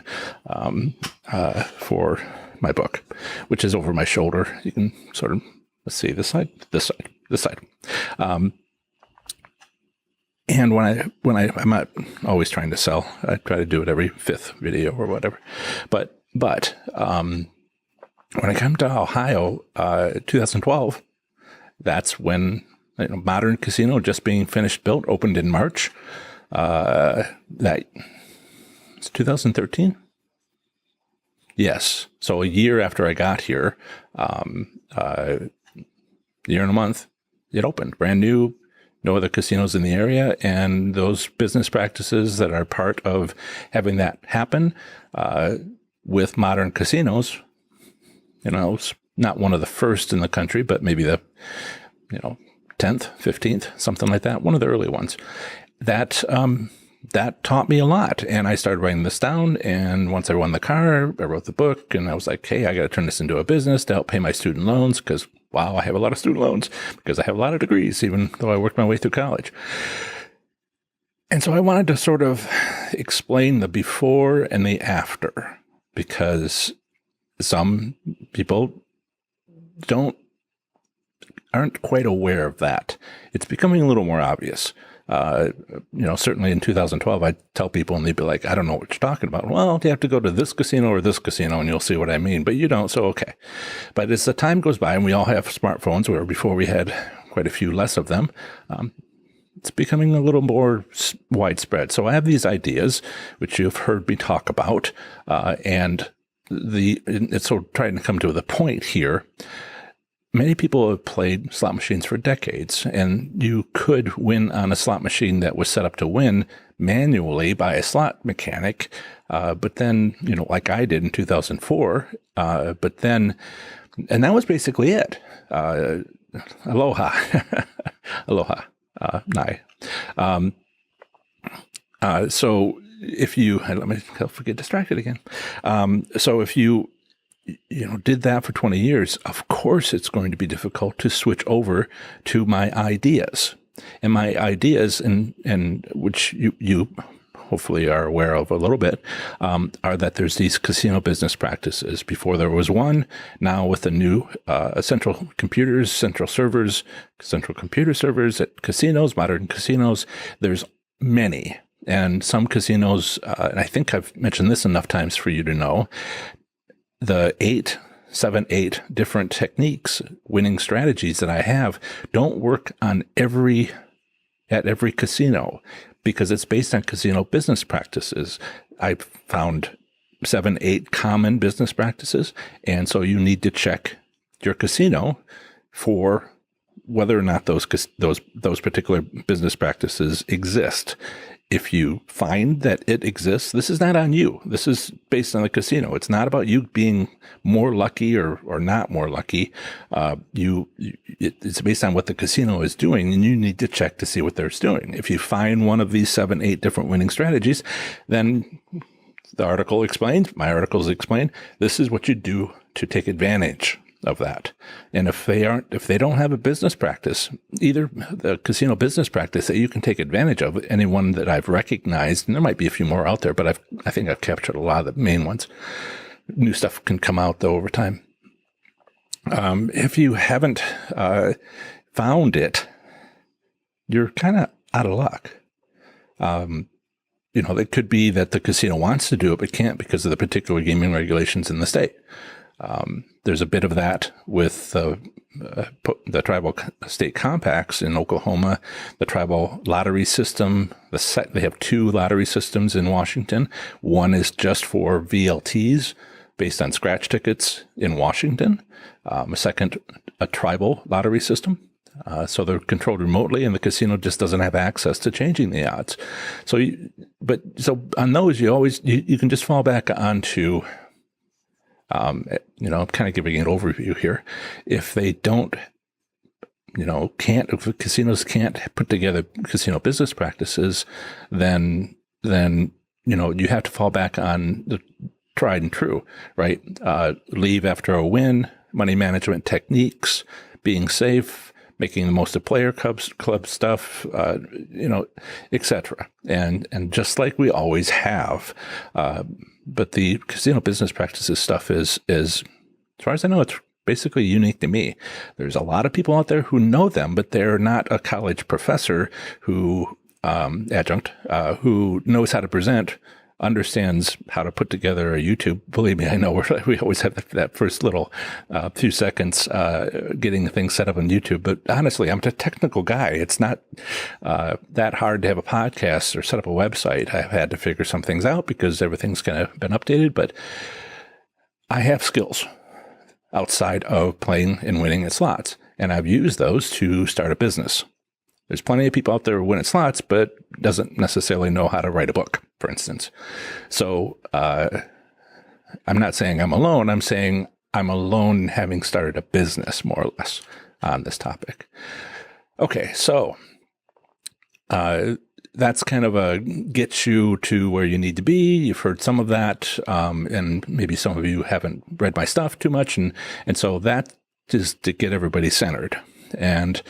for my book, which is over my shoulder. You can sort of, let's see, this side. And I'm not always trying to sell. I try to do it every 5th video or whatever. But when I come to Ohio, 2012, that's when Modern Casino, just being finished built, opened in March. It's 2013. Yes. So a year after I got here, year and a month, it opened, brand new. No other casinos in the area, and those business practices that are part of having that happen with Modern Casinos, it's not one of the first in the country, but maybe the 10th, 15th, something like that, one of the early ones. That taught me a lot. And I started writing this down. And once I won the car, I wrote the book, and I was like, hey, I got to turn this into a business to help pay my student loans, because, wow, I have a lot of student loans because I have a lot of degrees, even though I worked my way through college. And so I wanted to sort of explain the before and the after, because some people aren't quite aware of that. It's becoming a little more obvious. Certainly in 2012, I'd tell people and they'd be like, I don't know what you're talking about. Well, you have to go to this casino or this casino and you'll see what I mean. But you don't, so okay. But as the time goes by and we all have smartphones, where before we had quite a few less of them, it's becoming a little more widespread. So I have these ideas, which you've heard me talk about, and it's sort of trying to come to the point here. Many people have played slot machines for decades, and you could win on a slot machine that was set up to win manually by a slot mechanic. But then, like I did in 2004, and that was basically it. Aloha. Aloha. Nai. So if you, let me get distracted again. So if you did that for 20 years, of course it's going to be difficult to switch over to my ideas. And my ideas, and which you hopefully are aware of a little bit, are that there's these casino business practices. Before there was one, now with the new central computer servers at casinos, modern casinos, there's many. And some casinos, and I think I've mentioned this enough times for you to know, the 8 different techniques, winning strategies that I have don't work at every casino, because it's based on casino business practices. I've found 7, 8 common business practices. And so you need to check your casino for whether or not those particular business practices exist. If you find that it exists, this is not on you. This is based on the casino. It's not about you being more lucky or not more lucky. It's based on what the casino is doing, and you need to check to see what they're doing. If you find one of these 7, 8 different winning strategies, then the article explains, my articles explain, this is what you do to take advantage of that. And if they don't have a business practice, either the casino business practice that you can take advantage of, any one that I've recognized, and there might be a few more out there, but I think I've captured a lot of the main ones. New stuff can come out though over time. If you haven't found it, you're kind of out of luck. It could be that the casino wants to do it, but can't because of the particular gaming regulations in the state. There's a bit of that with the tribal state compacts in Oklahoma, the tribal lottery system. They have 2 lottery systems in Washington. One is just for VLTs based on scratch tickets in Washington. A tribal lottery system. So they're controlled remotely, and the casino just doesn't have access to changing the odds. So on those, you can just fall back onto. I'm kind of giving an overview here. If they don't, if the casinos can't put together casino business practices, then you have to fall back on the tried and true, right? Leave after a win, money management techniques, being safe, making the most of player club stuff, etc. And just like we always have, but the casino business practices stuff is, as far as I know, it's basically unique to me. There's a lot of people out there who know them, but they're not a college professor adjunct, who knows how to present, understands how to put together a YouTube. Believe me, I know we always have that first little few seconds getting things set up on YouTube. But honestly, I'm a technical guy. It's not that hard to have a podcast or set up a website. I've had to figure some things out because everything's kind of been updated. But I have skills outside of playing and winning at slots, and I've used those to start a business. There's plenty of people out there who win at slots, but doesn't necessarily know how to write a book, for instance. So I'm not saying I'm alone. I'm saying I'm alone having started a business, more or less, on this topic. Okay, so that's kind of a get you to where you need to be. You've heard some of that, and maybe some of you haven't read my stuff too much, and so that is to get everybody centered. And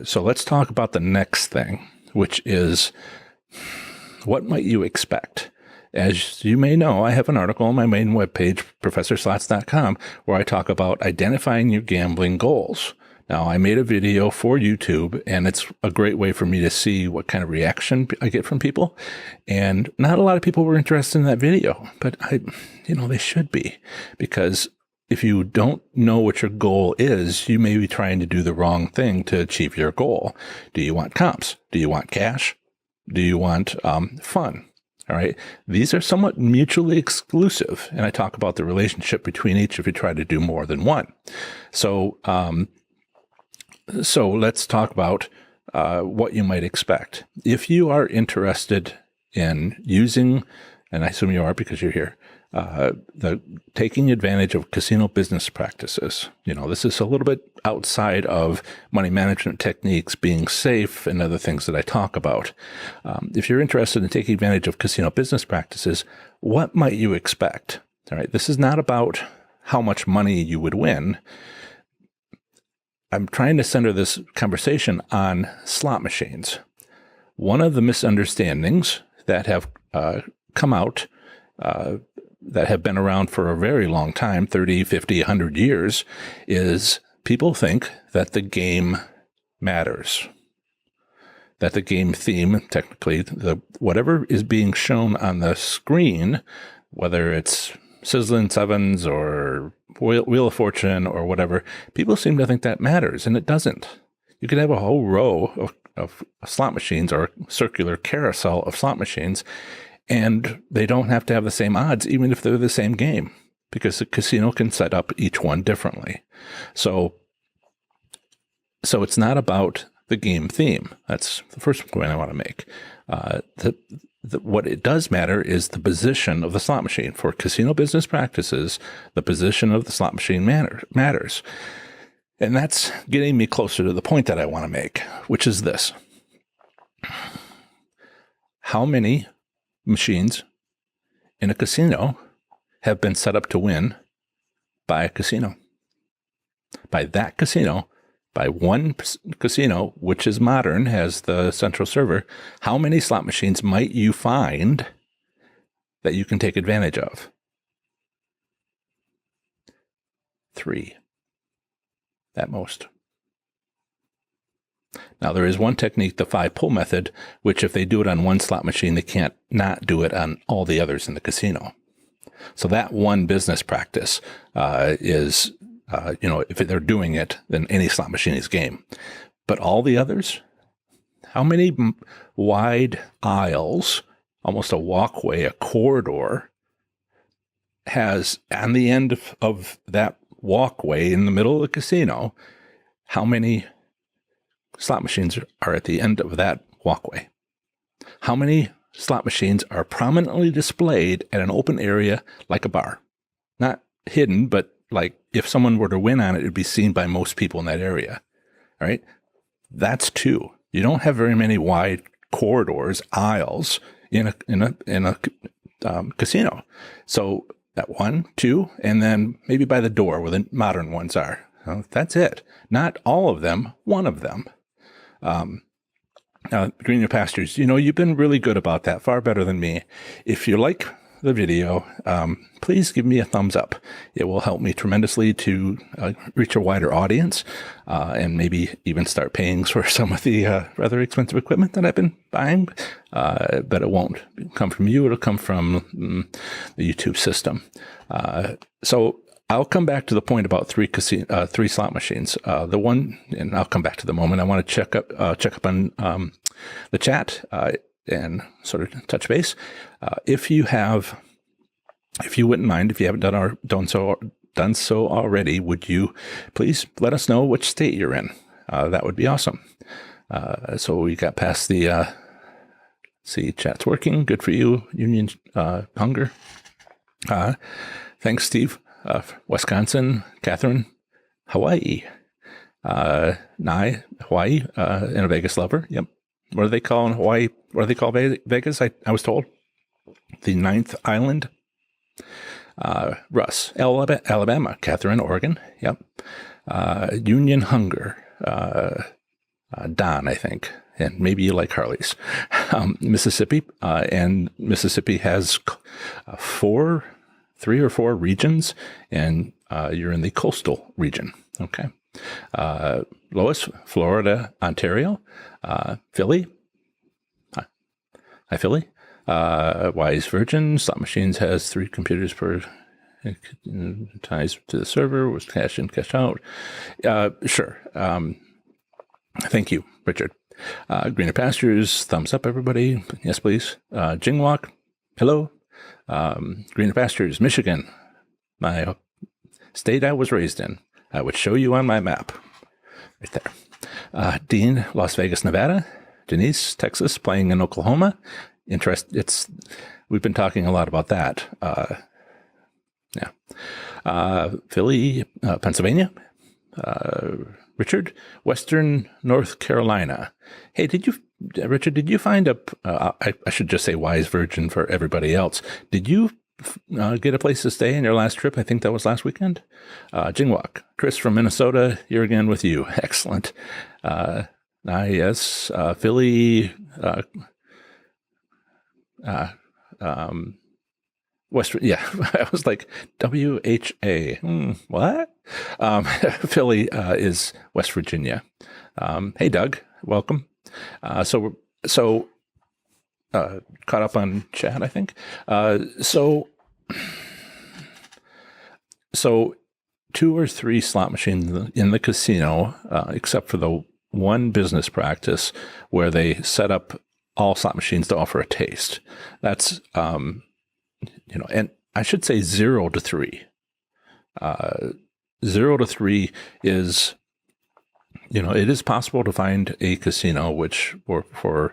so let's talk about the next thing, which is what might you expect? As you may know, I have an article on my main webpage, professorslots.com, where I talk about identifying your gambling goals. Now, I made a video for YouTube, and it's a great way for me to see what kind of reaction I get from people. And not a lot of people were interested in that video, but they should be, because if you don't know what your goal is, you may be trying to do the wrong thing to achieve your goal. Do you want comps? Do you want cash? Do you want fun? All right. These are somewhat mutually exclusive, and I talk about the relationship between each if you try to do more than one. So let's talk about what you might expect. If you are interested in using, and I assume you are because you're here, taking advantage of casino business practices. This is a little bit outside of money management techniques, being safe, and other things that I talk about. If you're interested in taking advantage of casino business practices, what might you expect? All right, this is not about how much money you would win. I'm trying to center this conversation on slot machines. One of the misunderstandings that have come out, that have been around for a very long time, 30, 50, 100 years, is people think that the game matters. That the game theme, technically, whatever is being shown on the screen, whether it's Sizzling Sevens or Wheel of Fortune or whatever, people seem to think that matters, and it doesn't. You could have a whole row of slot machines or a circular carousel of slot machines, and they don't have to have the same odds, even if they're the same game, because the casino can set up each one differently. So it's not about the game theme. That's the first point I want to make. What it does matter is the position of the slot machine. For casino business practices, the position of the slot machine matters. And that's getting me closer to the point that I want to make, which is this. How many machines in a casino have been set up to win by a casino? By that casino, by one casino, which is modern, has the central server, how many slot machines might you find that you can take advantage of? 3 at most. Now, there is one technique, the 5-pull method, which if they do it on one slot machine, they can't not do it on all the others in the casino. So that one business practice is, if they're doing it, then any slot machine is game. But all the others, how many wide aisles, almost a walkway, a corridor, has on the end of that walkway in the middle of the casino, how many slot machines are at the end of that walkway? How many slot machines are prominently displayed at an open area like a bar? Not hidden, but like if someone were to win on it, it'd be seen by most people in that area. All right. That's 2. You don't have very many wide corridors, aisles in a casino. So that 1, 2, and then maybe by the door where the modern ones are. That's it. Not all of them, one of them. Greener Pastures, you've been really good about that, far better than me. If you like the video, please give me a thumbs up. It will help me tremendously to reach a wider audience, and maybe even start paying for some of the rather expensive equipment that I've been buying. But it won't come from you. It'll come from the YouTube system. So I'll come back to the point about 3 slot machines. The one, and I'll come back to the moment. I want to check up on the chat and sort of touch base. If you wouldn't mind, if you haven't done so already, would you please let us know which state you're in? That would be awesome. So we got past the see, chat's working. Good for you, Union Hunger. Thanks, Steve. Wisconsin, Catherine, Hawaii. Nye, Hawaii, and a Vegas lover. Yep. What do they call in Hawaii? What do they call Vegas? I was told the ninth island. Russ, Alabama, Catherine, Oregon. Yep. Union Hunger. Don, I think. And maybe you like Harleys. Mississippi. And Mississippi has 3 or 4 regions, and you're in the coastal region. Okay. Lois, Florida, Ontario, Philly. Hi, Philly. Wise Virgin, Slot Machines has 3 computers per ties to the server, was cash in, cash out. Sure. Thank you, Richard. Greener Pastures, thumbs up, everybody. Yes, please. Jingwalk, hello. Greener Pastures, Michigan, my state I was raised in. I would show you on my map. Right there. Dean, Las Vegas, Nevada. Denise, Texas, playing in Oklahoma. We've been talking a lot about that. Philly, Pennsylvania. Richard, Western North Carolina. Hey, Richard, did you find I should just say Wise Virgin for everybody else. Did you get a place to stay in your last trip? I think that was last weekend. Jingwalk, Chris from Minnesota, here again with you. Excellent. Yes, Philly, yeah, I was like, WHA, what? Philly is West Virginia. Hey, Doug, welcome. So caught up on chat, I think. So 2 or 3 slot machines in the casino, except for the one business practice where they set up all slot machines to offer a taste. That's, and I should say 0 to 3. 0 to 3 is, it is possible to find a casino which for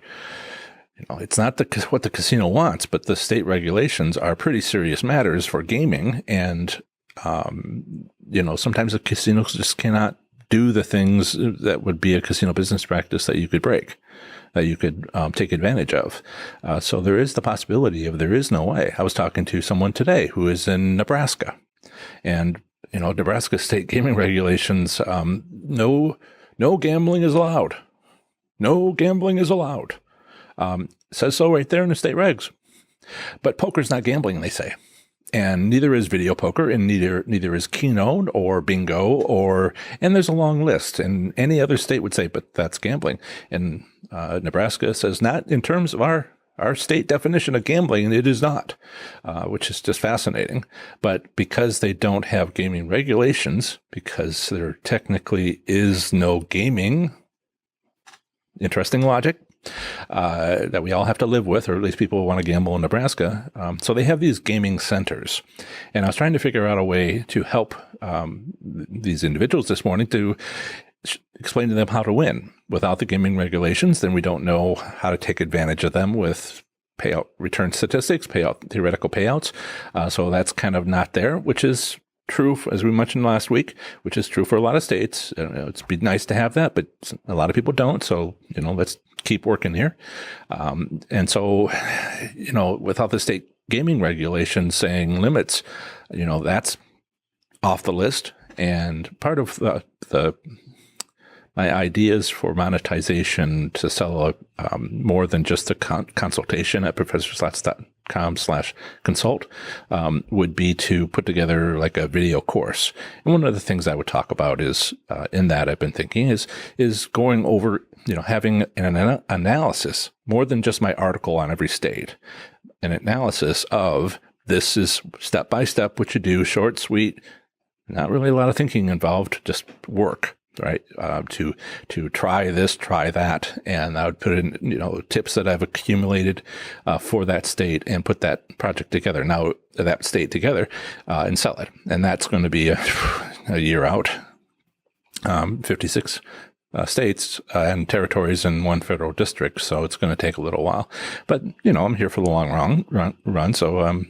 it's not what the casino wants, but the state regulations are pretty serious matters for gaming. And, sometimes the casinos just cannot do the things that would be a casino business practice that you could break, that you could take advantage of. So there is the possibility of there is no way. I was talking to someone today who is in Nebraska, and, Nebraska state gaming regulations, no gambling is allowed. No gambling is allowed. Says so right there in the state regs. But poker's not gambling, they say. And neither is video poker, and neither is Keno or bingo, and there's a long list. And any other state would say, but that's gambling. And Nebraska says not in terms of our state definition of gambling, it is not, which is just fascinating. But because they don't have gaming regulations, because there technically is no gaming, interesting logic, that we all have to live with, or at least people who want to gamble in Nebraska. So they have these gaming centers. And I was trying to figure out a way to help these individuals this morning to explain to them how to win. Without the gaming regulations, then we don't know how to take advantage of them with payout return statistics, theoretical payouts. So that's kind of not there, which is true, as we mentioned last week, which is true for a lot of states. It'd be nice to have that, but a lot of people don't. So, let's keep working here. And so, without the state gaming regulations saying limits, that's off the list. And part of my ideas for monetization to sell more than just a consultation at professorslots.com/consult would be to put together like a video course. And one of the things I would talk about is in that I've been thinking is going over, having an analysis more than just my article on every state, an analysis of this is step by step what you do, short, sweet, not really a lot of thinking involved, just work. Right, to try this, try that, and I would put in tips that I've accumulated for that state and put that project together. Now that state together and sell it, and that's going to be a year out. 56 states and territories in one federal district, so it's going to take a little while. But I'm here for the long run, so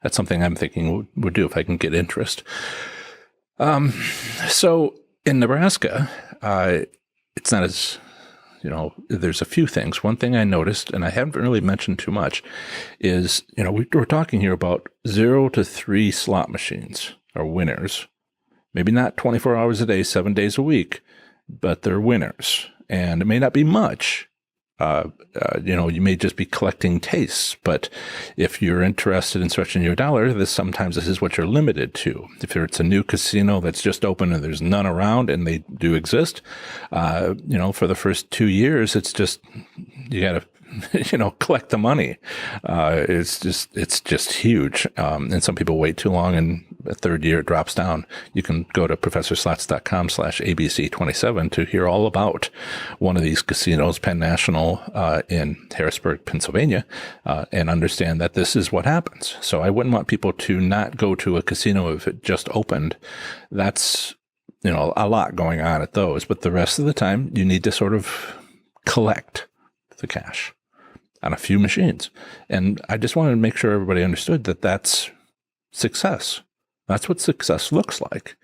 that's something I'm thinking would do if I can get interest. So In Nebraska, it's not as, there's a few things. One thing I noticed, and I haven't really mentioned too much, is, we're talking here about 0 to 3 slot machines are winners. Maybe not 24 hours a day, 7 days a week, but they're winners. And it may not be much. You may just be collecting tastes, but if you're interested in stretching your dollar, sometimes this is what you're limited to. If it's a new casino that's just open and there's none around, and they do exist, for the first 2 years, it's just, you got to, collect the money. It's just huge. And some people wait too long, and the third year it drops down. You can go to professorslots.com/ABC27 to hear all about one of these casinos, Penn National, in Harrisburg, Pennsylvania, and understand that this is what happens. So I wouldn't want people to not go to a casino if it just opened. That's, a lot going on at those, but the rest of the time you need to sort of collect the cash on a few machines. And I just wanted to make sure everybody understood that that's success. That's what success looks like.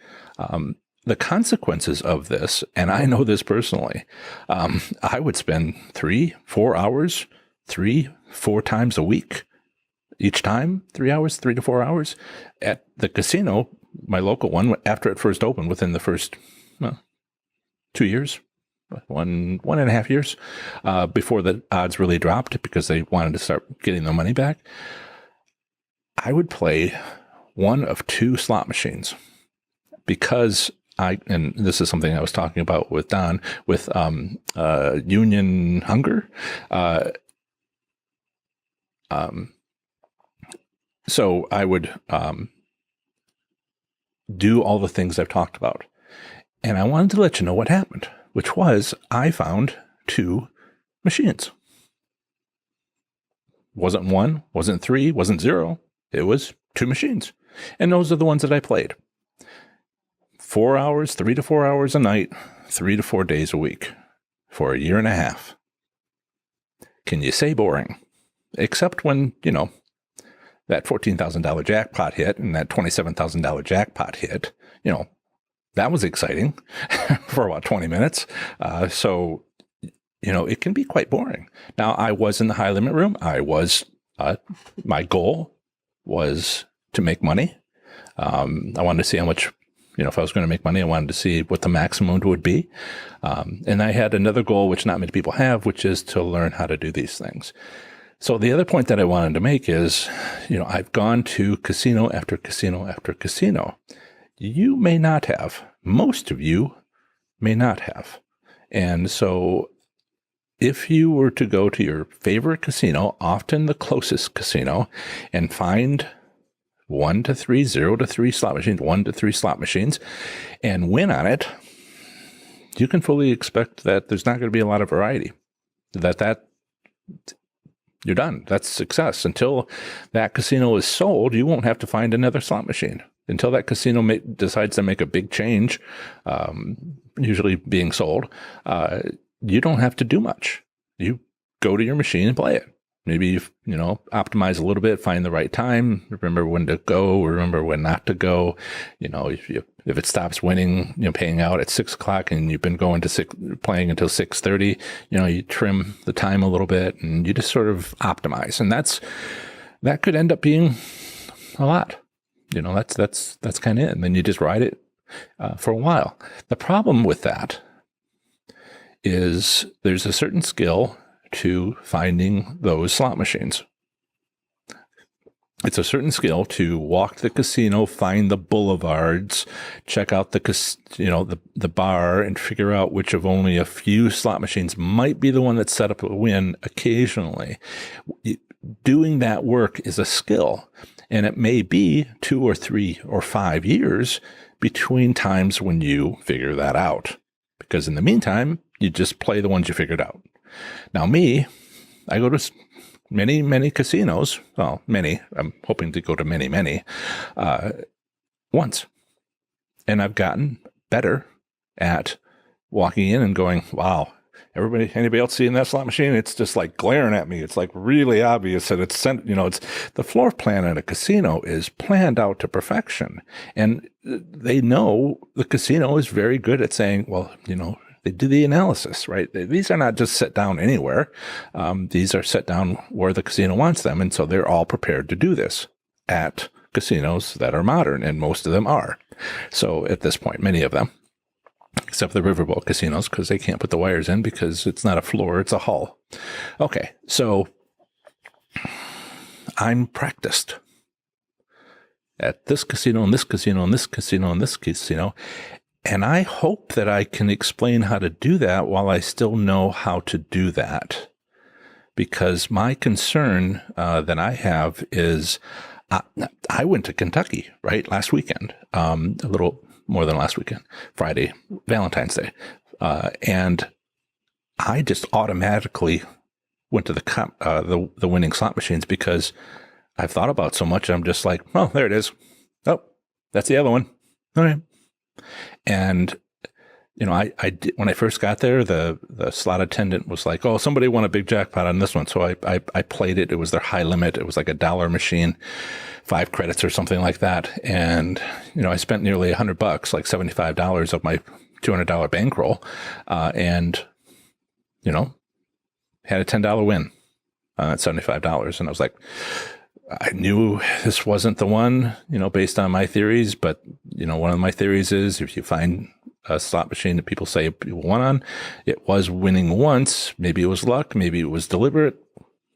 The consequences of this, and I know this personally, I would spend 3-4 hours, 3-4 times a week, each time 3 hours, 3 to 4 hours at the casino, my local one, after it first opened, within the first 2 years. 1.5 years before the odds really dropped because they wanted to start getting the money back. I would play one of 2 slot machines because and this is something I was talking about with Don, with union hunger. So I would do all the things I've talked about. And I wanted to let you know what happened, which was I found 2 machines. Wasn't 1, wasn't 3, wasn't 0. It was 2 machines. And those are the ones that I played. 4 hours, 3 to 4 hours a night, 3 to 4 days a week for a year and a half. Can you say boring? Except when, that $14,000 jackpot hit and that $27,000 jackpot hit, that was exciting for about 20 minutes. So, it can be quite boring. Now, I was in the high limit room. My goal was to make money. I wanted to see how much, if I was going to make money, I wanted to see what the maximum would be. And I had another goal, which not many people have, which is to learn how to do these things. So the other point that I wanted to make is, I've gone to casino after casino after casino. You may not have. Most of you may not have. And so if you were to go to your favorite casino, often the closest casino, and find 1 to 3, 0 to 3 slot machines, 1 to 3 slot machines, and win on it, you can fully expect that there's not going to be a lot of variety. That you're done. That's success. Until that casino is sold, you won't have to find another slot machine. Until that casino decides to make a big change, usually being sold, you don't have to do much. You go to your machine and play it. Maybe, optimize a little bit, find the right time, remember when to go, remember when not to go. If it stops winning, paying out at 6 o'clock and you've been playing until 6:30, you trim the time a little bit and you just sort of optimize. And that could end up being a lot. That's kind of it. And then you just ride it for a while. The problem with that is there's a certain skill to finding those slot machines. It's a certain skill to walk the casino, find the boulevards, check out the bar, and figure out which of only a few slot machines might be the one that's set up to win occasionally. Doing that work is a skill, and it may be 2 or 3 or 5 years between times when you figure that out. Because in the meantime, you just play the ones you figured out. Now I go to many, many casinos. Well, many. I'm hoping to go to many, many once. And I've gotten better at walking in and going, wow, Anybody else seeing that slot machine? It's just like glaring at me. It's like really obvious that it's the floor plan at a casino is planned out to perfection. And they know the casino is very good at saying, well, they do the analysis, right? These are not just set down anywhere. These are set down where the casino wants them. And so they're all prepared to do this at casinos that are modern, and most of them are. So at this point, many of them, except the riverboat casinos, because they can't put the wires in because it's not a floor, it's a hull. Okay, so I'm practiced at this casino and this casino and this casino and this casino, and I hope that I can explain how to do that while I still know how to do that. Because my concern that I have is I went to Kentucky, right, last weekend, a little more than last weekend, Friday, Valentine's Day. And I just automatically went to the winning slot machines because I've thought about so much. I'm just like, oh, there it is. Oh, that's the other one. All right. And, I did, when I first got there, the slot attendant was like, oh, somebody won a big jackpot on this one. So I played it. It was their high limit. It was like $1 machine, 5 credits or something like that. And, I spent nearly $100, like $75 of my $200 bankroll. And, had a $10 win at $75. And I was like, I knew this wasn't the one, based on my theories, but, one of my theories is if you find a slot machine that people say people won on, it was winning once. Maybe it was luck. Maybe it was deliberate,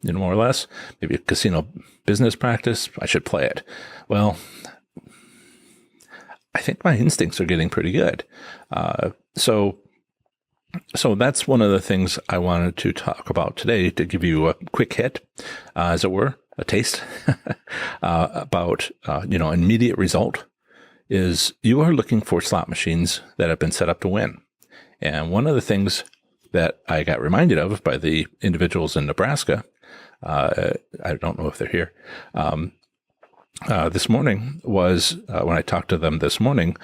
more or less. Maybe a casino business practice. I should play it. Well, I think my instincts are getting pretty good. So that's one of the things I wanted to talk about today, to give you a quick hit, as it were, a taste about, immediate result is you are looking for slot machines that have been set up to win. And one of the things that I got reminded of by the individuals in Nebraska, I don't know if they're here, this morning was, when I talked to them this morning,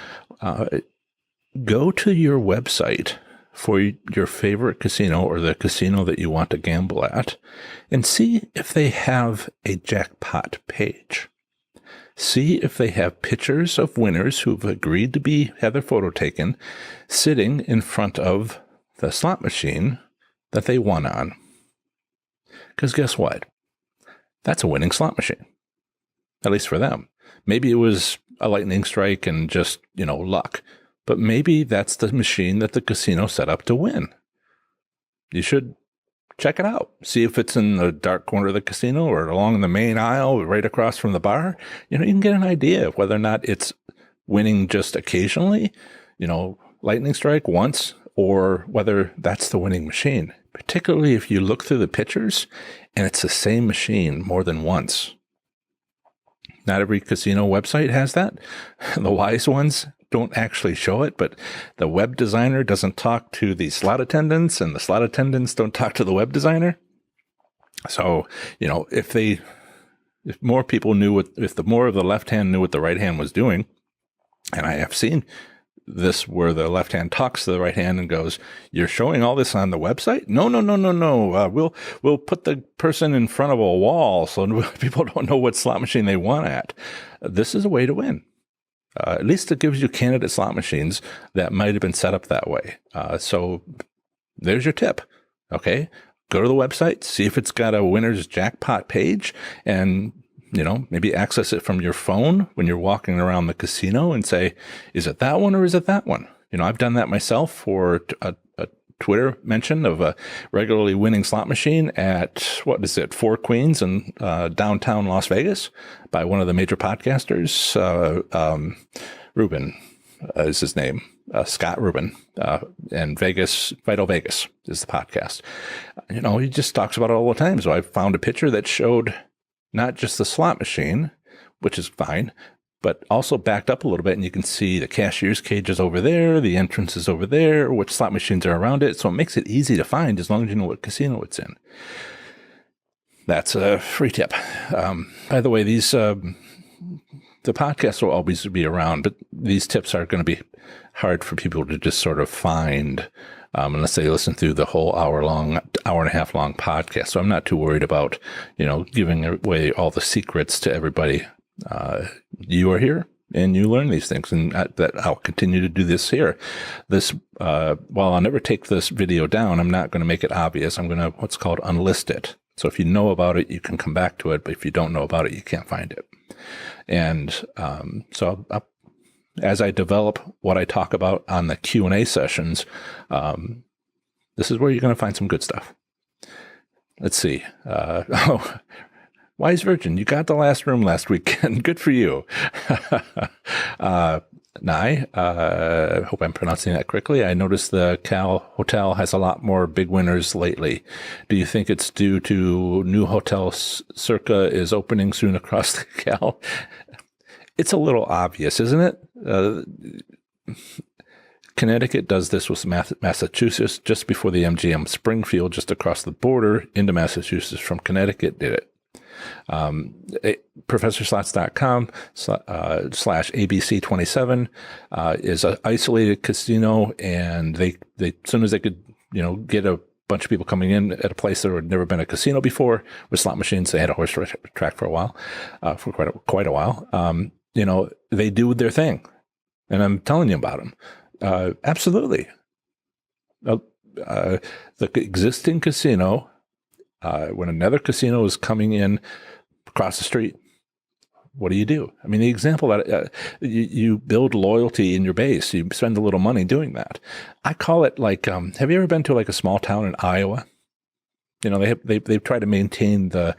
go to your website for your favorite casino or the casino that you want to gamble at and see if they have a jackpot page. See if they have pictures of winners who've agreed to have their photo taken sitting in front of the slot machine that they won on. Because guess what? That's a winning slot machine, at least for them. Maybe it was a lightning strike and just, luck. But maybe that's the machine that the casino set up to win. You should check it out. See if it's in the dark corner of the casino or along the main aisle right across from the bar. You can get an idea of whether or not it's winning just occasionally, lightning strike once, or whether that's the winning machine. Particularly if you look through the pictures and it's the same machine more than once. Not every casino website has that. The wise ones don't actually show it, but the web designer doesn't talk to the slot attendants, and the slot attendants don't talk to the web designer. So, if more people knew if the more of the left hand knew what the right hand was doing, and I have seen this where the left hand talks to the right hand and goes, "You're showing all this on the website? No. We'll put the person in front of a wall so people don't know what slot machine they won at." This is a way to win. At least it gives you candidate slot machines that might have been set up that way. So there's your tip. Okay. Go to the website, see if it's got a winner's jackpot page, and, maybe access it from your phone when you're walking around the casino and say, is it that one or is it that one? I've done that myself for a Twitter mention of a regularly winning slot machine at, Four Queens in downtown Las Vegas by one of the major podcasters. Rubin is his name, Scott Rubin, and Vital Vegas is the podcast. He just talks about it all the time. So I found a picture that showed not just the slot machine, which is fine, but also backed up a little bit, and you can see the cashier's cage is over there, the entrance is over there, which slot machines are around it. So it makes it easy to find as long as you know what casino it's in. That's a free tip. By the way, these the podcast will always be around, but these tips are going to be hard for people to just sort of find unless they listen through the whole hour and a half long podcast. So I'm not too worried about, giving away all the secrets to everybody. You are here and you learn these things, and that I'll continue to do this here. While I'll never take this video down, I'm not going to make it obvious. I'm going to what's called unlist it. So if you know about it, you can come back to it. But if you don't know about it, you can't find it. And so as I develop what I talk about on the Q&A sessions, this is where you're going to find some good stuff. Let's see. Wise Virgin, you got the last room last weekend. Good for you. Nye, hope I'm pronouncing that correctly. I noticed the Cal Hotel has a lot more big winners lately. Do you think it's due to new hotel Circa is opening soon across the Cal? It's a little obvious, isn't it? Connecticut does this with Massachusetts just before the MGM Springfield, just across the border into Massachusetts from Connecticut, did it. ProfessorSlots.com /ABC27 is an isolated casino, and they as soon as they could get a bunch of people coming in at a place that had never been a casino before with slot machines, they had a horse track for a while, for quite a while. They do their thing, and I'm telling you about them. Absolutely. The existing casino, when another casino is coming in across the street, what do? I mean, the example that you build loyalty in your base, you spend a little money doing that. I call it like, have you ever been to like a small town in Iowa? They've tried to maintain the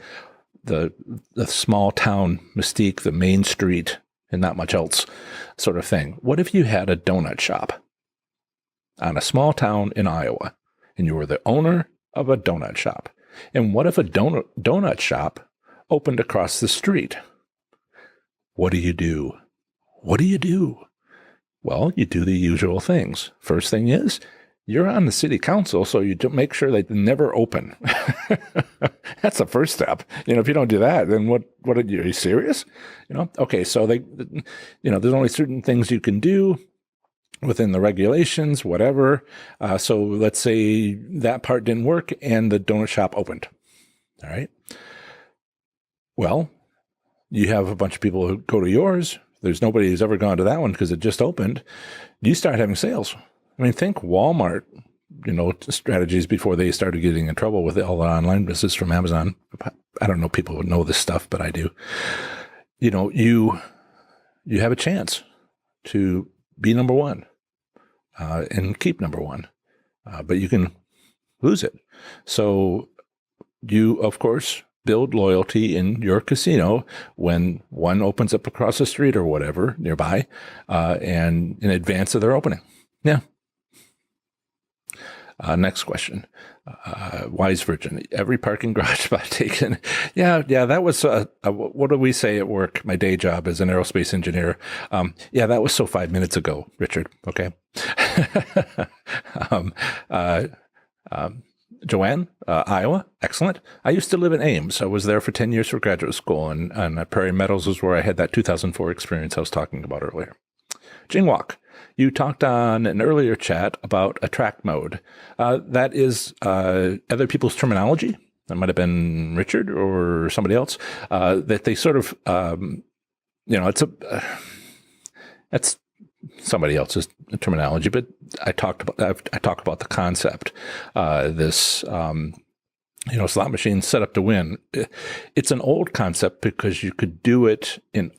small town mystique, the main street, and not much else sort of thing. What if you had a donut shop on a small town in Iowa, and you were the owner of a donut shop? And what if a donut shop opened across the street? What do you do? Well, you do the usual things. First thing is, you're on the city council, so you make sure they never open. That's the first step. If you don't do that, then what are you serious? Okay, so there's only certain things you can do within the regulations, whatever. So let's say that part didn't work and the donut shop opened. All right. Well, you have a bunch of people who go to yours. There's nobody who's ever gone to that one because it just opened. You start having sales. I mean, think Walmart, strategies before they started getting in trouble with all the online business from Amazon. I don't know people would know this stuff, but I do. You have a chance to be number one and keep number one, but you can lose it. So you, of course, build loyalty in your casino when one opens up across the street or whatever nearby, and in advance of their opening. Yeah. Next question. Wise Virgin, every parking garage spot taken. Yeah, that was, what do we say at work? My day job as an aerospace engineer. That was so 5 minutes ago, Richard. Okay. Joanne, Iowa. Excellent. I used to live in Ames. I was there for 10 years for graduate school, and Prairie Meadows was where I had that 2004 experience I was talking about earlier. Jingwalk, you talked on an earlier chat about attract mode. That is other people's terminology. That might have been Richard or somebody else. That they sort of, that's somebody else's terminology. But I talk about the concept. Slot machines set up to win. It's an old concept because you could do it in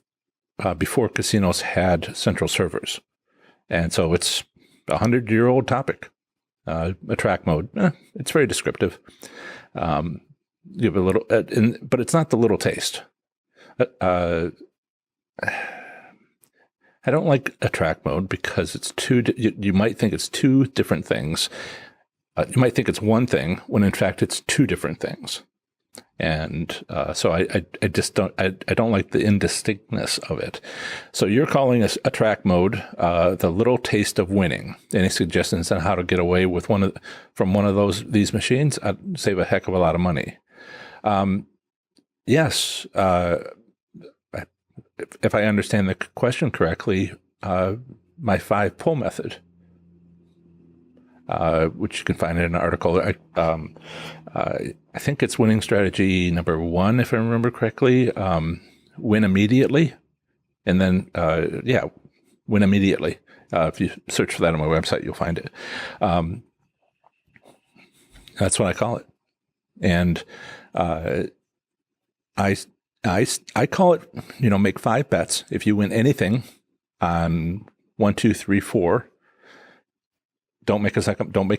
before casinos had central servers. And so it's a 100-year-old topic. Attract mode. It's very descriptive. Give a little, but it's not the little taste. I don't like attract mode because it's you might think it's two different things. You might think it's one thing when in fact it's two different things. And so I just don't like the indistinctness of it. So you're calling us attract mode the little taste of winning. Any suggestions on how to get away with from one of these machines? I'd save a heck of a lot of money. Yes. If I understand the question correctly, my 5 pull method. which you can find in an article. I think it's winning strategy number 1, if I remember correctly. Win immediately, and then win immediately. If you search for that on my website, you'll find it. That's what I call it, and I call it, make 5 bets. If you win anything on 1, 2, 3, 4, don't make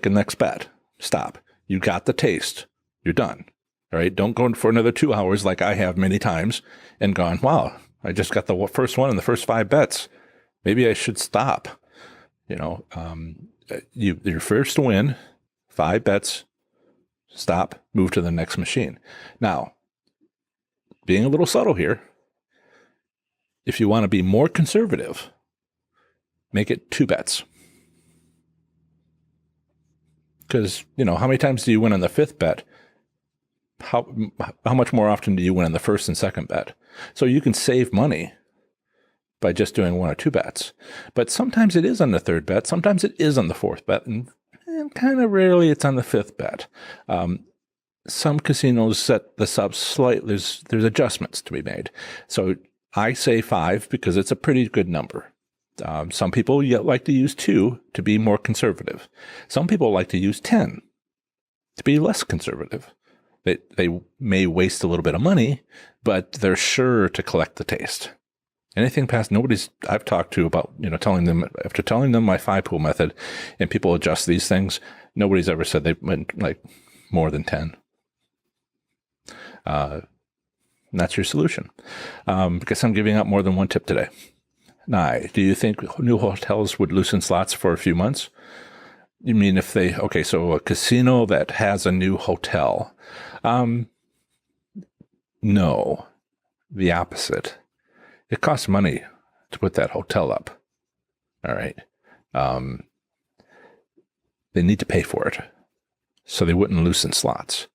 a next bet. Stop. You got the taste. You're done. All right. Don't go for another 2 hours like I have many times and gone, wow, I just got the first one in the first 5 bets. Maybe I should stop. You're first to win 5 bets. Stop, move to the next machine. Now, being a little subtle here, if you want to be more conservative, make it 2 bets. Because, how many times do you win on the 5th bet? How much more often do you win on the 1st and 2nd bet? So you can save money by just doing 1 or 2 bets. But sometimes it is on the 3rd bet. Sometimes it is on the 4th bet. And kind of rarely it's on the 5th bet. Some casinos set this up slightly. There's adjustments to be made. So I say 5 because it's a pretty good number. Some people like to use 2 to be more conservative. Some people like to use 10 to be less conservative. They may waste a little bit of money, but they're sure to collect the taste. Anything past I've talked to about, telling them my 5-pool method and people adjust these things, nobody's ever said they went like more than 10. And that's your solution. Because I'm giving out more than one tip today. Now, do you think new hotels would loosen slots for a few months? You mean so a casino that has a new hotel? No, the opposite. It costs money to put that hotel up. All right. They need to pay for it. So they wouldn't loosen slots.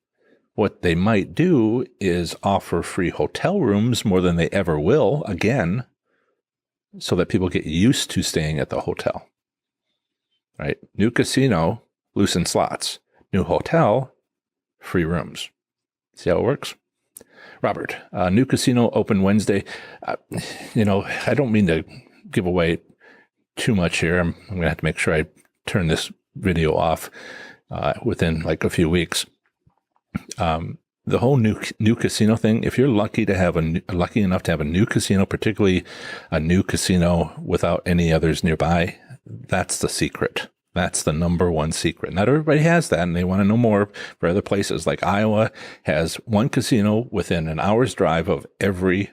What they might do is offer free hotel rooms more than they ever will again, so that people get used to staying at the hotel. Right? New casino, loosen slots. New hotel, free rooms. See how it works? Robert, new casino open Wednesday. I don't mean to give away too much here. I'm going to have to make sure I turn this video off within like a few weeks. The whole new casino thing, if you're lucky enough to have a new casino, particularly a new casino without any others nearby, that's the secret. That's the number one secret. Not everybody has that, and they want to know more for other places. Like Iowa has one casino within an hour's drive of every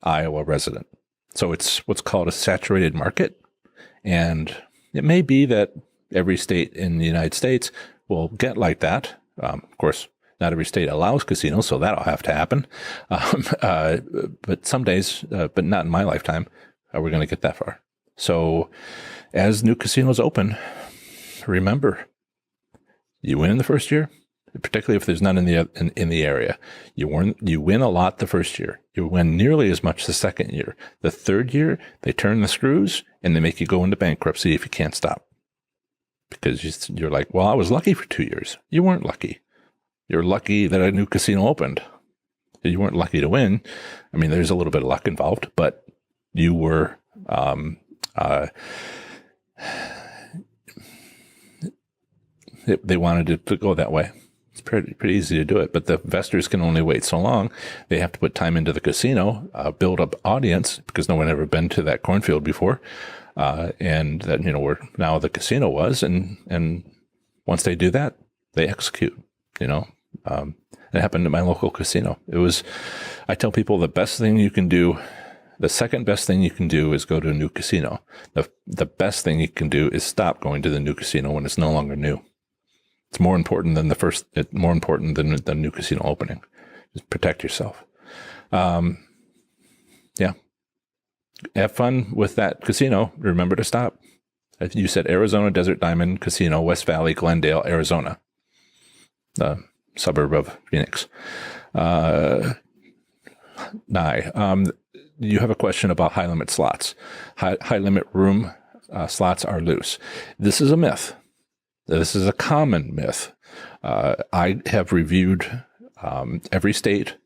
Iowa resident. So it's what's called a saturated market. And it may be that every state in the United States will get like that. Of course, not every state allows casinos, so that'll have to happen. But some days, but not in my lifetime, are we going to get that far. So as new casinos open, remember, you win in the first year, particularly if there's none in the area. You win a lot the first year. You win nearly as much the second year. The 3rd year, they turn the screws and they make you go into bankruptcy if you can't stop. Because you're like, well, I was lucky for 2 years. You weren't lucky. You're lucky that a new casino opened. You weren't lucky to win. I mean, there's a little bit of luck involved, but you were they wanted it to go that way. It's pretty easy to do it, but the investors can only wait so long. They have to put time into the casino, build up audience, because no one ever been to that cornfield before, and that where now the casino was, and once they do that, they execute. It happened at my local casino. I tell people the best thing you can do. The second best thing you can do is go to a new casino. The best thing you can do is stop going to the new casino when it's no longer new. It's more important than more important than the new casino opening. Just protect yourself. Yeah. Have fun with that casino. Remember to stop. You said Arizona Desert Diamond Casino, West Valley, Glendale, Arizona, the suburb of Phoenix. You have a question about high limit slots. High limit room slots are loose. This is a myth. This is a common myth. I have reviewed every state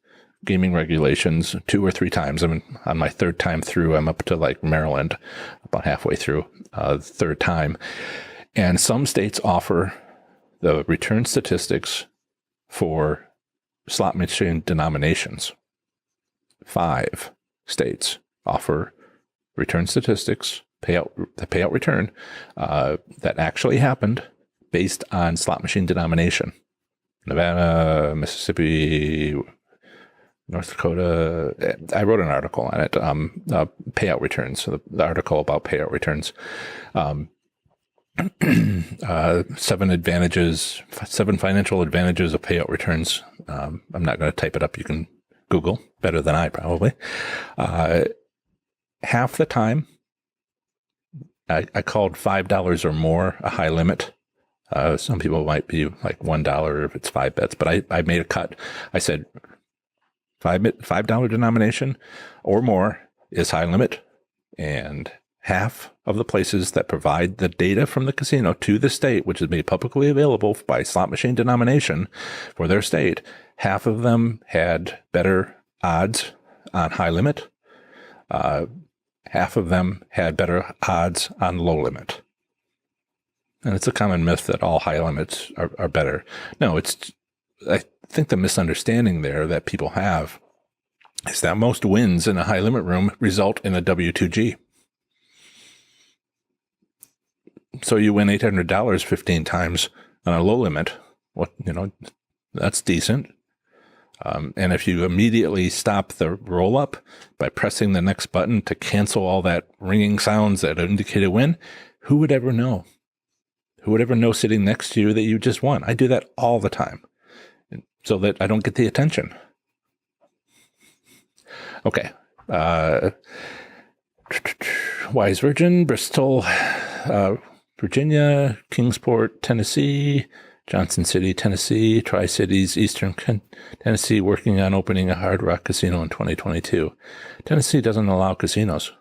gaming regulations 2 or 3 times. I'm on my 3rd time through. I'm up to like Maryland, about halfway through, 3rd time. And some states offer the return statistics for slot machine denominations. 5 states offer return statistics, the payout return that actually happened based on slot machine denomination. Nevada, Mississippi, North Dakota. I wrote an article on it, payout returns, so the article about payout returns. 7 financial advantages of payout returns. I'm not going to type it up. You can Google better than I probably. Half the time, I called $5 or more a high limit. Some people might be like $1 if it's 5 bets, but I made a cut. I said $5 denomination or more is high limit, and half of the places that provide the data from the casino to the state, which is made publicly available by slot machine denomination for their state, half of them had better odds on high limit. Half of them had better odds on low limit. And it's a common myth that all high limits are better. No, I think the misunderstanding there that people have is that most wins in a high limit room result in a W2G. So you win $800 15 times on a low limit. That's decent. And if you immediately stop the roll up by pressing the next button to cancel all that ringing sounds that indicate a win, who would ever know? Who would ever know sitting next to you that you just won? I do that all the time so that I don't get the attention. Okay. Wise Virgin, Bristol, Virginia, Kingsport, Tennessee, Johnson City, Tennessee, Tri-Cities, Eastern Tennessee, working on opening a Hard Rock casino in 2022. Tennessee doesn't allow casinos.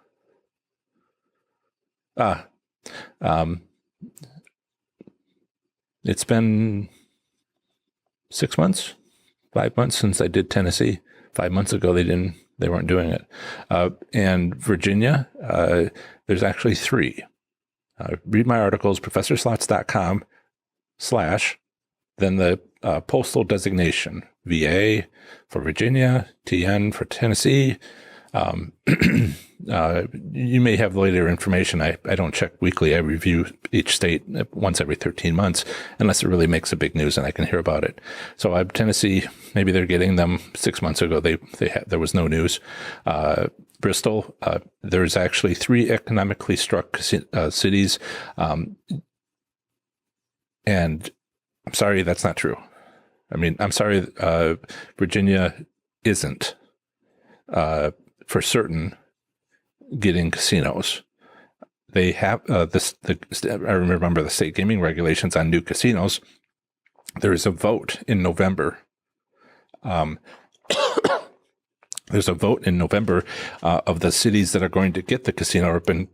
It's been 6 months, 5 months since I did Tennessee. 5 months ago, they weren't doing it. And Virginia, there's actually 3. Read my articles, professorslots.com/ then the postal designation, VA for Virginia, TN for Tennessee. You may have later information. I don't check weekly. I review each state once every 13 months, unless it really makes a big news and I can hear about it. So Tennessee, maybe they're getting them 6 months ago. There was no news. Bristol, there's actually 3 economically struck cities. And I'm sorry, that's not true. I'm sorry, Virginia isn't for certain getting casinos. They have I remember the state gaming regulations on new casinos. There is a vote in November. There's a vote in November of the cities that are going to get the casino or have been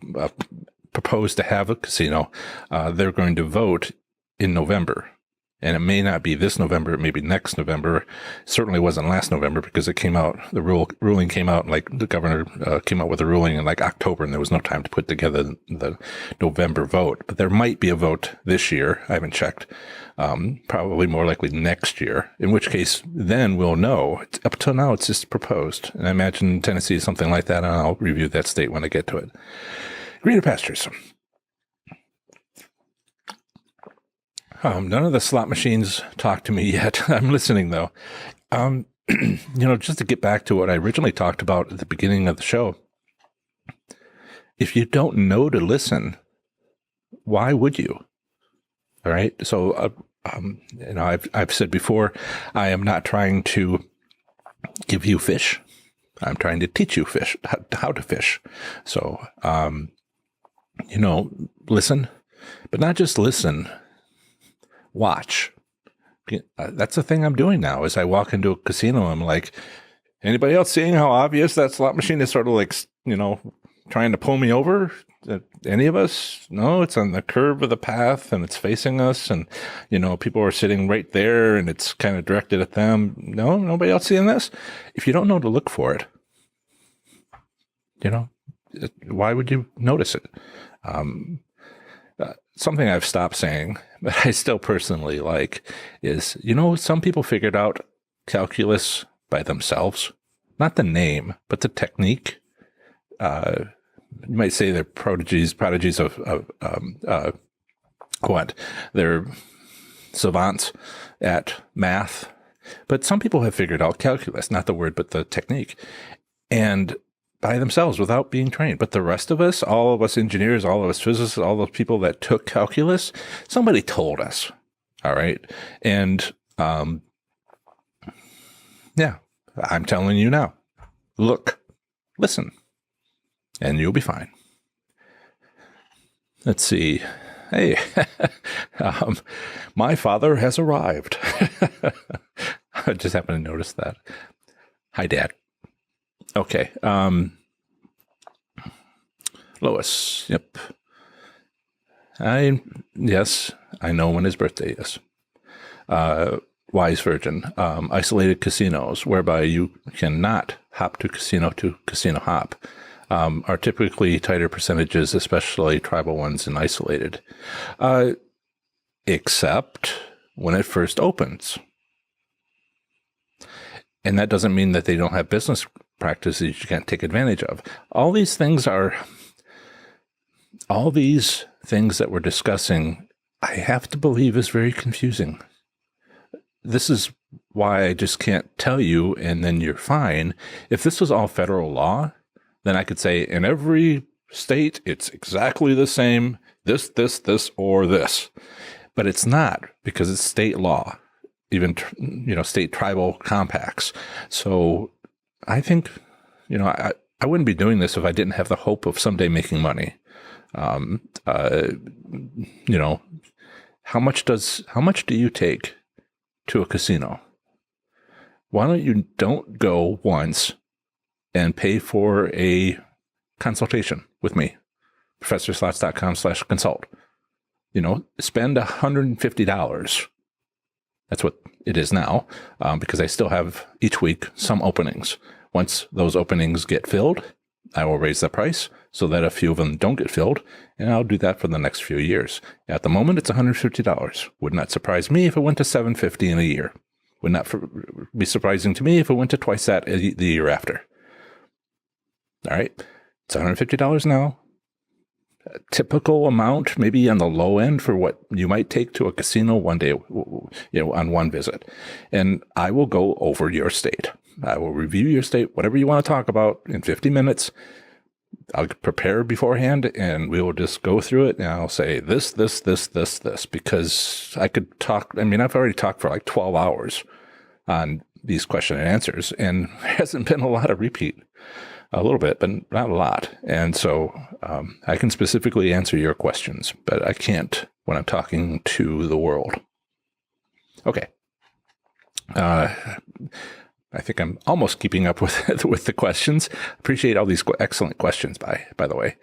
proposed to have a casino. They're going to vote in November. And it may not be this November, it may be next November. It certainly wasn't last November because it came out, the ruling came out, like the governor came out with a ruling in like October, and there was no time to put together the November vote. But there might be a vote this year. I haven't checked. Probably more likely next year, in which case then we'll know. Up till now, it's just proposed. And I imagine Tennessee is something like that, and I'll review that state when I get to it. Greener pastures. None of the slot machines talk to me yet. I'm listening, though. Just to get back to what I originally talked about at the beginning of the show, if you don't know to listen, why would you? All right. So, I've said before, I am not trying to give you fish. I'm trying to teach you how to fish. So, listen, but not just listen. Watch. That's the thing I'm doing now. As I walk into a casino, I'm like, anybody else seeing how obvious that slot machine is sort of like, trying to pull me over? Any of us? No, it's on the curve of the path and it's facing us. And, people are sitting right there and it's kind of directed at them. No, nobody else seeing this? If you don't know to look for it, why would you notice it? Something I've stopped saying, but I still personally like is, some people figured out calculus by themselves, not the name, but the technique. You might say they're prodigies of what? They're savants at math, but some people have figured out calculus, not the word, but the technique, and by themselves without being trained. But the rest of us, all of us engineers, all of us physicists, all those people that took calculus, somebody told us. All right. And, yeah, I'm telling you now, look, listen, and you'll be fine. Let's see. Hey, my father has arrived. I just happened to notice that. Hi, Dad. Okay. Lois. Yep. Yes, I know when his birthday is. Wise Virgin. Isolated casinos, whereby you cannot hop to casino hop, are typically tighter percentages, especially tribal ones and isolated. Except when it first opens. And that doesn't mean that they don't have business practices you can't take advantage of. All these things that we're discussing, I have to believe is very confusing. This is why I just can't tell you and then you're fine. If this was all federal law, then I could say in every state, it's exactly the same, this, or this. But it's not, because it's state law, even, state tribal compacts. So I think, I wouldn't be doing this if I didn't have the hope of someday making money. How much do you take to a casino? Why don't you don't go once and pay for a consultation with me? ProfessorSlots.com/consult. Spend $150. That's what it is now, because I still have each week some openings. Once those openings get filled, I will raise the price so that a few of them don't get filled, and I'll do that for the next few years. At the moment, it's $150. Would not surprise me if it went to $750 in a year. Would not be surprising to me if it went to twice that the year after. All right, it's $150 now. A typical amount, maybe on the low end, for what you might take to a casino one day, on one visit. And I will go over your state. I will review your state, whatever you want to talk about, in 50 minutes. I'll prepare beforehand, and we will just go through it, and I'll say this, because I could talk. I mean, I've already talked for like 12 hours on these question and answers, and there hasn't been a lot of repeat. A little bit, but not a lot. And so I can specifically answer your questions, but I can't when I'm talking to the world. Okay. I think I'm almost keeping up with the questions. Appreciate all these excellent questions, by the way.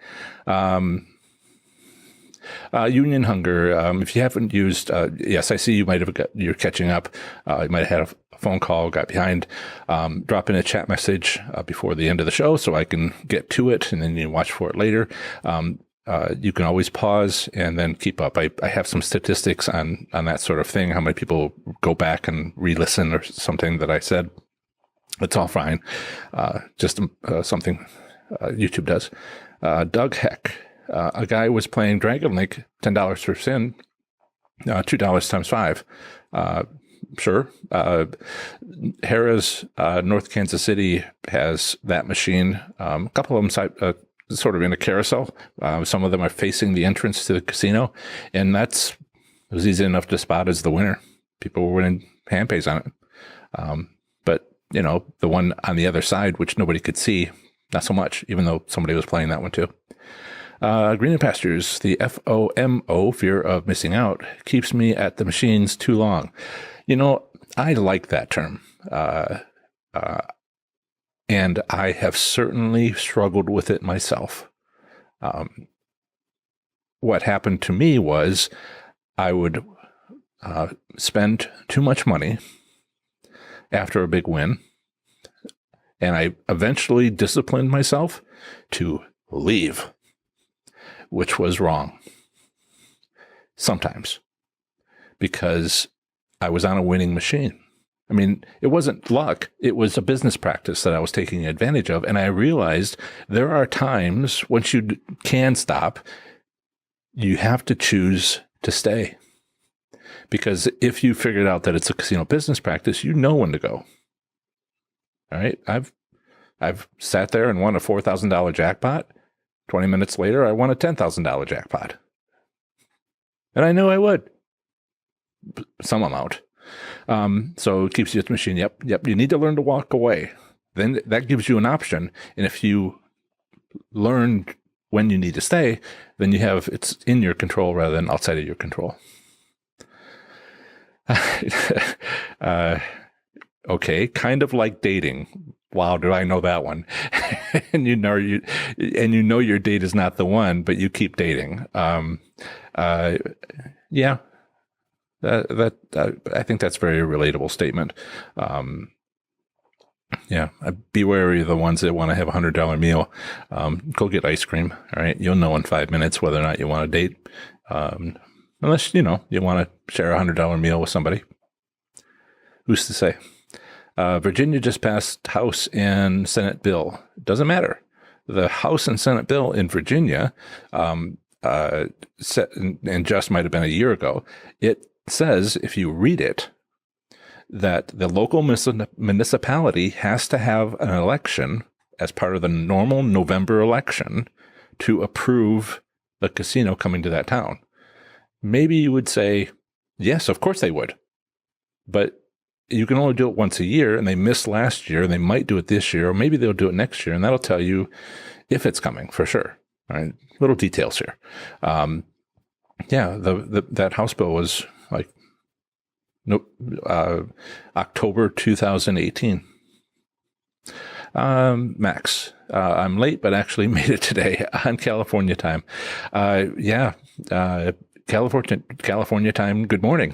Union Hunger. If you haven't used, yes, I see you might have you're catching up. You might have had a phone call, got behind. Drop in a chat message before the end of the show so I can get to it, and then you can watch for it later. You can always pause and then keep up. I have some statistics on that sort of thing, how many people go back and re-listen or something that I said. It's all fine. Just something YouTube does. Doug Heck. A guy was playing Dragon Link, $10 for sin, $2 times 5. Sure. Harrah's North Kansas City has that machine. A couple of them sort of in a carousel. Some of them are facing the entrance to the casino, and it was easy enough to spot as the winner. People were winning hand pays on it. But, the one on the other side, which nobody could see, not so much, even though somebody was playing that one too. Greener Pastures, the FOMO, fear of missing out, keeps me at the machines too long. I like that term. And I have certainly struggled with it myself. What happened to me was I would spend too much money after a big win, and I eventually disciplined myself to leave, which was wrong sometimes because I was on a winning machine. I mean, it wasn't luck. It was a business practice that I was taking advantage of. And I realized there are times once you can stop, you have to choose to stay. Because if you figured out that it's a casino business practice, you know when to go. All right. I've sat there and won a $4,000 jackpot. 20 minutes later, I won a $10,000 jackpot. And I knew I would. Some amount. So it keeps you at the machine. Yep. You need to learn to walk away. Then that gives you an option. And if you learn when you need to stay, then it's in your control rather than outside of your control. Okay, kind of like dating. Wow, do I know that one? And you know your date is not the one, but you keep dating. Yeah. I think that's a very relatable statement. Yeah, be wary of the ones that want to have $100 meal. Go get ice cream. All right, you'll know in 5 minutes whether or not you want to date, unless you want to share a $100 meal with somebody. Who's to say? Virginia just passed House and Senate bill. Doesn't matter. The House and Senate bill in Virginia, and just might have been a year ago. It says, if you read it, that the local municipality has to have an election as part of the normal November election to approve the casino coming to that town. Maybe you would say, yes, of course they would. But you can only do it once a year, and they missed last year, and they might do it this year, or maybe they'll do it next year, and that'll tell you if it's coming for sure. All right, little details here. That House bill was like October 2018. Max, I'm late, but actually made it today on California time. California time, good morning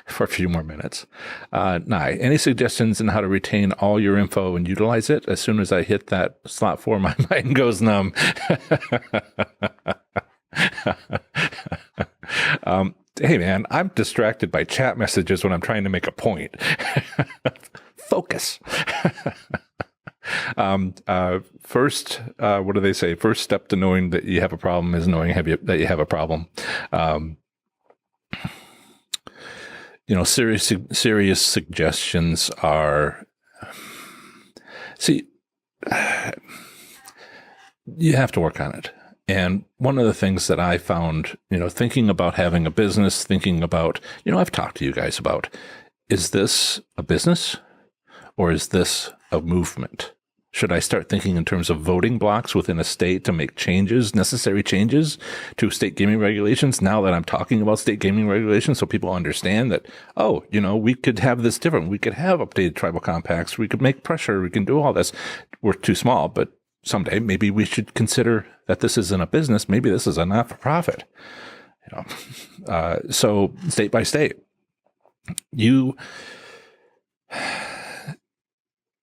for a few more minutes. Nye, any suggestions on how to retain all your info and utilize it? As soon as I hit that slot 4, my mind goes numb. Hey, man, I'm distracted by chat messages when I'm trying to make a point. Focus. First, what do they say? First step to knowing that you have a problem is knowing that you have a problem. Serious suggestions are, you have to work on it. And one of the things that I found, thinking about having a business, thinking about, I've talked to you guys about, is this a business or is this a movement? Should I start thinking in terms of voting blocks within a state to make necessary changes to state gaming regulations now that I'm talking about state gaming regulations so people understand that, we could have this different. We could have updated tribal compacts. We could make pressure. We can do all this. We're too small, but someday maybe we should consider that this isn't a business. Maybe this is a not-for-profit. So state by state,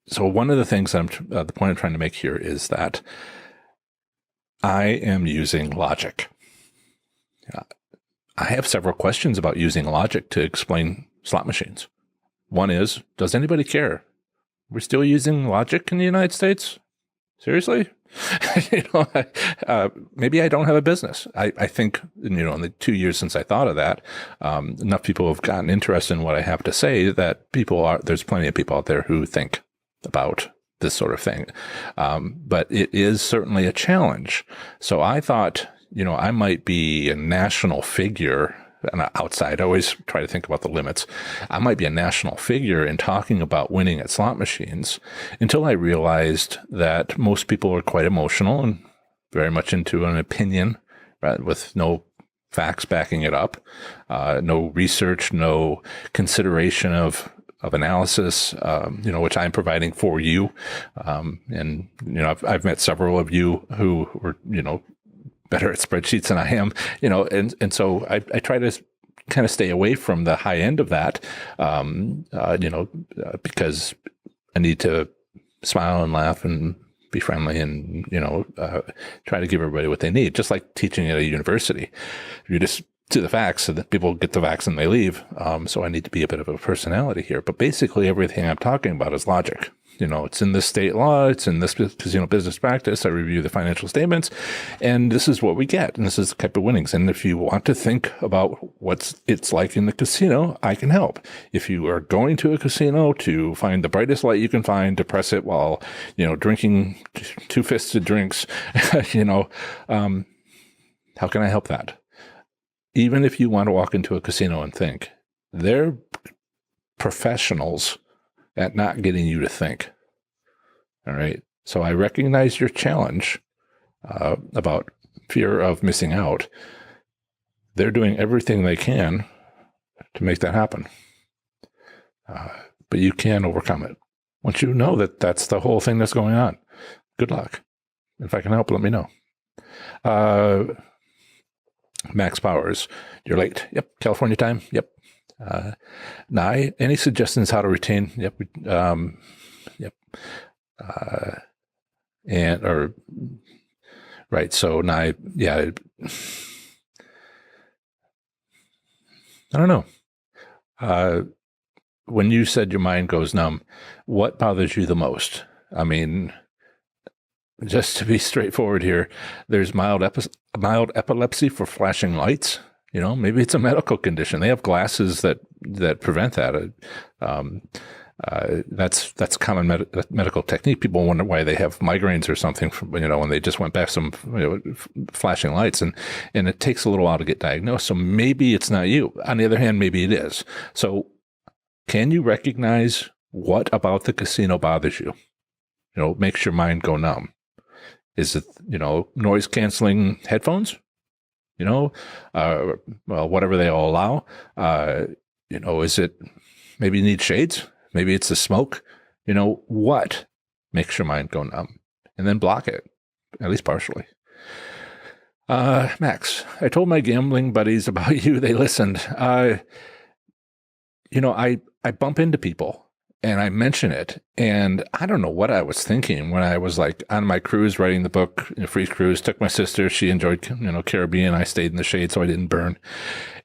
So one of the things the point I'm trying to make here is that I am using logic. I have several questions about using logic to explain slot machines. One is, does anybody care? We're still using logic in the United States? Seriously? Maybe I don't have a business. I think, in the 2 years since I thought of that, enough people have gotten interested in what I have to say that there's plenty of people out there who think about this sort of thing. But it is certainly a challenge. So I thought, I might be a national figure. And outside, I always try to think about the limits. I might be a national figure in talking about winning at slot machines until I realized that most people are quite emotional and very much into an opinion, right, with no facts backing it up, no research, no consideration of of analysis, which I'm providing for you. And I've met several of you who were, better at spreadsheets than I am, and so I try to kind of stay away from the high end of that, because I need to smile and laugh and be friendly and, try to give everybody what they need, just like teaching at a university. You just do the facts so that people get the facts and they leave. So I need to be a bit of a personality here. But basically everything I'm talking about is logic. It's in this state law. It's in this casino business practice. I review the financial statements, and this is what we get. And this is the type of winnings. And if you want to think about what it's like in the casino, I can help. If you are going to a casino to find the brightest light you can find, to press it while, drinking two-fisted drinks, how can I help that? Even if you want to walk into a casino and think, they're professionals at not getting you to think. All right. So I recognize your challenge about fear of missing out. They're doing everything they can to make that happen. But you can overcome it. Once you know that that's the whole thing that's going on, good luck. If I can help, let me know. Max Powers, you're late. Yep. California time. Yep. Nye, any suggestions how to retain? Yep. Yep. Right. So Nye, yeah. I don't know. When you said your mind goes numb, what bothers you the most? I mean, just to be straightforward here, there's mild epilepsy for flashing lights. Maybe it's a medical condition. They have glasses that prevent that. That's common medical technique. People wonder why they have migraines or something when they just went back some flashing lights, and it takes a little while to get diagnosed. So maybe it's not you. On the other hand, maybe it is. So can you recognize what about the casino bothers you? Makes your mind go numb. Is it, noise canceling headphones? Well, whatever they all allow. Is it maybe you need shades? Maybe it's the smoke. What makes your mind go numb? And then block it, at least partially. Max, I told my gambling buddies about you. They listened. I bump into people and I mention it, and I don't know what I was thinking when I was like on my cruise writing the book, free cruise. Took my sister; she enjoyed Caribbean. I stayed in the shade so I didn't burn.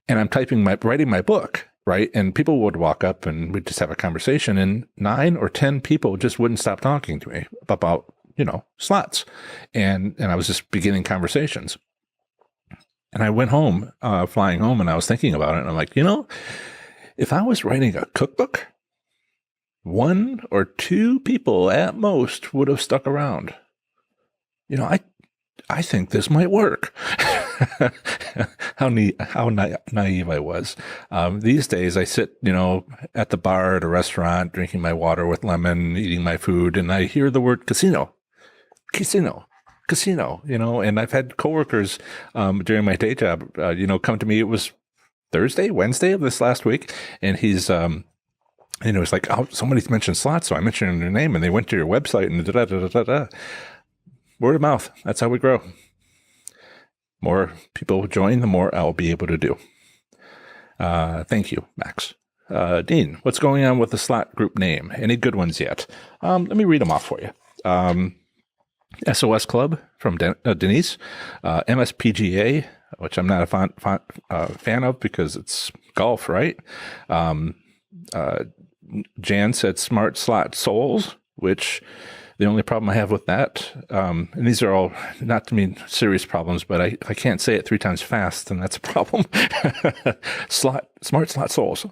And I'm writing my book, right? And people would walk up and we'd just have a conversation, and 9 or 10 people just wouldn't stop talking to me about slots, and I was just beginning conversations. And I went home, flying home, and I was thinking about it, and I'm like, if I was writing a cookbook, 1 or 2 people at most would have stuck around. I think this might work. How naive I was. These days I sit, at the bar at a restaurant, drinking my water with lemon, eating my food, and I hear the word casino, and I've had coworkers during my day job, come to me. It was Wednesday of this last week, and he's it's like, oh, somebody mentioned slots, so I mentioned your name, and they went to your website, and da-da-da-da-da-da. Word of mouth. That's how we grow. More people join, the more I'll be able to do. Thank you, Max. Dean, what's going on with the slot group name? Any good ones yet? Let me read them off for you. SOS Club from Denise. MSPGA, which I'm not a fan of because it's golf, right? Jan said Smart Slot Souls, which the only problem I have with that, and these are all not to mean serious problems, but I can't say it 3 times fast, and that's a problem. Smart Slot Souls.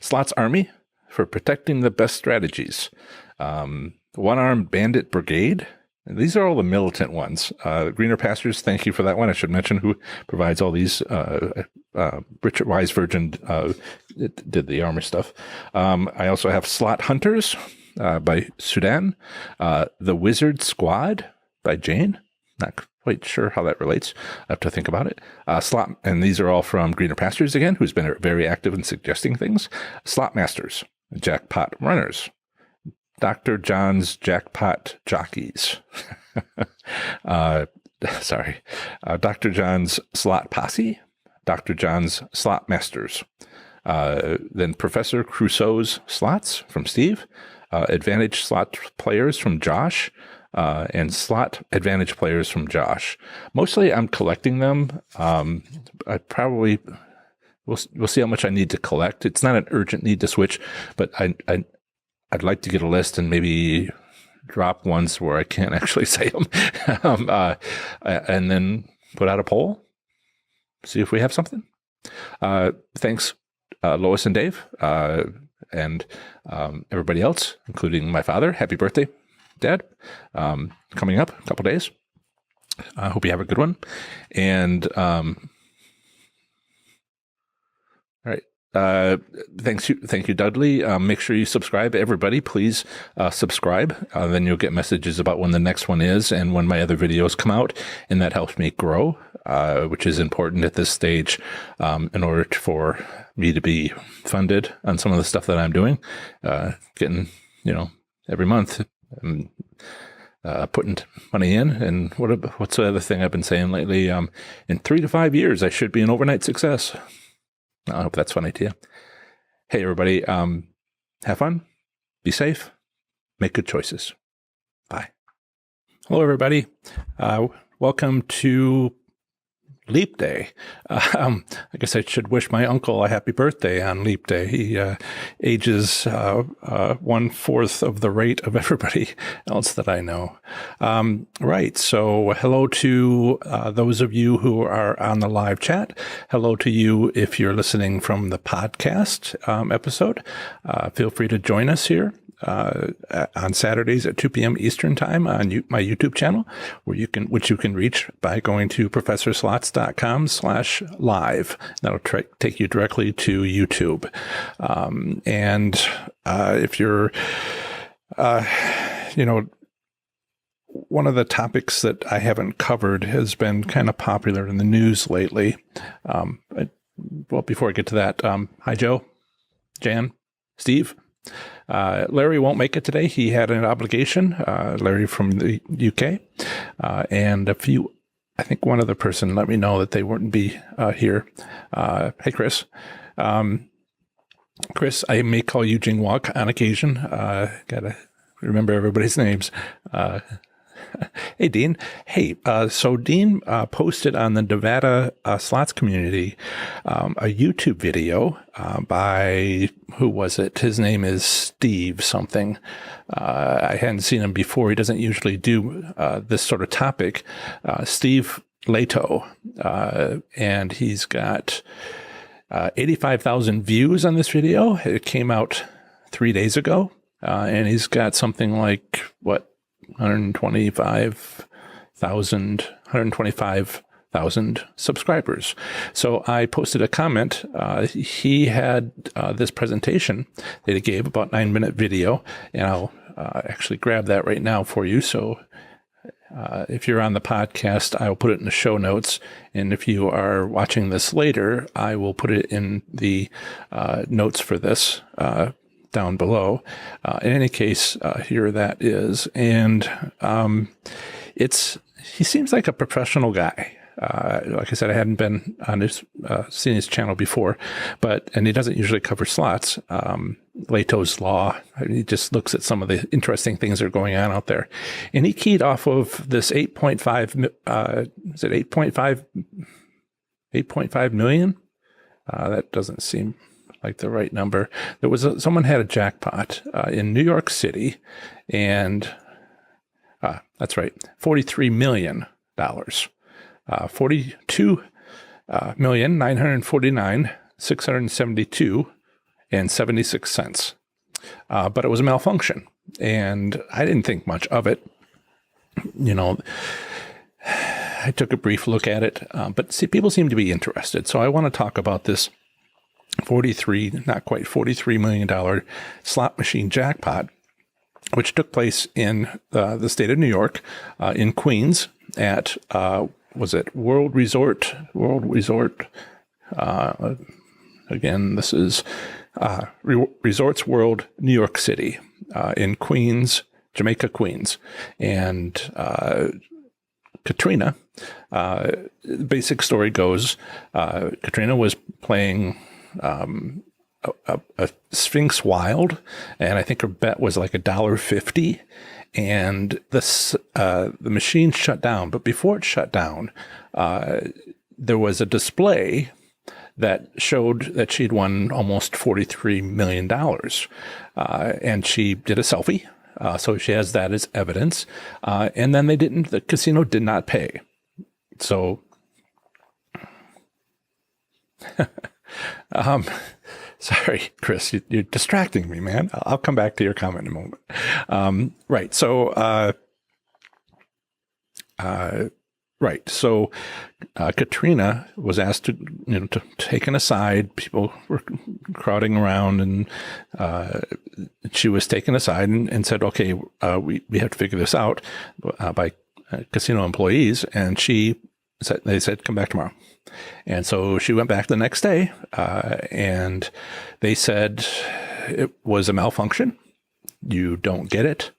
Slots Army for protecting the best strategies. One Armed Bandit Brigade. And these are all the militant ones. Greener Pastures, thank you for that one. I should mention who provides all these. Richard Wise Virgin did the armor stuff. I also have Slot Hunters by Sudan. The Wizard Squad by Jane. Not quite sure how that relates. I have to think about it. Slot, and these are all from Greener Pastures again, who's been very active in suggesting things. Slot Masters, Jackpot Runners, Dr. John's Jackpot Jockeys. Dr. John's Slot Posse, Dr. John's Slot Masters. Then Professor Crusoe's Slots from Steve, Advantage Slot Players from Josh, and Slot Advantage Players from Josh. Mostly I'm collecting them. I probably, we'll see how much I need to collect. It's not an urgent need to switch, but I'd like to get a list and maybe drop ones where I can't actually say them. And then put out a poll, see if we have something. Thanks, Lois and Dave, and everybody else, including my father. Happy birthday, Dad. Coming up in a couple days. I hope you have a good one. And all right. Thank you, Dudley. Make sure you subscribe. Everybody, please subscribe. Then you'll get messages about when the next one is and when my other videos come out. And that helps me grow, which is important at this stage in order for me to be funded on some of the stuff that I'm doing. Getting, every month, putting money in. And what's the other thing I've been saying lately? In 3 to 5 years, I should be an overnight success. I hope that's funny to you. Hey, everybody, have fun, be safe, make good choices. Bye. Hello, everybody. Welcome to Leap Day. I guess I should wish my uncle a happy birthday on Leap Day. He ages 1/4 of the rate of everybody else that I know. Right. So hello to those of you who are on the live chat. Hello to you if you're listening from the podcast episode. Feel free to join us here on Saturdays at 2 p.m. Eastern time on my YouTube channel, which you can reach by going to professorslots.com/live. That'll take you directly to YouTube. And if you're, one of the topics that I haven't covered has been kind of popular in the news lately. Well, before I get to that, hi, Joe, Jan, Steve. Larry won't make it today. He had an obligation, Larry from the UK, and I think one other person let me know that they wouldn't be here. Hey, Chris. Chris, I may call you Jingwok on occasion. Gotta remember everybody's names. Hey, Dean. Hey, so Dean posted on the Nevada slots community a YouTube video by, who was it? His name is Steve something. I hadn't seen him before. He doesn't usually do this sort of topic. Steve Leto, and he's got 85,000 views on this video. It came out 3 days ago, and he's got something like, 125,000 subscribers. So I posted a comment. He had this presentation that he gave, about 9-minute video, and I'll actually grab that right now for you. So if you're on the podcast, I will put it in the show notes. And if you are watching this later, I will put it in the notes for this down below. In any case, here that is. And he seems like a professional guy. Like I said, I hadn't been on seen his channel before, and he doesn't usually cover slots. Leto's Law. He just looks at some of the interesting things that are going on out there. And he keyed off of this 8.5 million? That doesn't seem like the right number. There was someone had a jackpot in New York City, and that's right, $43 million. $42,949,672.76. But it was a malfunction, and I didn't think much of it. I took a brief look at it, but people seem to be interested. So I want to talk about this not quite $43 million slot machine jackpot which took place in the state of New York, in Queens at, was it World Resort? Again, this is Resorts World, New York City, in Queens, Jamaica, Queens. And Katrina, the basic story goes, Katrina was playing a Sphinx Wild, and I think her bet was like $1.50, and the machine shut down. But before it shut down, there was a display that showed that she'd won almost $43 million. And she did a selfie. So she has that as evidence. And then the casino did not pay. So, sorry, Chris, you're distracting me, man. I'll come back to your comment in a moment. Right. So, Katrina was asked to taken aside. People were crowding around, and she was taken aside and said, "Okay, we have to figure this out," by casino employees. And they said, "Come back tomorrow." And so she went back the next day, and they said it was a malfunction. You don't get it.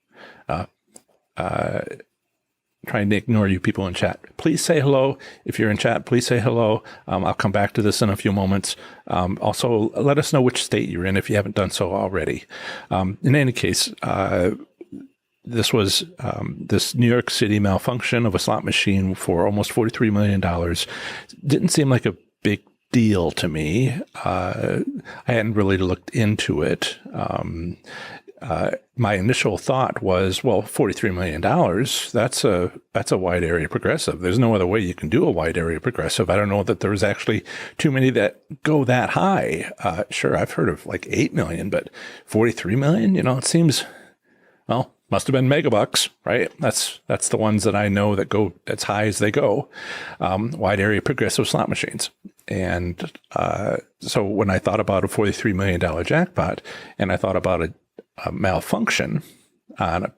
Trying to ignore you people in chat. Please say hello. If you're in chat, please say hello. I'll come back to this in a few moments. Also, let us know which state you're in if you haven't done so already. In any case, this was this New York City malfunction of a slot machine for almost $43 million. Didn't seem like a big deal to me. I hadn't really looked into it. My initial thought was, well, $43 million, that's a wide area progressive. There's no other way you can do a wide area progressive. I don't know that there's actually too many that go that high. Sure, I've heard of like 8 million, but 43 million, it seems, well, must have been megabucks, right? That's the ones that I know that go as high as they go, wide area progressive slot machines. And so when I thought about a $43 million jackpot, and I thought about a malfunction on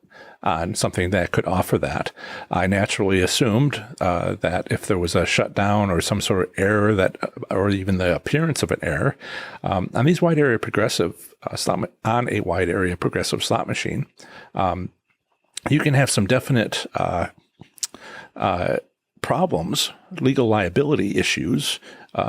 something that could offer that, I naturally assumed that if there was a shutdown or some sort of error or even the appearance of an error on these wide area progressive on a wide area progressive slot machine, you can have some definite problems, legal liability issues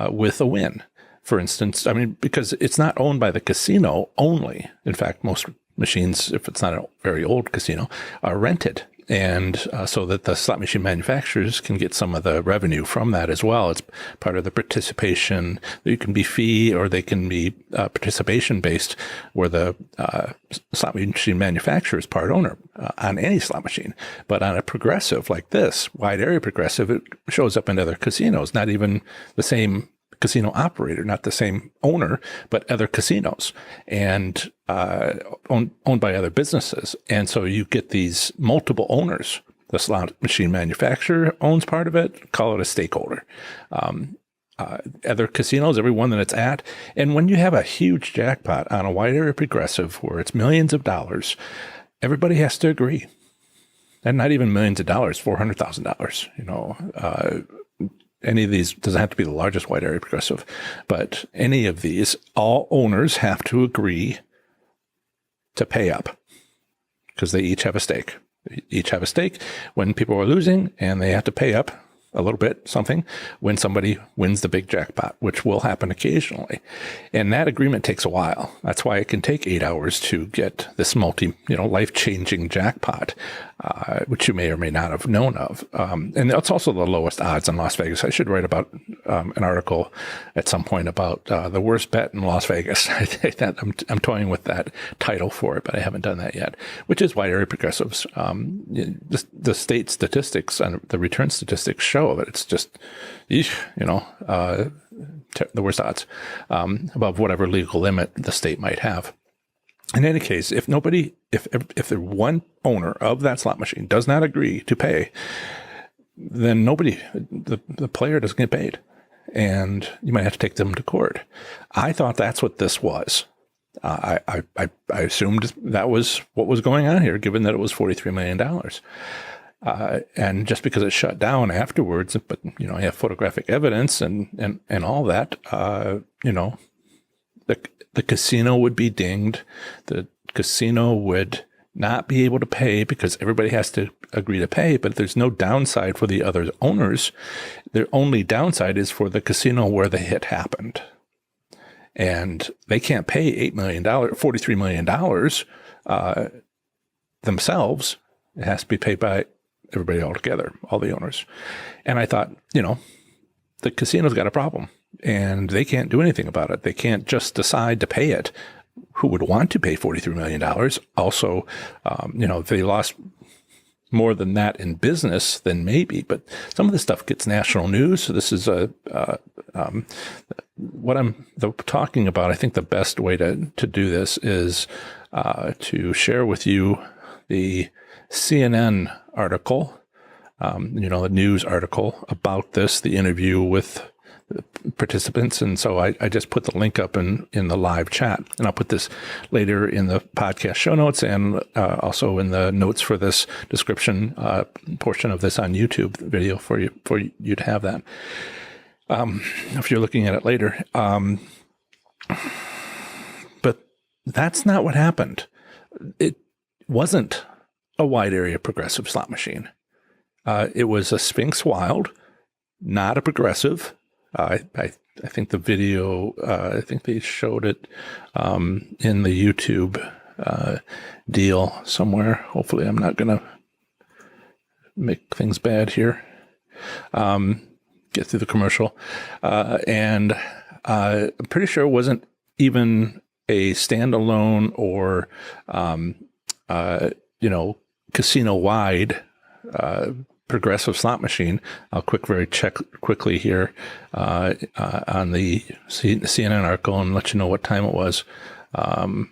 with a win. For instance, because it's not owned by the casino only. In fact, most machines, if it's not a very old casino, are rented. And so that the slot machine manufacturers can get some of the revenue from that as well. It's part of the participation. You can be fee or they can be participation based, where the slot machine manufacturer is part owner on any slot machine. But on a progressive like this, wide area progressive, it shows up in other casinos, not even the same casino operator, not the same owner, but other casinos and owned by other businesses. And so you get these multiple owners. The slot machine manufacturer owns part of it, call it a stakeholder. Other casinos, every one that it's at. And when you have a huge jackpot on a wide area progressive where it's millions of dollars, everybody has to agree. And not even millions of dollars, $400,000, any of these doesn't have to be the largest wide area progressive, but any of these, all owners have to agree to pay up because they each have a stake. They each have a stake when people are losing, and they have to pay up a little bit, something, when somebody wins the big jackpot, which will happen occasionally. And that agreement takes a while. That's why it can take 8 hours to get this life-changing jackpot, which you may or may not have known of. And that's also the lowest odds in Las Vegas. I should write about an article at some point about the worst bet in Las Vegas. I'm toying with that title for it, but I haven't done that yet, which is wide area progressives. The state statistics and the return statistics show that it's just, the worst odds above whatever legal limit the state might have. In any case, if the one owner of that slot machine does not agree to pay, then the player doesn't get paid, and you might have to take them to court. I thought that's what this was. I assumed that was what was going on here, given that it was $43 million. And just because it shut down afterwards, but, I have photographic evidence and all that, the casino would be dinged. The casino would not be able to pay because everybody has to agree to pay, but there's no downside for the other owners. Their only downside is for the casino where the hit happened. And they can't pay $8 million, $43 million themselves. It has to be paid by everybody altogether, all the owners. And I thought, the casino's got a problem and they can't do anything about it. They can't just decide to pay it. Who would want to pay $43 million? Also, if they lost more than that in business, then maybe. But some of this stuff gets national news. So this is what I'm talking about. I think the best way to do this is to share with you the CNN article, the news article about this, the interview with participants. And so I just put the link up in the live chat, and I'll put this later in the podcast show notes and also in the notes for this description portion of this on YouTube video for you to have that. If you're looking at it later. But that's not what happened. It wasn't a wide area progressive slot machine. It was a Sphinx Wild, not a progressive. I think the video, I think they showed it in the YouTube deal somewhere. Hopefully I'm not going to make things bad here. Get through the commercial. And I'm pretty sure it wasn't even a standalone or, casino-wide progressive slot machine. I'll check quickly here on the CNN article and let you know what time it was. When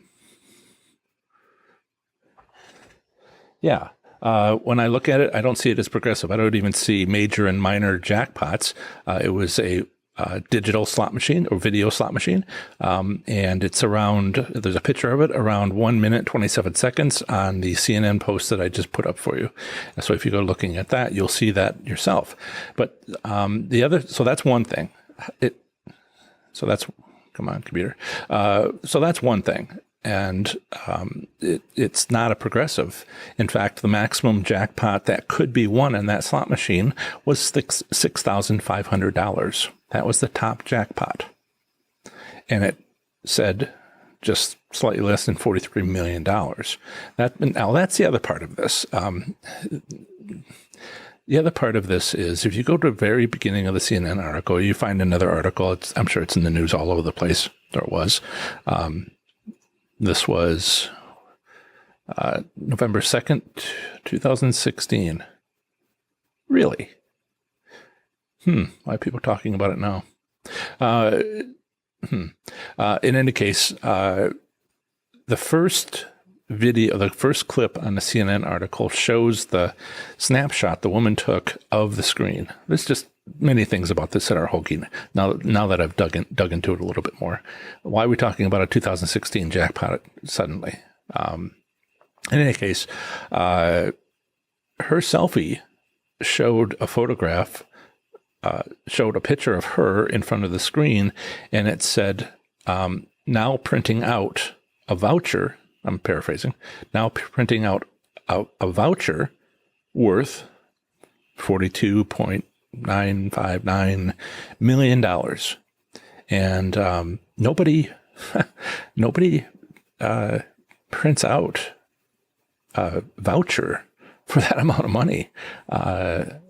I look at it, I don't see it as progressive. I don't even see major and minor jackpots. It was a digital slot machine or video slot machine. And it's there's a picture of it around 1 minute, 27 seconds on the CNN post that I just put up for you. And so if you go looking at that, you'll see that yourself. But so that's one thing. Come on, computer. So that's one thing. And it's not a progressive. In fact, the maximum jackpot that could be won in that slot machine was $6,500. That was the top jackpot. And it said just slightly less than $43 million. Now, that's the other part of this. The other part of this is if you go to the very beginning of the CNN article, you find another article. I'm sure it's in the news all over the place. There it was. This was November 2nd, 2016. Really? Why are people talking about it now? In any case, the first video, the first clip on the CNN article shows the snapshot the woman took of the screen. There's just many things about this that are hokey. Now that I've dug into it a little bit more, why are we talking about a 2016 jackpot suddenly? In any case, her selfie showed a photograph, showed a picture of her in front of the screen, and it said, now printing out a voucher. I'm paraphrasing. Now printing out a voucher worth $42.959 million. And nobody prints out a voucher for that amount of money. The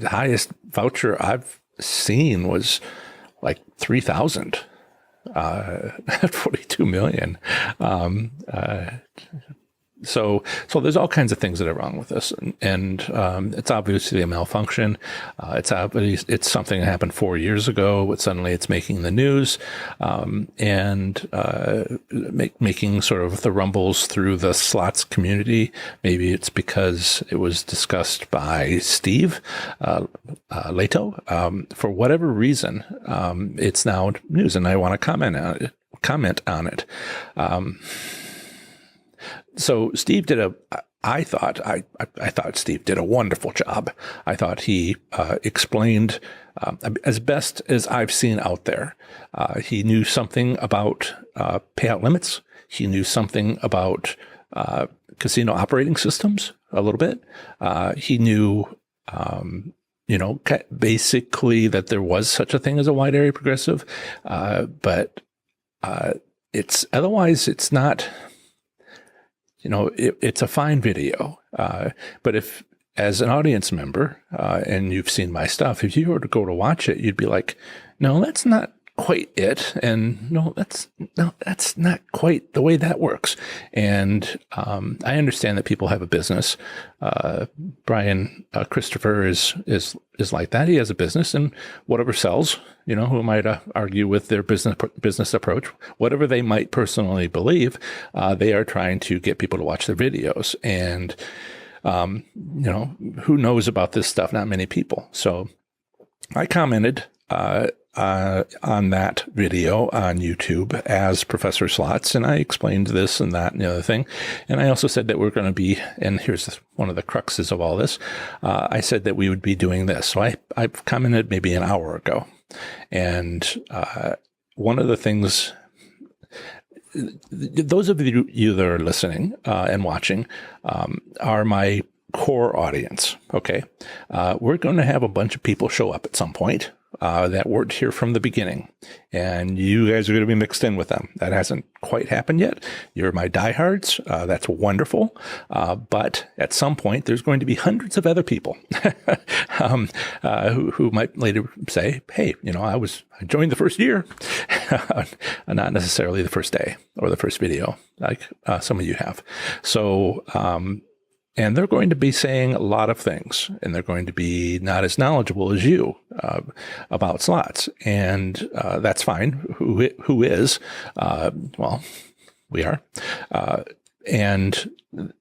highest voucher I've seen was like 3,000 at 42 million. So there's all kinds of things that are wrong with this, and it's obviously a malfunction. It's something that happened 4 years ago, but suddenly it's making the news, and making sort of the rumbles through the slots community. Maybe it's because it was discussed by Steve Leto. For whatever reason, it's now news, and I want to comment on it comment on it. So Steve did I thought Steve did a wonderful job. I thought he explained as best as I've seen out there. He knew something about payout limits. He knew something about casino operating systems a little bit. He knew, basically that there was such a thing as a wide area progressive, but it's not. It's a fine video, but if, as an audience member, and you've seen my stuff, if you were to go to watch it, you'd be like, no, that's not quite it. And no, that's not quite the way that works. And I understand that people have a business. Brian Christopher is like that. He has a business, and whatever sells, who might argue with their business approach, whatever they might personally believe, they are trying to get people to watch their videos. And who knows about this stuff? Not many people. So I commented on that video on YouTube as Professor Slots, and I explained this and that and the other thing. And I also said that we're going to be, and here's one of the cruxes of all this, I said that we would be doing this. So I commented maybe an hour ago. And one of the things, those of you that are listening and watching are my core audience, okay? We're going to have a bunch of people show up at some point that weren't here from the beginning, and you guys are going to be mixed in with them. That hasn't quite happened yet. You're my diehards. That's wonderful. But at some point, there's going to be hundreds of other people who might later say, hey, I joined the first year, not necessarily the first day or the first video, like some of you have. So, and they're going to be saying a lot of things, and they're going to be not as knowledgeable as you about slots, and that's fine. Who is? Well, we are, and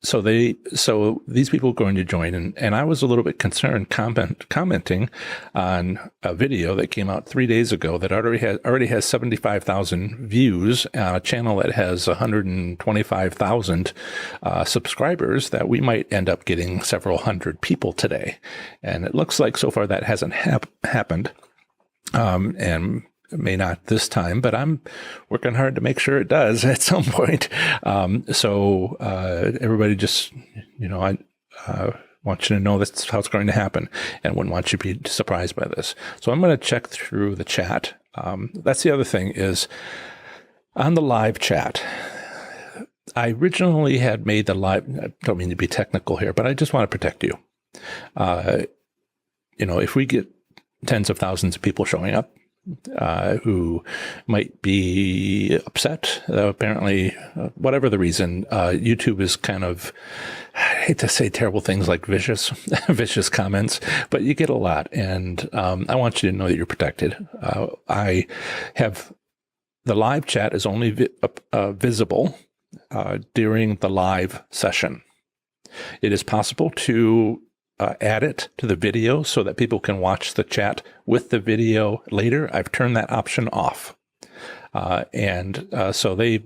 so these people are going to join, and I was a little bit concerned commenting on a video that came out 3 days ago that already has 75,000 views on a channel that has 125,000 subscribers, that we might end up getting several hundred people today. And it looks like so far that hasn't happened. And may not this time, but I'm working hard to make sure it does at some point. So everybody just, I want you to know that's how it's going to happen, and wouldn't want you to be surprised by this. So I'm going to check through the chat. That's the other thing is on the live chat. I originally had made the live, I don't mean to be technical here, but I just want to protect you. If we get tens of thousands of people showing up, who might be upset. Apparently, whatever the reason, YouTube is kind of, I hate to say terrible things like vicious comments, but you get a lot. And I want you to know that you're protected. I have the live chat is only visible during the live session. It is possible to add it to the video so that people can watch the chat with the video later. I've turned that option off. So they,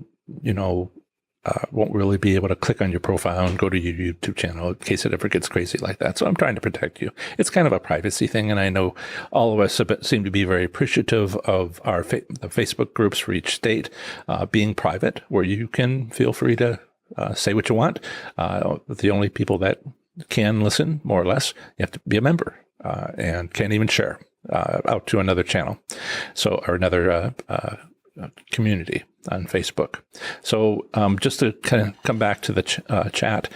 won't really be able to click on your profile and go to your YouTube channel in case it ever gets crazy like that. So I'm trying to protect you. It's kind of a privacy thing, and I know all of us seem to be very appreciative of our the Facebook groups for each state being private, where you can feel free to say what you want. The only people that can listen, more or less, you have to be a member and can't even share out to another channel, or another community on Facebook. So just to kind of come back to the chat,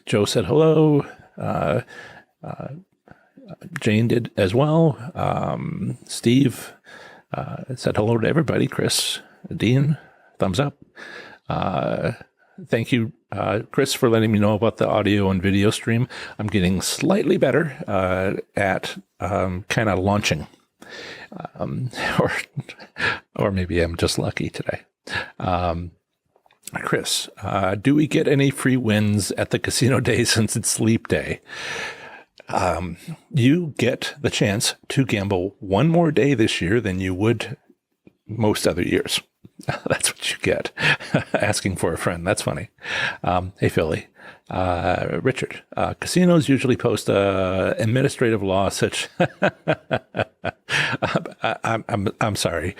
Joe said hello. Jane did as well. Steve said hello to everybody. Chris, Dean, thumbs up. Thank you, Chris, for letting me know about the audio and video stream. I'm getting slightly better at kind of launching. Or maybe I'm just lucky today. Chris, do we get any free wins at the casino day since it's sleep day? You get the chance to gamble one more day this year than you would most other years. That's what you get. Asking for a friend. That's funny. Hey, Philly. Richard, casinos usually post administrative law such. I'm sorry.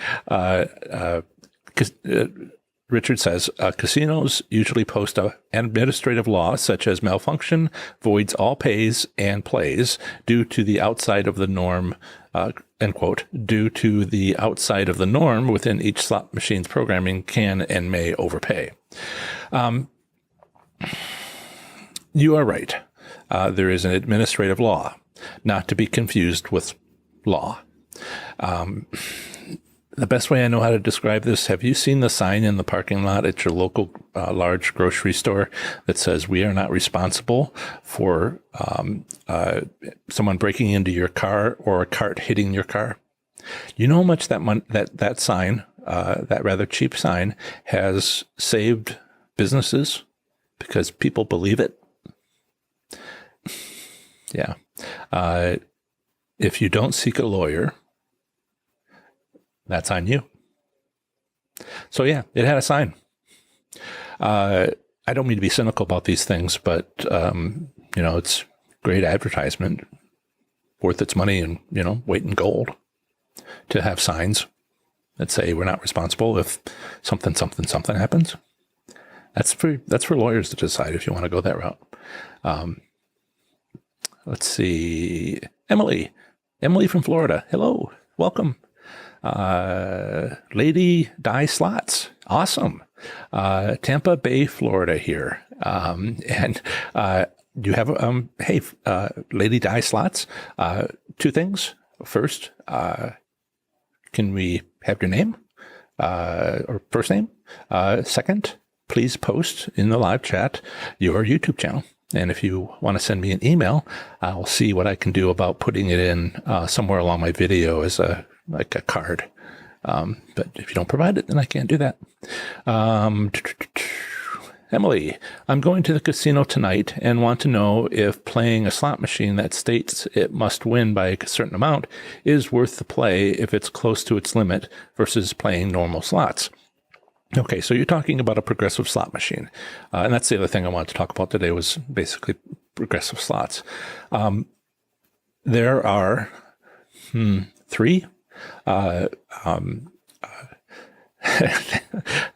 Richard says, casinos usually post an administrative law such as malfunction voids all pays and plays due to the outside of the norm, end quote, due to the outside of the norm within each slot machine's programming can and may overpay. You are right. There is an administrative law, not to be confused with law. The best way I know how to describe this, have you seen the sign in the parking lot at your local large grocery store that says, "We are not responsible for someone breaking into your car or a cart hitting your car"? You know how much that sign, that rather cheap sign, has saved businesses because people believe it? Yeah. If you don't seek a lawyer, that's on you. So yeah, it had a sign. I don't mean to be cynical about these things, but it's great advertisement, worth its money in weight in gold, to have signs that say we're not responsible if something happens. That's for lawyers to decide if you want to go that route. Let's see, Emily from Florida. Hello, welcome. Lady Die Slots. Awesome. Tampa Bay, Florida here. And you have, hey, Lady Die Slots. Two things. First, can we have your name, or first name? Second, please post in the live chat your YouTube channel. And if you want to send me an email, I'll see what I can do about putting it in somewhere along my video as a card. But if you don't provide it, then I can't do that. Emily, I'm going to the casino tonight and want to know if playing a slot machine that states it must win by a certain amount is worth the play if it's close to its limit versus playing normal slots. Okay, so you're talking about a progressive slot machine. And that's the other thing I wanted to talk about today, was basically progressive slots. There are three.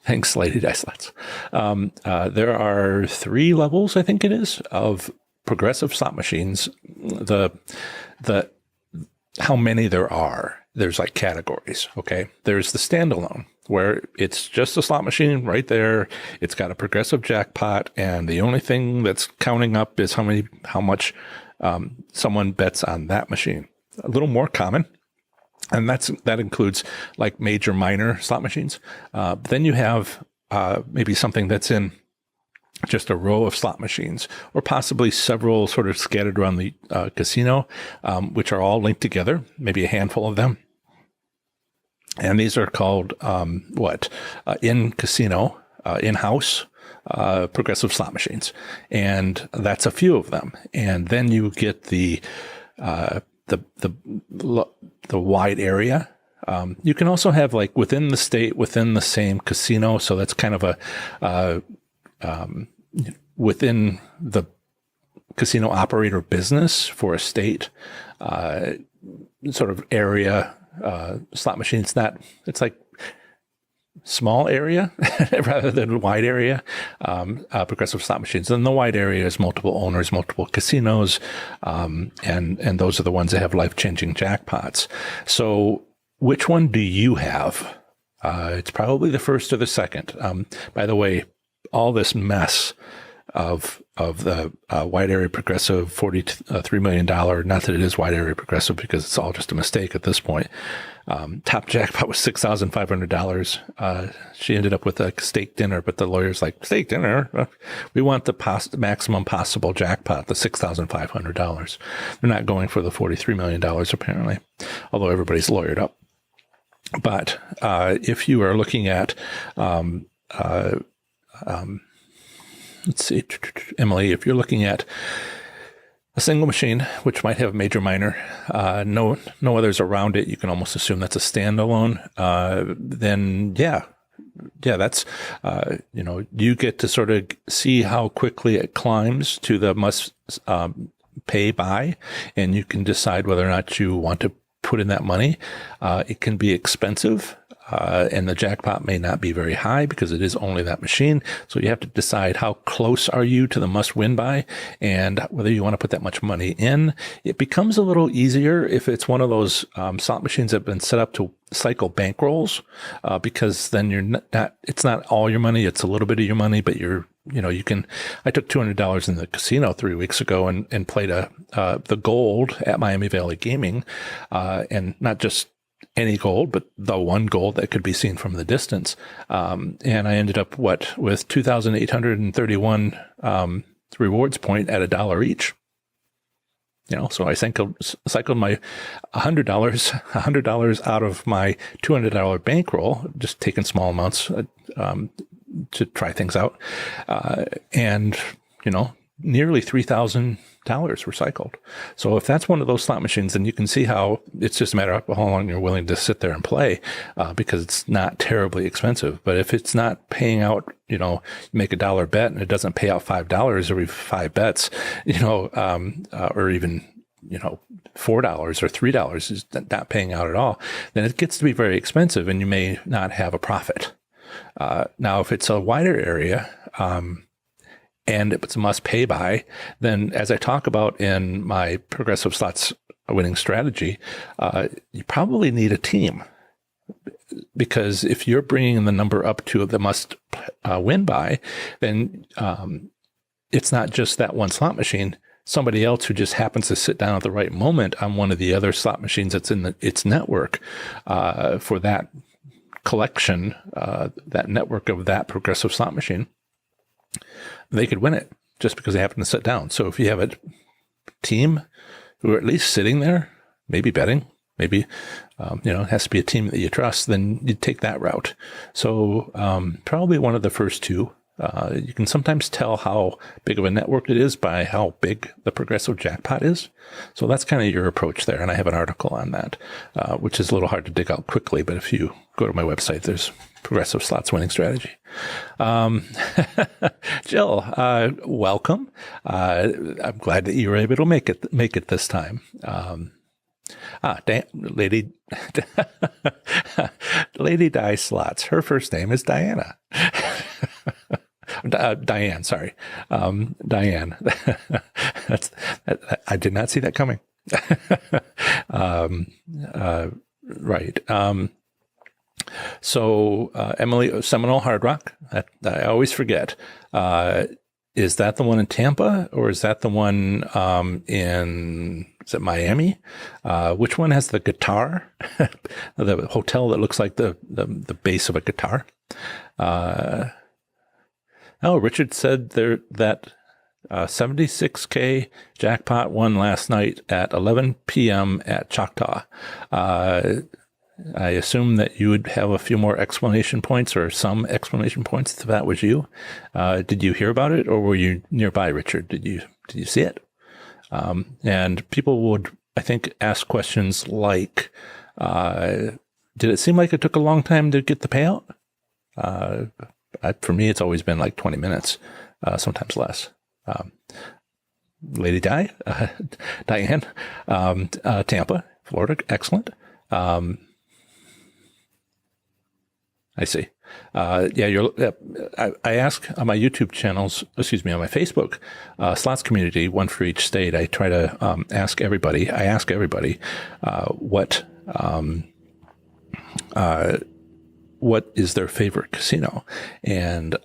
Thanks, Lady Die Slots. There are three levels, I think it is, of progressive slot machines. How many there are, there's like categories, okay? There's the standalone, where it's just a slot machine right there. It's got a progressive jackpot, and the only thing that's counting up is how much someone bets on that machine. A little more common, and that includes like major, minor slot machines. But then you have maybe something that's in just a row of slot machines, or possibly several sort of scattered around the casino, which are all linked together, maybe a handful of them. And these are called in-casino, in-house progressive slot machines. And that's a few of them. And then you get the wide area. You can also have like within the state, within the same casino. So that's kind of a within the casino operator business for a state sort of area slot machine. It's like small area rather than wide area progressive slot machines. And the wide area is multiple owners, multiple casinos, and those are the ones that have life-changing jackpots. So which one do you have? It's probably the first or the second. By the way, all this mess of the wide area progressive $43 million, not that it is wide area progressive because it's all just a mistake at this point. Top jackpot was $6,500. She ended up with a steak dinner, but the lawyer's like, steak dinner? We want the maximum possible jackpot, the $6,500. They're not going for the $43 million apparently, although everybody's lawyered up. But if you are looking at let's see, Emily, if you're looking at a single machine, which might have a major minor, no others around it, you can almost assume that's a standalone. Then that's you get to sort of see how quickly it climbs to the must pay by, and you can decide whether or not you want to put in that money. It can be expensive. And the jackpot may not be very high because it is only that machine. So you have to decide how close are you to the must win by and whether you want to put that much money in. It becomes a little easier if it's one of those slot machines that have been set up to cycle bankrolls, because then you're not, it's not all your money. It's a little bit of your money, but you can, I took $200 in the casino 3 weeks ago and played the gold at Miami Valley Gaming, and not just any gold, but the one gold that could be seen from the distance. And I ended up with 2,831 rewards point at $1 each. So I cycled my $100 out of my $200 bankroll, just taking small amounts to try things out, and nearly $3,000 were cycled. So if that's one of those slot machines, then you can see how it's just a matter of how long you're willing to sit there and play, because it's not terribly expensive. But if it's not paying out, you make $1 bet and it doesn't pay out $5 every 5 bets, or even, $4 or $3 is not paying out at all, then it gets to be very expensive and you may not have a profit. Now, if it's a wider area, and it's a must pay by, then as I talk about in my progressive slots winning strategy, you probably need a team, because if you're bringing the number up to the must win by, then it's not just that one slot machine. Somebody else who just happens to sit down at the right moment on one of the other slot machines that's in its network for that collection, that network of that progressive slot machine, they could win it just because they happen to sit down. So if you have a team who are at least sitting there, maybe betting, maybe, it has to be a team that you trust, then you take that route. So probably one of the first two. You can sometimes tell how big of a network it is by how big the progressive jackpot is. So that's kind of your approach there. And I have an article on that, which is a little hard to dig out quickly. But if you go to my website, there's progressive slots winning strategy. Jill, welcome. I'm glad that you were able to make it this time. Lady Di Slots. Her first name is Diana. Diane, sorry. Diane. I did not see that coming. Right. So Emily, Seminole Hard Rock, I always forget. Is that the one in Tampa, or is that the one is it Miami? Which one has the guitar? The hotel that looks like the base of a guitar. Richard said that 76K jackpot won last night at 11 p.m. at Choctaw. I assume that you would have a few more exclamation points or some exclamation points if that was you. Did you hear about it, or were you nearby, Richard? Did you see it? And people would, I think, ask questions like, did it seem like it took a long time to get the payout? For me, it's always been like 20 minutes, sometimes less. Lady Di, Diane, Tampa, Florida, excellent. I see. I ask on my YouTube channels, on my Facebook slots community, one for each state. I try to ask everybody. What is their favorite casino, and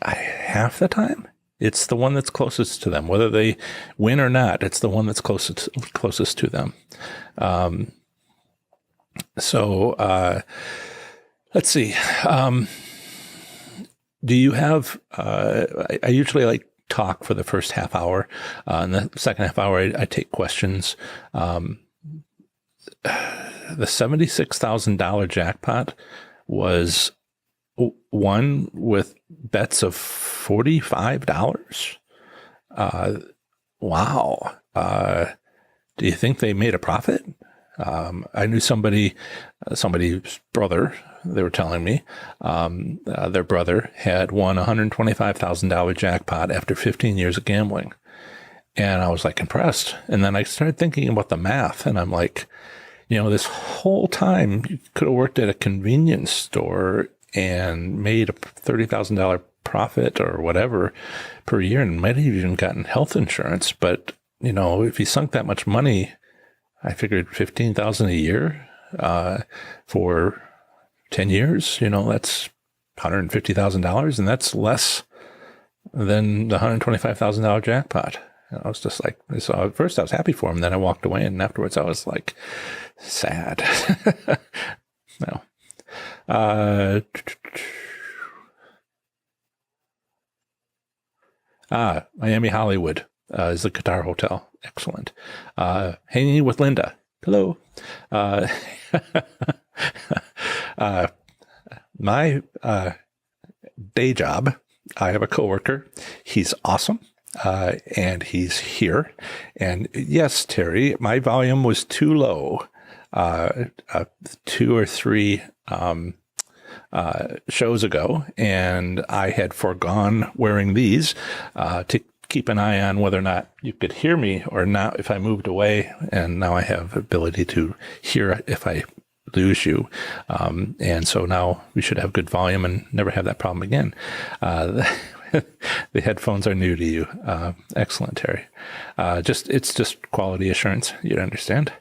half the time it's the one that's closest to them, whether they win or not. It's the one that's closest to them. Let's see. Do you have, I usually talk for the first half hour. In the second half hour, I take questions. The $76,000 jackpot was won with bets of $45. wow. Do you think they made a profit? I knew somebody's brother, they were telling me, their brother had won $125,000 jackpot after 15 years of gambling. And I was like impressed. And then I started thinking about the math, and I'm like, this whole time you could have worked at a convenience store and made a $30,000 profit or whatever per year, and might have even gotten health insurance. But, if you sunk that much money, I figured $15,000 a year for 10 years, that's $150,000, and that's less than the $125,000 jackpot. I was just like, so at first I was happy for him, then I walked away, and afterwards I was like, sad. No. Miami Hollywood is the Qatar hotel. Excellent. Hanging with Linda. Hello. My day job, I have a coworker. He's awesome. And he's here. And yes, Terry, my volume was too low. 2 or 3 shows ago, and I had forgone wearing these to keep an eye on whether or not you could hear me or not if I moved away. And now I have ability to hear if I lose you. And so now we should have good volume and never have that problem again. The headphones are new to you. Excellent, Terry. It's just quality assurance. You'd understand.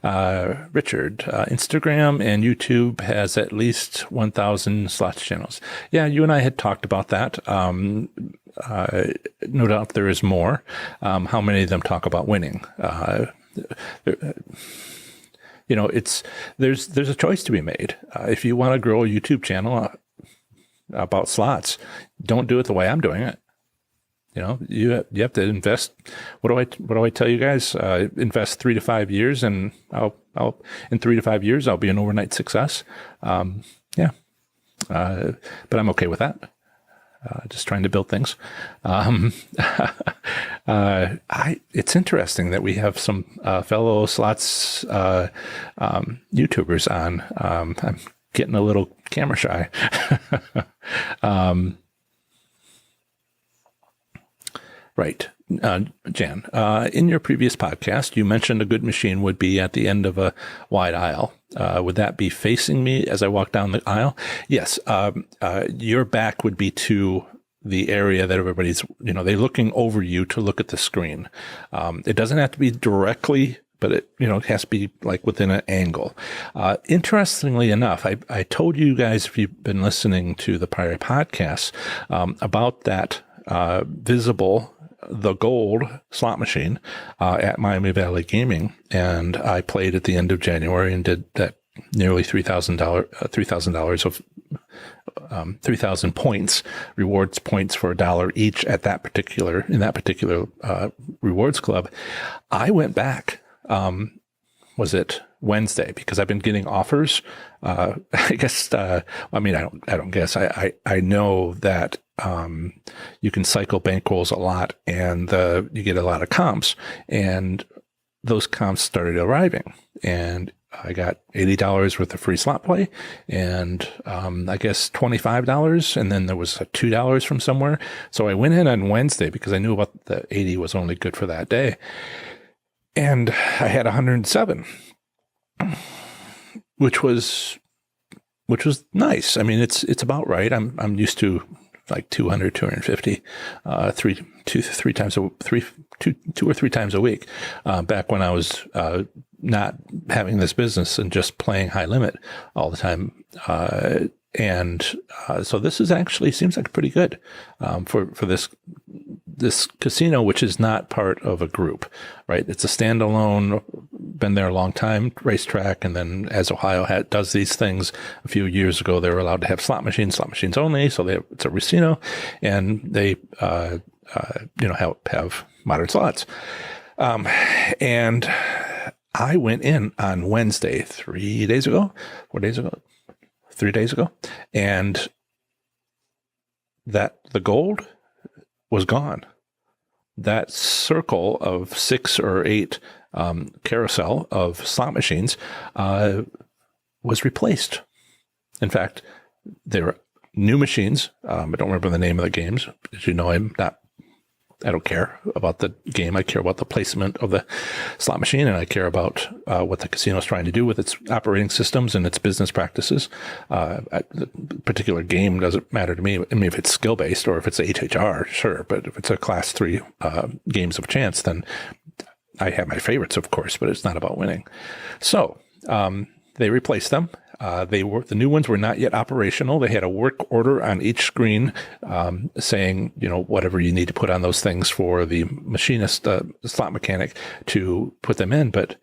Richard, Instagram and YouTube has at least 1,000 slots channels. Yeah, you and I had talked about that. No doubt there is more. How many of them talk about winning? There's a choice to be made. If you want to grow a YouTube channel about slots, don't do it the way I'm doing it. You have to invest. What do I tell you guys? Invest 3 to 5 years, and I'll in 3 to 5 years I'll be an overnight success. But I'm okay with that. Just trying to build things. It's interesting that we have some fellow slots YouTubers on. I'm getting a little camera shy. Right. Jan, in your previous podcast, you mentioned a good machine would be at the end of a wide aisle. Would that be facing me as I walk down the aisle? Yes. Your back would be to the area that everybody's, they're looking over you to look at the screen. It doesn't have to be directly, but it has to be like within an angle. Interestingly enough, I told you guys, if you've been listening to the prior podcasts, about that visible, the gold slot machine at Miami Valley Gaming, and I played at the end of January and did that nearly $3,000 of 3,000 points, rewards points for $1 each in that particular rewards club. I went back. Was it Wednesday? Because I've been getting offers. I guess. I don't guess. I know that you can cycle bankrolls a lot, and you get a lot of comps, and those comps started arriving, and I got $80 worth of free slot play, and I guess $25, and then there was $2 from somewhere. So I went in on Wednesday because I knew about the 80 was only good for that day, and I had 107, which was nice. I mean, it's about right. I'm used to like 200, 250, 2 or 3 times a week. Back when I was not having this business and just playing high limit all the time. So this is actually seems like pretty good for this casino, which is not part of a group, right? It's a standalone, been there a long time, racetrack. And then as Ohio does these things, a few years ago, they were allowed to have slot machines only. So it's a casino, and they, have modern slots. And I went in on Wednesday, 3 days ago, 4 days ago, 3 days ago, and that the gold was gone. that circle of 6 or 8 carousel of slot machines was replaced. In fact, they were new machines. I don't remember the name of the games. As you know, I don't care about the game. I care about the placement of the slot machine, and I care about what the casino is trying to do with its operating systems and its business practices. The particular game doesn't matter to me. I mean, if it's skill-based or if it's HHR, sure. But if it's a Class 3 games of chance, then I have my favorites, of course, but it's not about winning. So they replaced them. The new ones were not yet operational. They had a work order on each screen saying, whatever you need to put on those things for the machinist, slot mechanic to put them in. But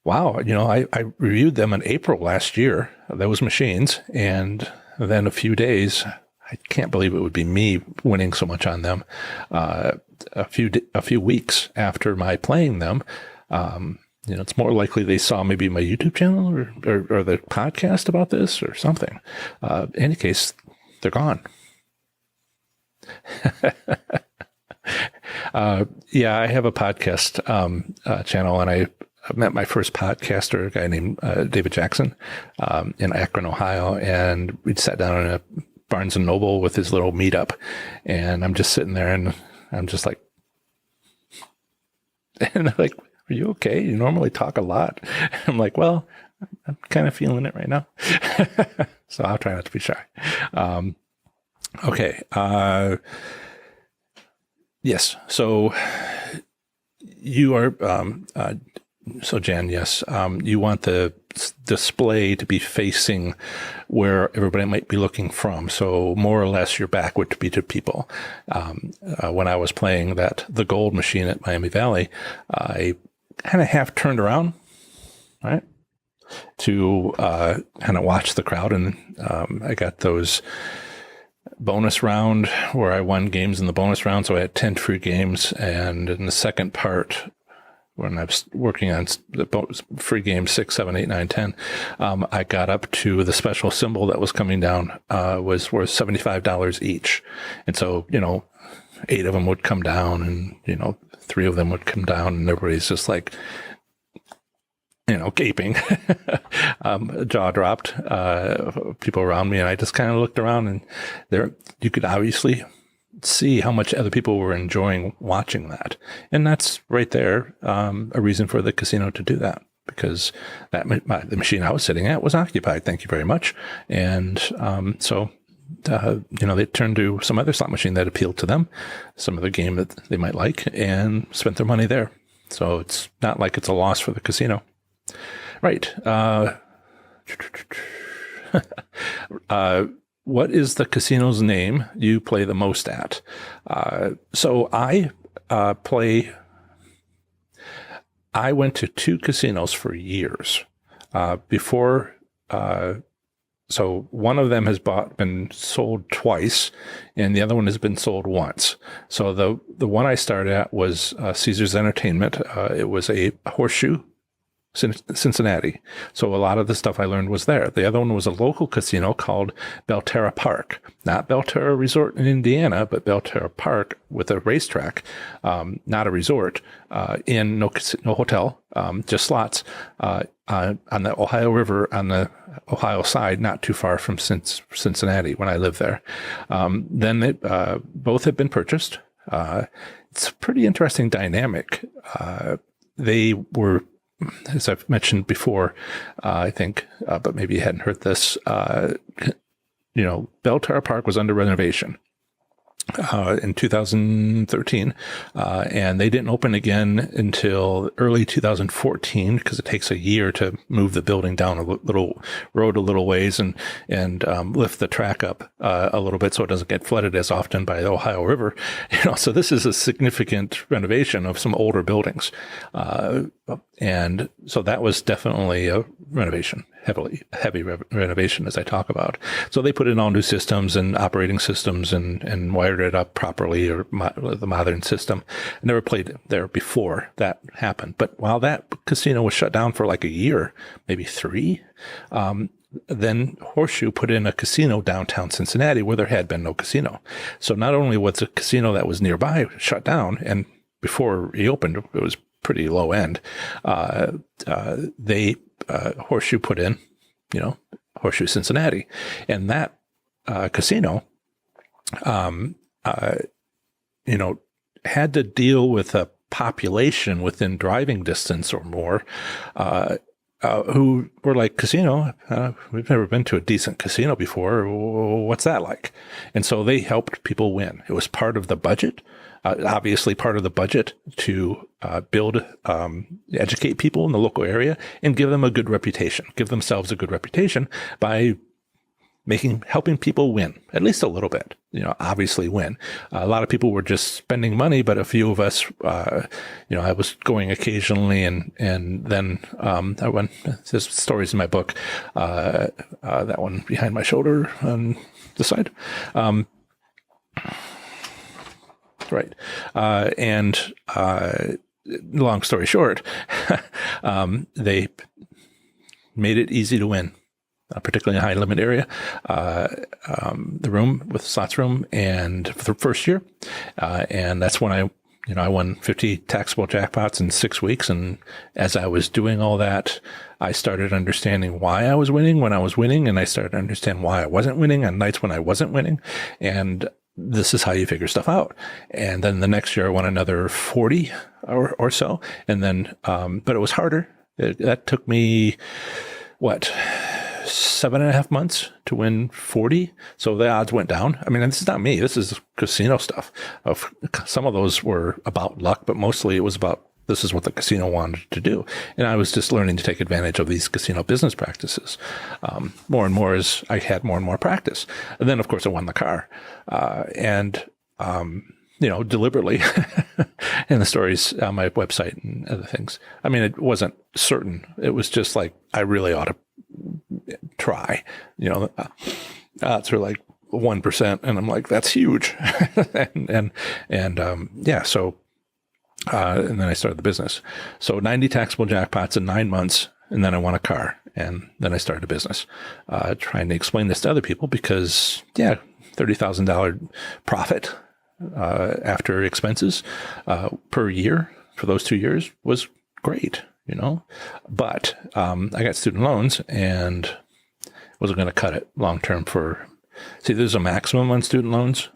wow, I reviewed them in April last year, those machines, and then a few days, I can't believe it would be me winning so much on them. A few weeks after my playing them, it's more likely they saw maybe my YouTube channel or the podcast about this or something. In any case, they're gone. I have a podcast channel, and I met my first podcaster, a guy named David Jackson, in Akron, Ohio, and we sat down in a Barnes & Noble with his little meetup, and I'm just sitting there, and I'm just like, are you okay? You normally talk a lot. I'm like, well, I'm kind of feeling it right now. So I'll try not to be shy. Okay. Yes. So you are, Jan, yes, you want the display to be facing where everybody might be looking from. So more or less your back would be to people. When I was playing the gold machine at Miami Valley, I kind of half turned around, right, to kind of watch the crowd. And I got those bonus round where I won games in the bonus round. So I had 10 free games. And in the second part, when I was working on the free games 6, 7, 8, 9, 10, I got up to the special symbol that was coming down, was worth $75 each. And so, 8 of them would come down, and 3 of them would come down, and everybody's just like, gaping, jaw dropped, people around me. And I just kind of looked around, and you could obviously see how much other people were enjoying watching that. And that's right there, a reason for the casino to do that, because the machine I was sitting at was occupied. Thank you very much. And so they turned to some other slot machine that appealed to them, some other game that they might like, and spent their money there. So it's not like it's a loss for the casino. Right. What is the casino's name you play the most at? So I went to 2 casinos for years before. So one of them has been sold twice, and the other one has been sold once. So the one I started at was Caesars Entertainment. It was a horseshoe, Cincinnati. So a lot of the stuff I learned was there. The other one was a local casino called Belterra Park, not Belterra Resort in Indiana, but Belterra Park with a racetrack, not a resort, in no hotel, just slots, on the Ohio River on the Ohio side, not too far from Cincinnati when I lived there. Then both have been purchased. It's a pretty interesting dynamic. They were, as I've mentioned before, I think, but maybe you hadn't heard this, Belterra Park was under renovation in 2013, and they didn't open again until early 2014, because it takes a year to move the building down a little road a little ways and lift the track up a little bit so it doesn't get flooded as often by the Ohio River. So this is a significant renovation of some older buildings, and so that was definitely a renovation, heavy renovation, as I talk about. So they put in all new systems and operating systems and wired it up properly, or the modern system. I never played there before that happened. But while that casino was shut down for like a year, maybe 3, then Horseshoe put in a casino downtown Cincinnati where there had been no casino. So not only was the casino that was nearby shut down, and before it reopened, it was pretty low end, Horseshoe put in, Horseshoe Cincinnati. And that casino, had to deal with a population within driving distance or more who were like, casino? We've never been to a decent casino before. What's that like? And so they helped people win. It was part of the budget, obviously part of the budget to educate people in the local area and give them a good reputation, give themselves a good reputation by helping people win, at least a little bit, obviously win. A lot of people were just spending money, but a few of us, I was going occasionally and then, I went, there's stories in my book, that one behind my shoulder on the side. Right. Long story short, they made it easy to win. Particularly in a high limit area, the room with the slots room, and for the first year, and that's when I won 50 taxable jackpots in 6 weeks. And as I was doing all that, I started understanding why I was winning when I was winning, and I started to understand why I wasn't winning on nights when I wasn't winning, and this is how you figure stuff out. And then the next year I won another 40 or so, and then, but it was harder. That took me 7.5 months to win 40. So the odds went down. I mean, this is not me. This is casino stuff. Some of those were about luck, but mostly it was about this is what the casino wanted to do. And I was just learning to take advantage of these casino business practices more and more as I had more and more practice. And then, of course, I won the car. Deliberately and the stories on my website and other things. I mean, it wasn't certain. It was just like, I really ought to try, odds are like 1%. And I'm like, that's huge. and then I started the business. So 90 taxable jackpots in 9 months. And then I won a car, and then I started a business, trying to explain this to other people because $30,000 profit, after expenses, per year for those 2 years was great, but, I got student loans and wasn't going to cut it long term there's a maximum on student loans.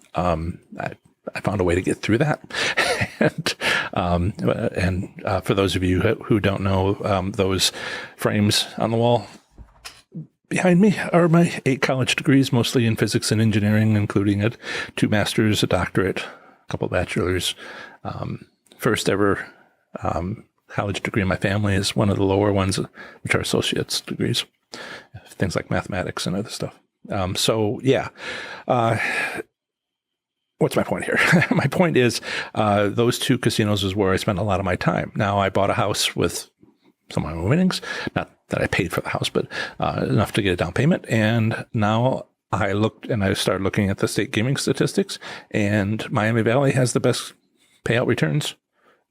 I found a way to get through that. and for those of you who don't know, those frames on the wall behind me are my 8 college degrees, mostly in physics and engineering, including 2 masters, a doctorate, a couple of bachelors. First ever college degree in my family is one of the lower ones, which are associate's degrees, things like mathematics and other stuff. What's my point here? My point is, those 2 casinos is where I spent a lot of my time. Now, I bought a house with some of my winnings, not that I paid for the house, but enough to get a down payment. And now I started looking at the state gaming statistics, and Miami Valley has the best payout returns,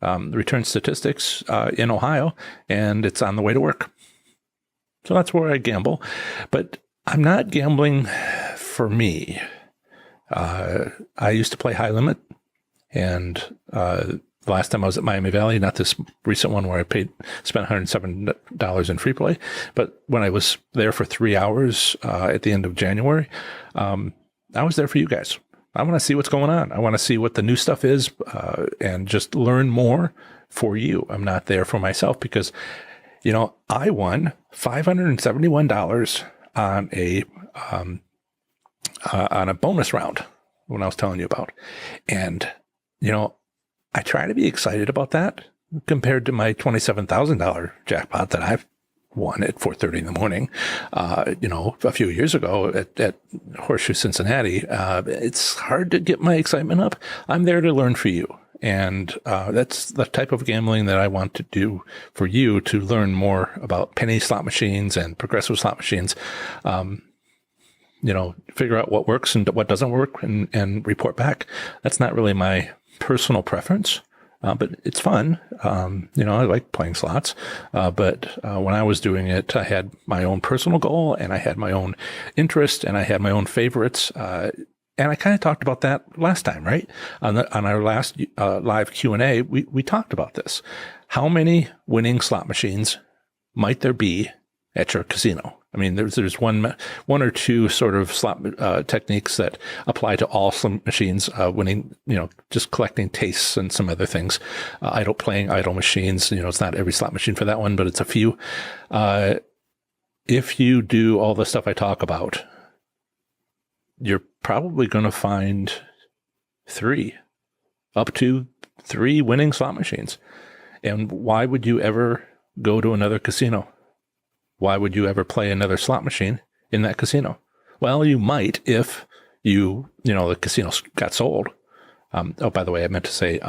return statistics in Ohio, and it's on the way to work. So that's where I gamble, but I'm not gambling for me. I used to play high limit, and the last time I was at Miami Valley, not this recent one where I spent $107 in free play, but when I was there for 3 hours at the end of January, I was there for you guys. I want to see what's going on. I want to see what the new stuff is, and just learn more for you. I'm not there for myself because, I won $571 on a bonus round when I was telling you about. And, I try to be excited about that compared to my $27,000 jackpot that I've won at 4:30 in the morning, a few years ago at Horseshoe Cincinnati. It's hard to get my excitement up. I'm there to learn for you. And that's the type of gambling that I want to do for you, to learn more about penny slot machines and progressive slot machines. Figure out what works and what doesn't work and report back. That's not really my personal preference. but it's fun. I like playing slots. But when I was doing it, I had my own personal goal, and I had my own interest, and I had my own favorites. And I kind of talked about that last time, right? On our last live Q&A, we talked about this. How many winning slot machines might there be at your casino? I mean, there's one or two sort of slot techniques that apply to all slot machines, winning, just collecting tastes and some other things. Playing idle machines, it's not every slot machine for that one, but it's a few. If you do all the stuff I talk about, you're probably going to find up to three winning slot machines. And why would you ever go to another casino? Why would you ever play another slot machine in that casino? Well, you might if the casino got sold. By the way, I meant to say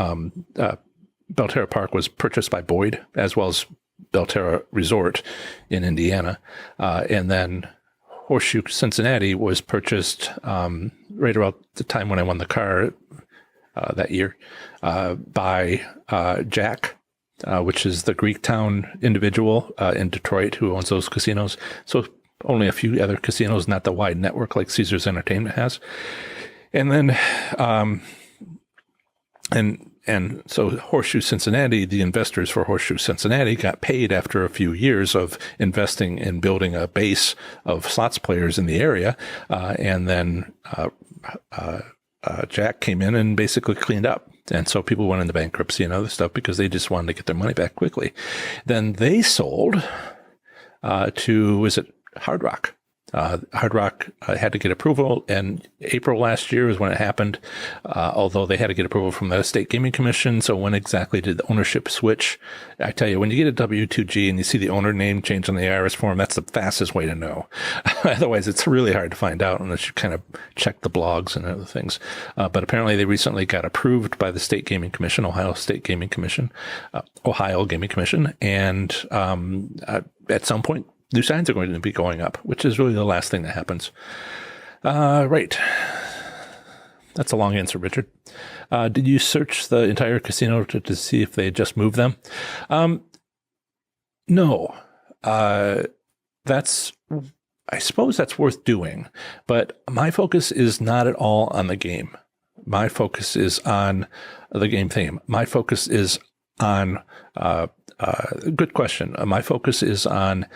Belterra Park was purchased by Boyd, as well as Belterra Resort in Indiana. And then Horseshoe Cincinnati was purchased right around the time when I won the car that year by Jack, which is the Greektown individual in Detroit who owns those casinos. So only a few other casinos, not the wide network like Caesars Entertainment has. And then and so Horseshoe Cincinnati, the investors for Horseshoe Cincinnati got paid after a few years of investing in building a base of slots players in the area. And then Jack came in and basically cleaned up. And so people went into bankruptcy and other stuff because they just wanted to get their money back quickly. Then they sold to, is it Hard Rock? Hard Rock had to get approval, and April last year is when it happened, although they had to get approval from the State Gaming Commission. So when exactly did the ownership switch? I tell you, when you get a W-2G and you see the owner name change on the IRS form, that's the fastest way to know. Otherwise, it's really hard to find out unless you kind of check the blogs and other things. But apparently they recently got approved by the State Gaming Commission, Ohio Gaming Commission, and at some point, new signs are going to be going up, which is really the last thing that happens. Right. That's a long answer, Richard. Did you search the entire casino to see if they had just moved them? No. I suppose that's worth doing, but my focus is not at all on the game. My focus is on the game theme. My focus is on, good question. My focus is on,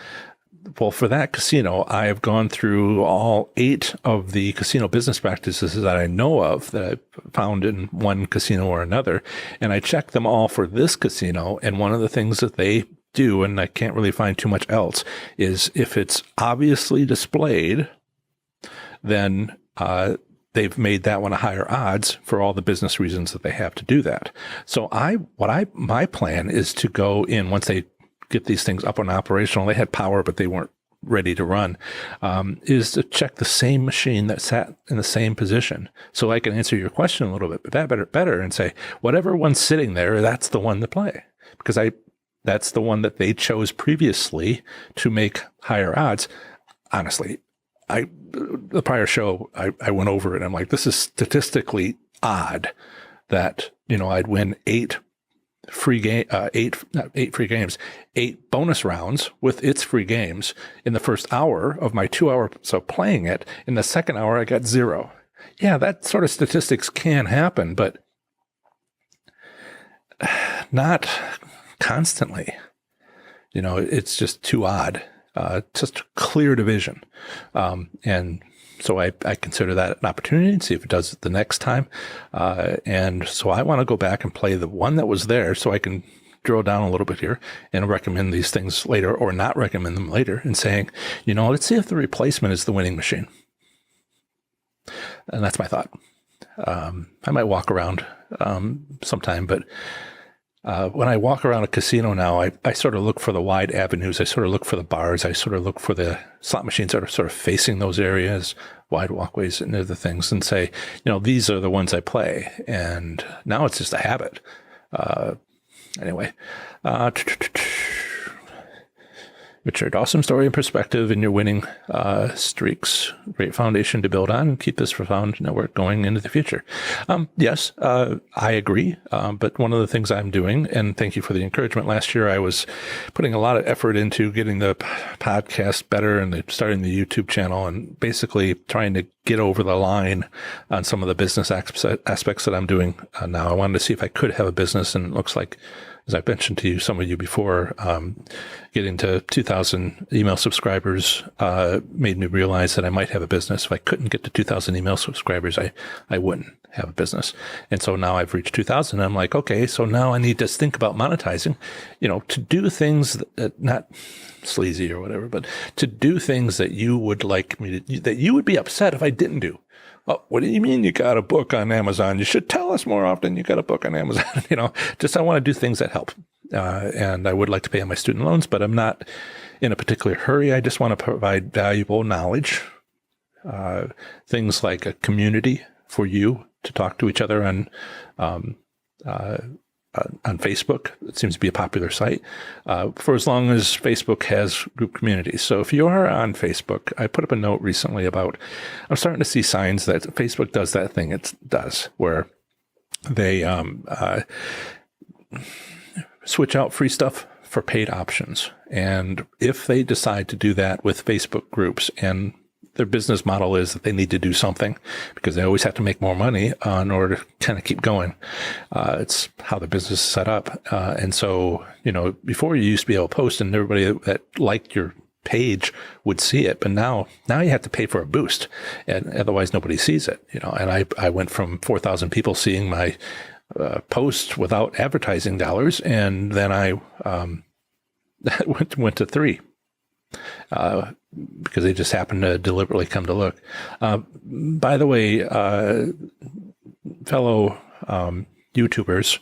well, for that casino, I have gone through all 8 of the casino business practices that I know of that I found in one casino or another, and I checked them all for this casino. And one of the things that they do, and I can't really find too much else, is if it's obviously displayed, then they've made that one a higher odds for all the business reasons that they have to do that. So my plan is to go in once they get these things up and operational. They had power, but they weren't ready to run, is to check the same machine that sat in the same position. So I can answer your question a little bit better and say, whatever one's sitting there, that's the one to play. Because that's the one that they chose previously to make higher odds. Honestly, the prior show, I went over it. I'm like, this is statistically odd that, I'd win 8 bonus rounds with its free games in the first hour of my 2 hours of playing it. In the second hour, I got 0. Yeah, that sort of statistics can happen, but not constantly. It's just too odd. Just clear division. And so I consider that an opportunity and see if it does it the next time. And so I want to go back and play the one that was there so I can drill down a little bit here and recommend these things later or not recommend them later and saying, let's see if the replacement is the winning machine. And that's my thought. I might walk around sometime, but when I walk around a casino now, I sort of look for the wide avenues. I sort of look for the bars. I sort of look for the slot machines that are sort of facing those areas, wide walkways and other things, and say, these are the ones I play. And now it's just a habit. Anyway, Richard, awesome story and perspective in your winning streaks. Great foundation to build on and keep this profound network going into the future. Yes, I agree. But one of the things I'm doing, and thank you for the encouragement. Last year, I was putting a lot of effort into getting the podcast better and starting the YouTube channel and basically trying to get over the line on some of the business aspects that I'm doing now. I wanted to see if I could have a business, and it looks like, as I mentioned to you, some of you before, getting to 2,000 email subscribers made me realize that I might have a business. If I couldn't get to 2,000 email subscribers, I wouldn't have a business. And so now I've reached 2,000. I'm like, okay, so now I need to think about monetizing, to do things that, not sleazy or whatever, but to do things that you would like me to, that you would be upset if I didn't do. Oh, what do you mean you got a book on Amazon? You should tell us more often you got a book on Amazon. Just I want to do things that help. And I would like to pay on my student loans, but I'm not in a particular hurry. I just want to provide valuable knowledge, things like a community for you to talk to each other on Facebook. It seems to be a popular site for as long as Facebook has group communities. So if you are on Facebook, I put up a note recently about, I'm starting to see signs that Facebook does that thing it does, where they switch out free stuff for paid options. And if they decide to do that with Facebook groups, and their business model is that they need to do something because they always have to make more money in order to kind of keep going. It's how the business is set up. And so, before you used to be able to post and everybody that liked your page would see it, but now you have to pay for a boost, and otherwise nobody sees it. And I went from 4,000 people seeing my post without advertising dollars, and then I went to 3. Because they just happened to deliberately come to look. By the way, fellow YouTubers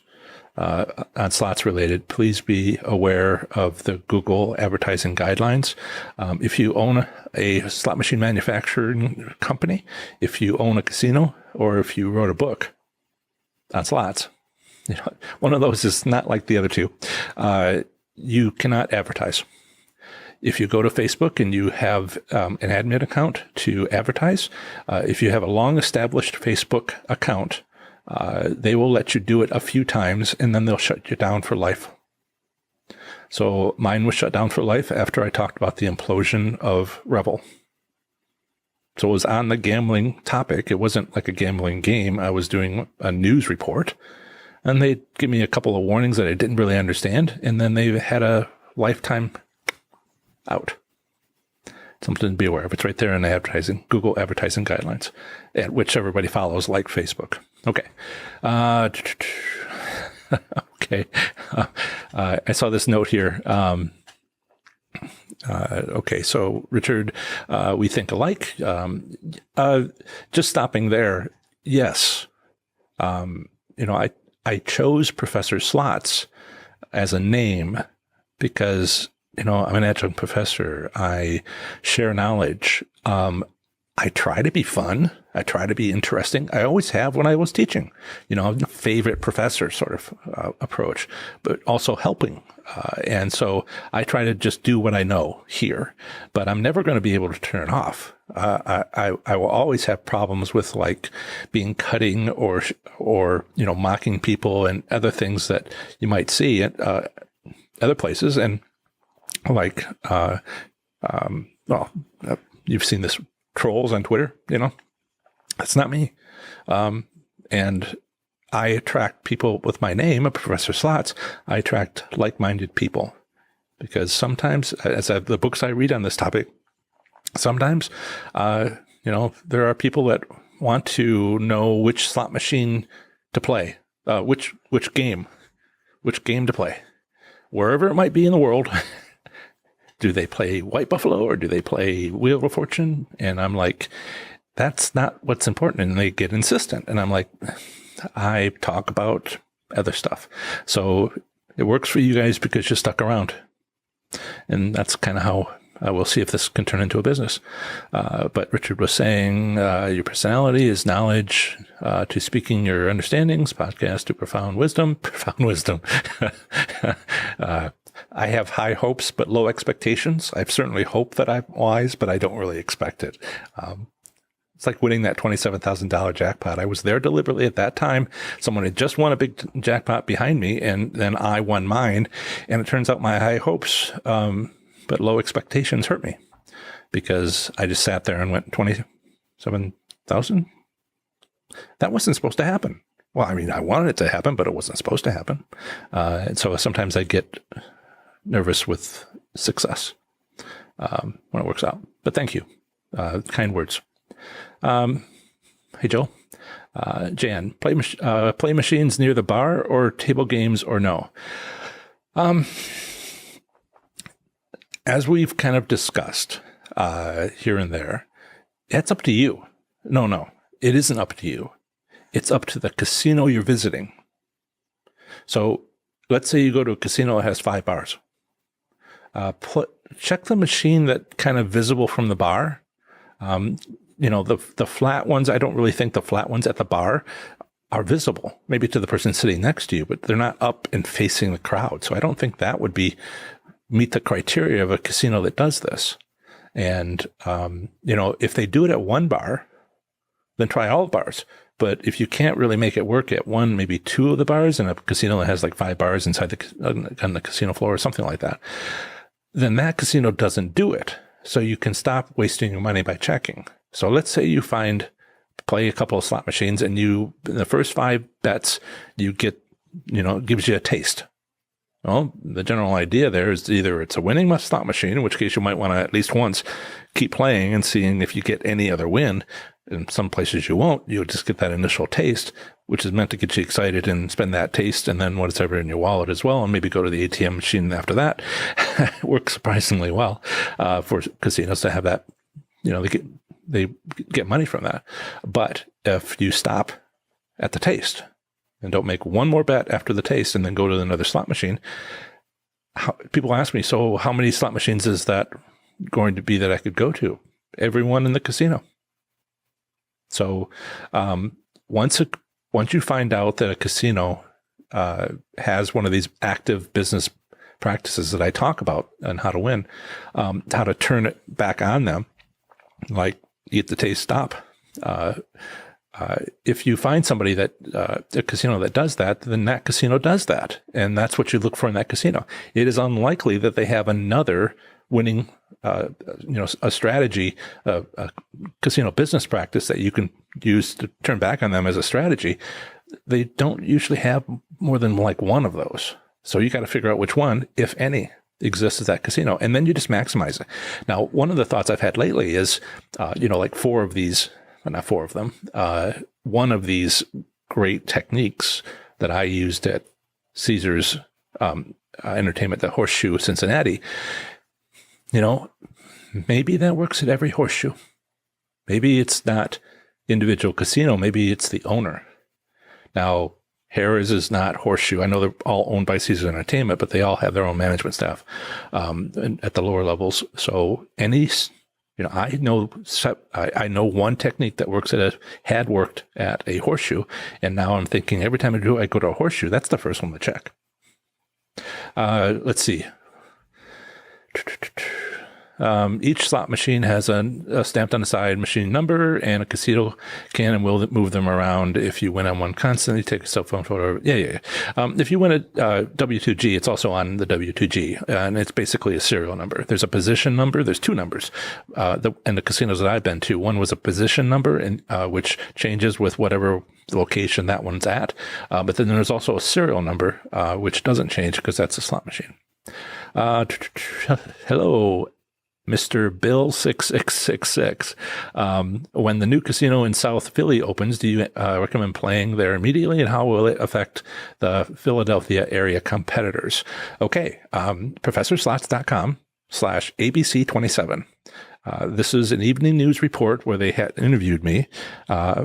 on slots related, please be aware of the Google advertising guidelines. If you own a slot machine manufacturing company, if you own a casino, or if you wrote a book on slots, one of those is not like the other two. You cannot advertise. If you go to Facebook and you have an admin account to advertise, if you have a long-established Facebook account, they will let you do it a few times, and then they'll shut you down for life. So mine was shut down for life after I talked about the implosion of Revel. So it was on the gambling topic. It wasn't like a gambling game. I was doing a news report, and they give me a couple of warnings that I didn't really understand, and then they had a lifetime out. Something to be aware of. It's right there in the Google advertising guidelines, at which everybody follows, like Facebook. Okay. Okay. I saw this note here. Okay. So Richard, we think alike. Just stopping there. Yes. I chose Professor Slots as a name because I'm an adjunct professor. I share knowledge. I try to be fun. I try to be interesting. I always have when I was teaching, favorite professor sort of approach, but also helping. And so I try to just do what I know here, but I'm never going to be able to turn it off. I will always have problems with like being cutting or mocking people and other things that you might see at other places. And like, you've seen this trolls on Twitter, that's not me. And I attract people with my name, Professor Slots. I attract like-minded people because sometimes, the books I read on this topic, sometimes, there are people that want to know which slot machine to play, which game to play, wherever it might be in the world. Do they play White Buffalo or do they play Wheel of Fortune? And I'm like, that's not what's important. And they get insistent. And I'm like, I talk about other stuff. So it works for you guys because you stuck around. And that's kind of how we'll see if this can turn into a business. But Richard was saying, your personality is knowledge to speaking your understandings, podcast to profound wisdom. I have high hopes but low expectations. I've certainly hoped that I'm wise, but I don't really expect it. It's like winning that $27,000 jackpot. I was there deliberately at that time. Someone had just won a big jackpot behind me, and then I won mine. And it turns out my high hopes but low expectations hurt me, because I just sat there and went 27,000. That wasn't supposed to happen. Well, I mean, I wanted it to happen, but it wasn't supposed to happen. And so sometimes I get nervous with success when it works out. But thank you. Kind words. Hey, Joel. Jan, play machines near the bar or table games or no? As we've kind of discussed here and there, it's up to you. No, it isn't up to you. It's up to the casino you're visiting. So let's say you go to a casino that has 5 bars. Check the machine that kind of visible from the bar. The flat ones, I don't really think the flat ones at the bar are visible, maybe to the person sitting next to you, but they're not up and facing the crowd. So I don't think that would meet the criteria of a casino that does this. And, if they do it at one bar, then try all the bars. But if you can't really make it work at one, maybe 2 of the bars in a casino that has like 5 bars inside on the casino floor or something like that, then that casino doesn't do it. So you can stop wasting your money by checking. So let's say you play a couple of slot machines, and in the first 5 bets, you get, gives you a taste. Well, the general idea there is either it's a winning slot machine, in which case you might want to at least once keep playing and seeing if you get any other win. In some places you won't. You'll just get that initial taste, which is meant to get you excited and spend that taste and then whatever in your wallet as well, and maybe go to the ATM machine after that. It works surprisingly well for casinos to have that. They get money from that. But if you stop at the taste and don't make one more bet after the taste and then go to another slot machine, people ask me, so how many slot machines is that going to be that I could go to? Everyone in the casino. So once you find out that a casino has one of these active business practices that I talk about and how to win, how to turn it back on them, like eat the taste, stop. If you find somebody a casino that does that, then that casino does that. And that's what you look for in that casino. It is unlikely that they have another winning, a strategy, a casino business practice that you can use to turn back on them as a strategy. They don't usually have more than like one of those. So you got to figure out which one, if any, exists at that casino. And then you just maximize it. Now, one of the thoughts I've had lately is, like 4 of these, not 4 of them, one of these great techniques that I used at Caesars Entertainment, the Horseshoe Cincinnati, maybe that works at every Horseshoe. Maybe it's not individual casino. Maybe it's the owner. Now, Harrah's is not Horseshoe. I know they're all owned by Caesars Entertainment, but they all have their own management staff at the lower levels. So I know one technique that had worked at a Horseshoe, and now I'm thinking every time I go to a Horseshoe, that's the first one to check. Let's see. Each slot machine has a stamped on the side machine number, and a casino can and will move them around. If you win on one constantly, take a cell phone photo. Yeah. If you win a W2G, it's also on the W2G, and it's basically a serial number. There's a position number. There's 2 numbers. And the casinos that I've been to, one was a position number, and which changes with whatever location that one's at. But then there's also a serial number, which doesn't change because that's a slot machine. Hello, Mr. Bill 6666. When the new casino in South Philly opens, do you recommend playing there immediately, and how will it affect the Philadelphia area competitors? Okay. ProfessorSlots.com/ABC27. This is an evening news report where they had interviewed me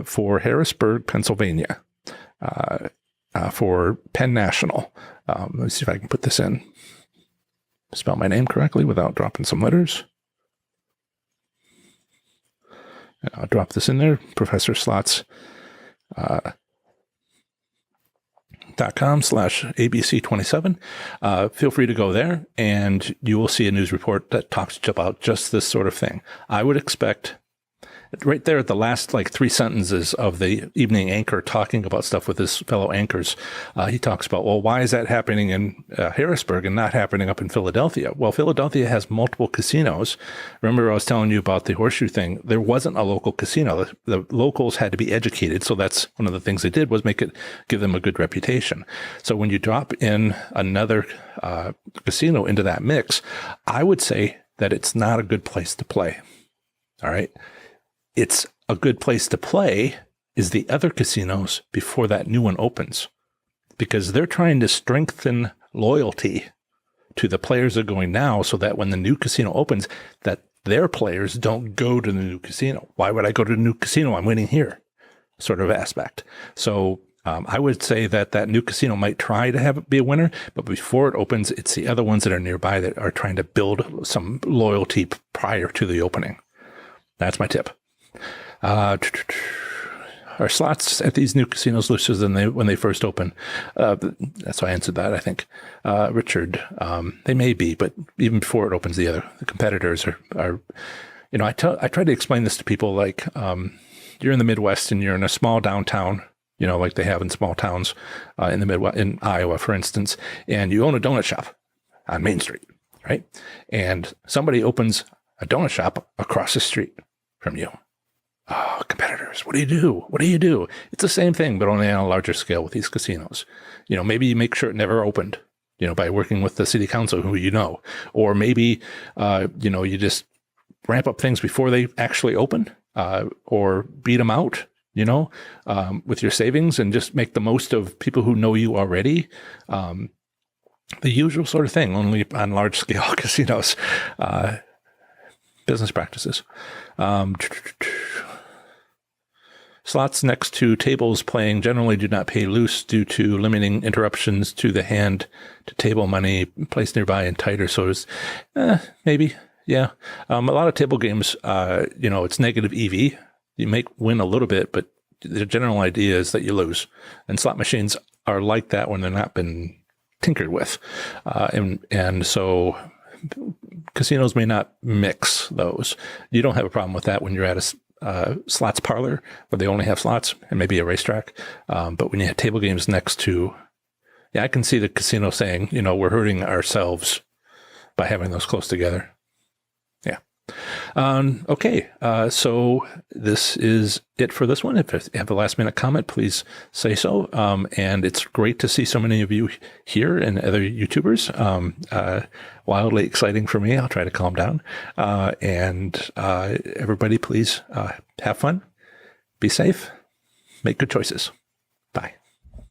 for Harrisburg, Pennsylvania, for Penn National. Let me see if I can put this in. Spell my name correctly without dropping some letters. I'll drop this in there. Professor Slots abc27. Feel free to go there and you will see a news report that talks about just this sort of thing. I would expect right there at the last like 3 sentences of the evening anchor talking about stuff with his fellow anchors, he talks about, well, why is that happening in Harrisburg and not happening up in Philadelphia? Well, Philadelphia has multiple casinos. Remember I was telling you about the horseshoe thing? There wasn't a local casino. The locals had to be educated. So that's one of the things they did was give them a good reputation. So when you drop in another casino into that mix, I would say that it's not a good place to play. All right. It's a good place to play is the other casinos before that new one opens, because they're trying to strengthen loyalty to the players that are going now so that when the new casino opens, that their players don't go to the new casino. Why would I go to the new casino? I'm winning here sort of aspect. So I would say that new casino might try to have it be a winner, but before it opens, it's the other ones that are nearby that are trying to build some loyalty prior to the opening. That's my tip. Are slots at these new casinos looser than when they first open? That's why I answered that, I think. Richard, they may be, but even before it opens, the competitors are I try to explain this to people like you're in the Midwest and you're in a small downtown, like they have in small towns in the Midwest, in Iowa, for instance, and you own a donut shop on Main Street, right? And somebody opens a donut shop across the street from you. Oh, competitors, what do you do? What do you do? It's the same thing, but only on a larger scale with these casinos. Maybe you make sure it never opened, by working with the city council who or maybe, you just ramp up things before they actually open, or beat them out, with your savings and just make the most of people who know you already. The usual sort of thing, only on large scale casinos, business practices. Slots next to tables playing generally do not pay loose due to limiting interruptions to the hand to table money placed nearby and tighter. So it's maybe, yeah. A lot of table games, it's negative EV. You may win a little bit, but the general idea is that you lose. And slot machines are like that when they're not been tinkered with. And so casinos may not mix those. You don't have a problem with that when you're at a slots parlor where they only have slots and maybe a racetrack. But when you have table games next to, I can see the casino saying, we're hurting ourselves by having those close together. Yeah. Okay. So this is it for this one. If you have a last minute comment, please say so. And it's great to see so many of you here and other YouTubers. Wildly exciting for me. I'll try to calm down. And everybody, please have fun, be safe, make good choices.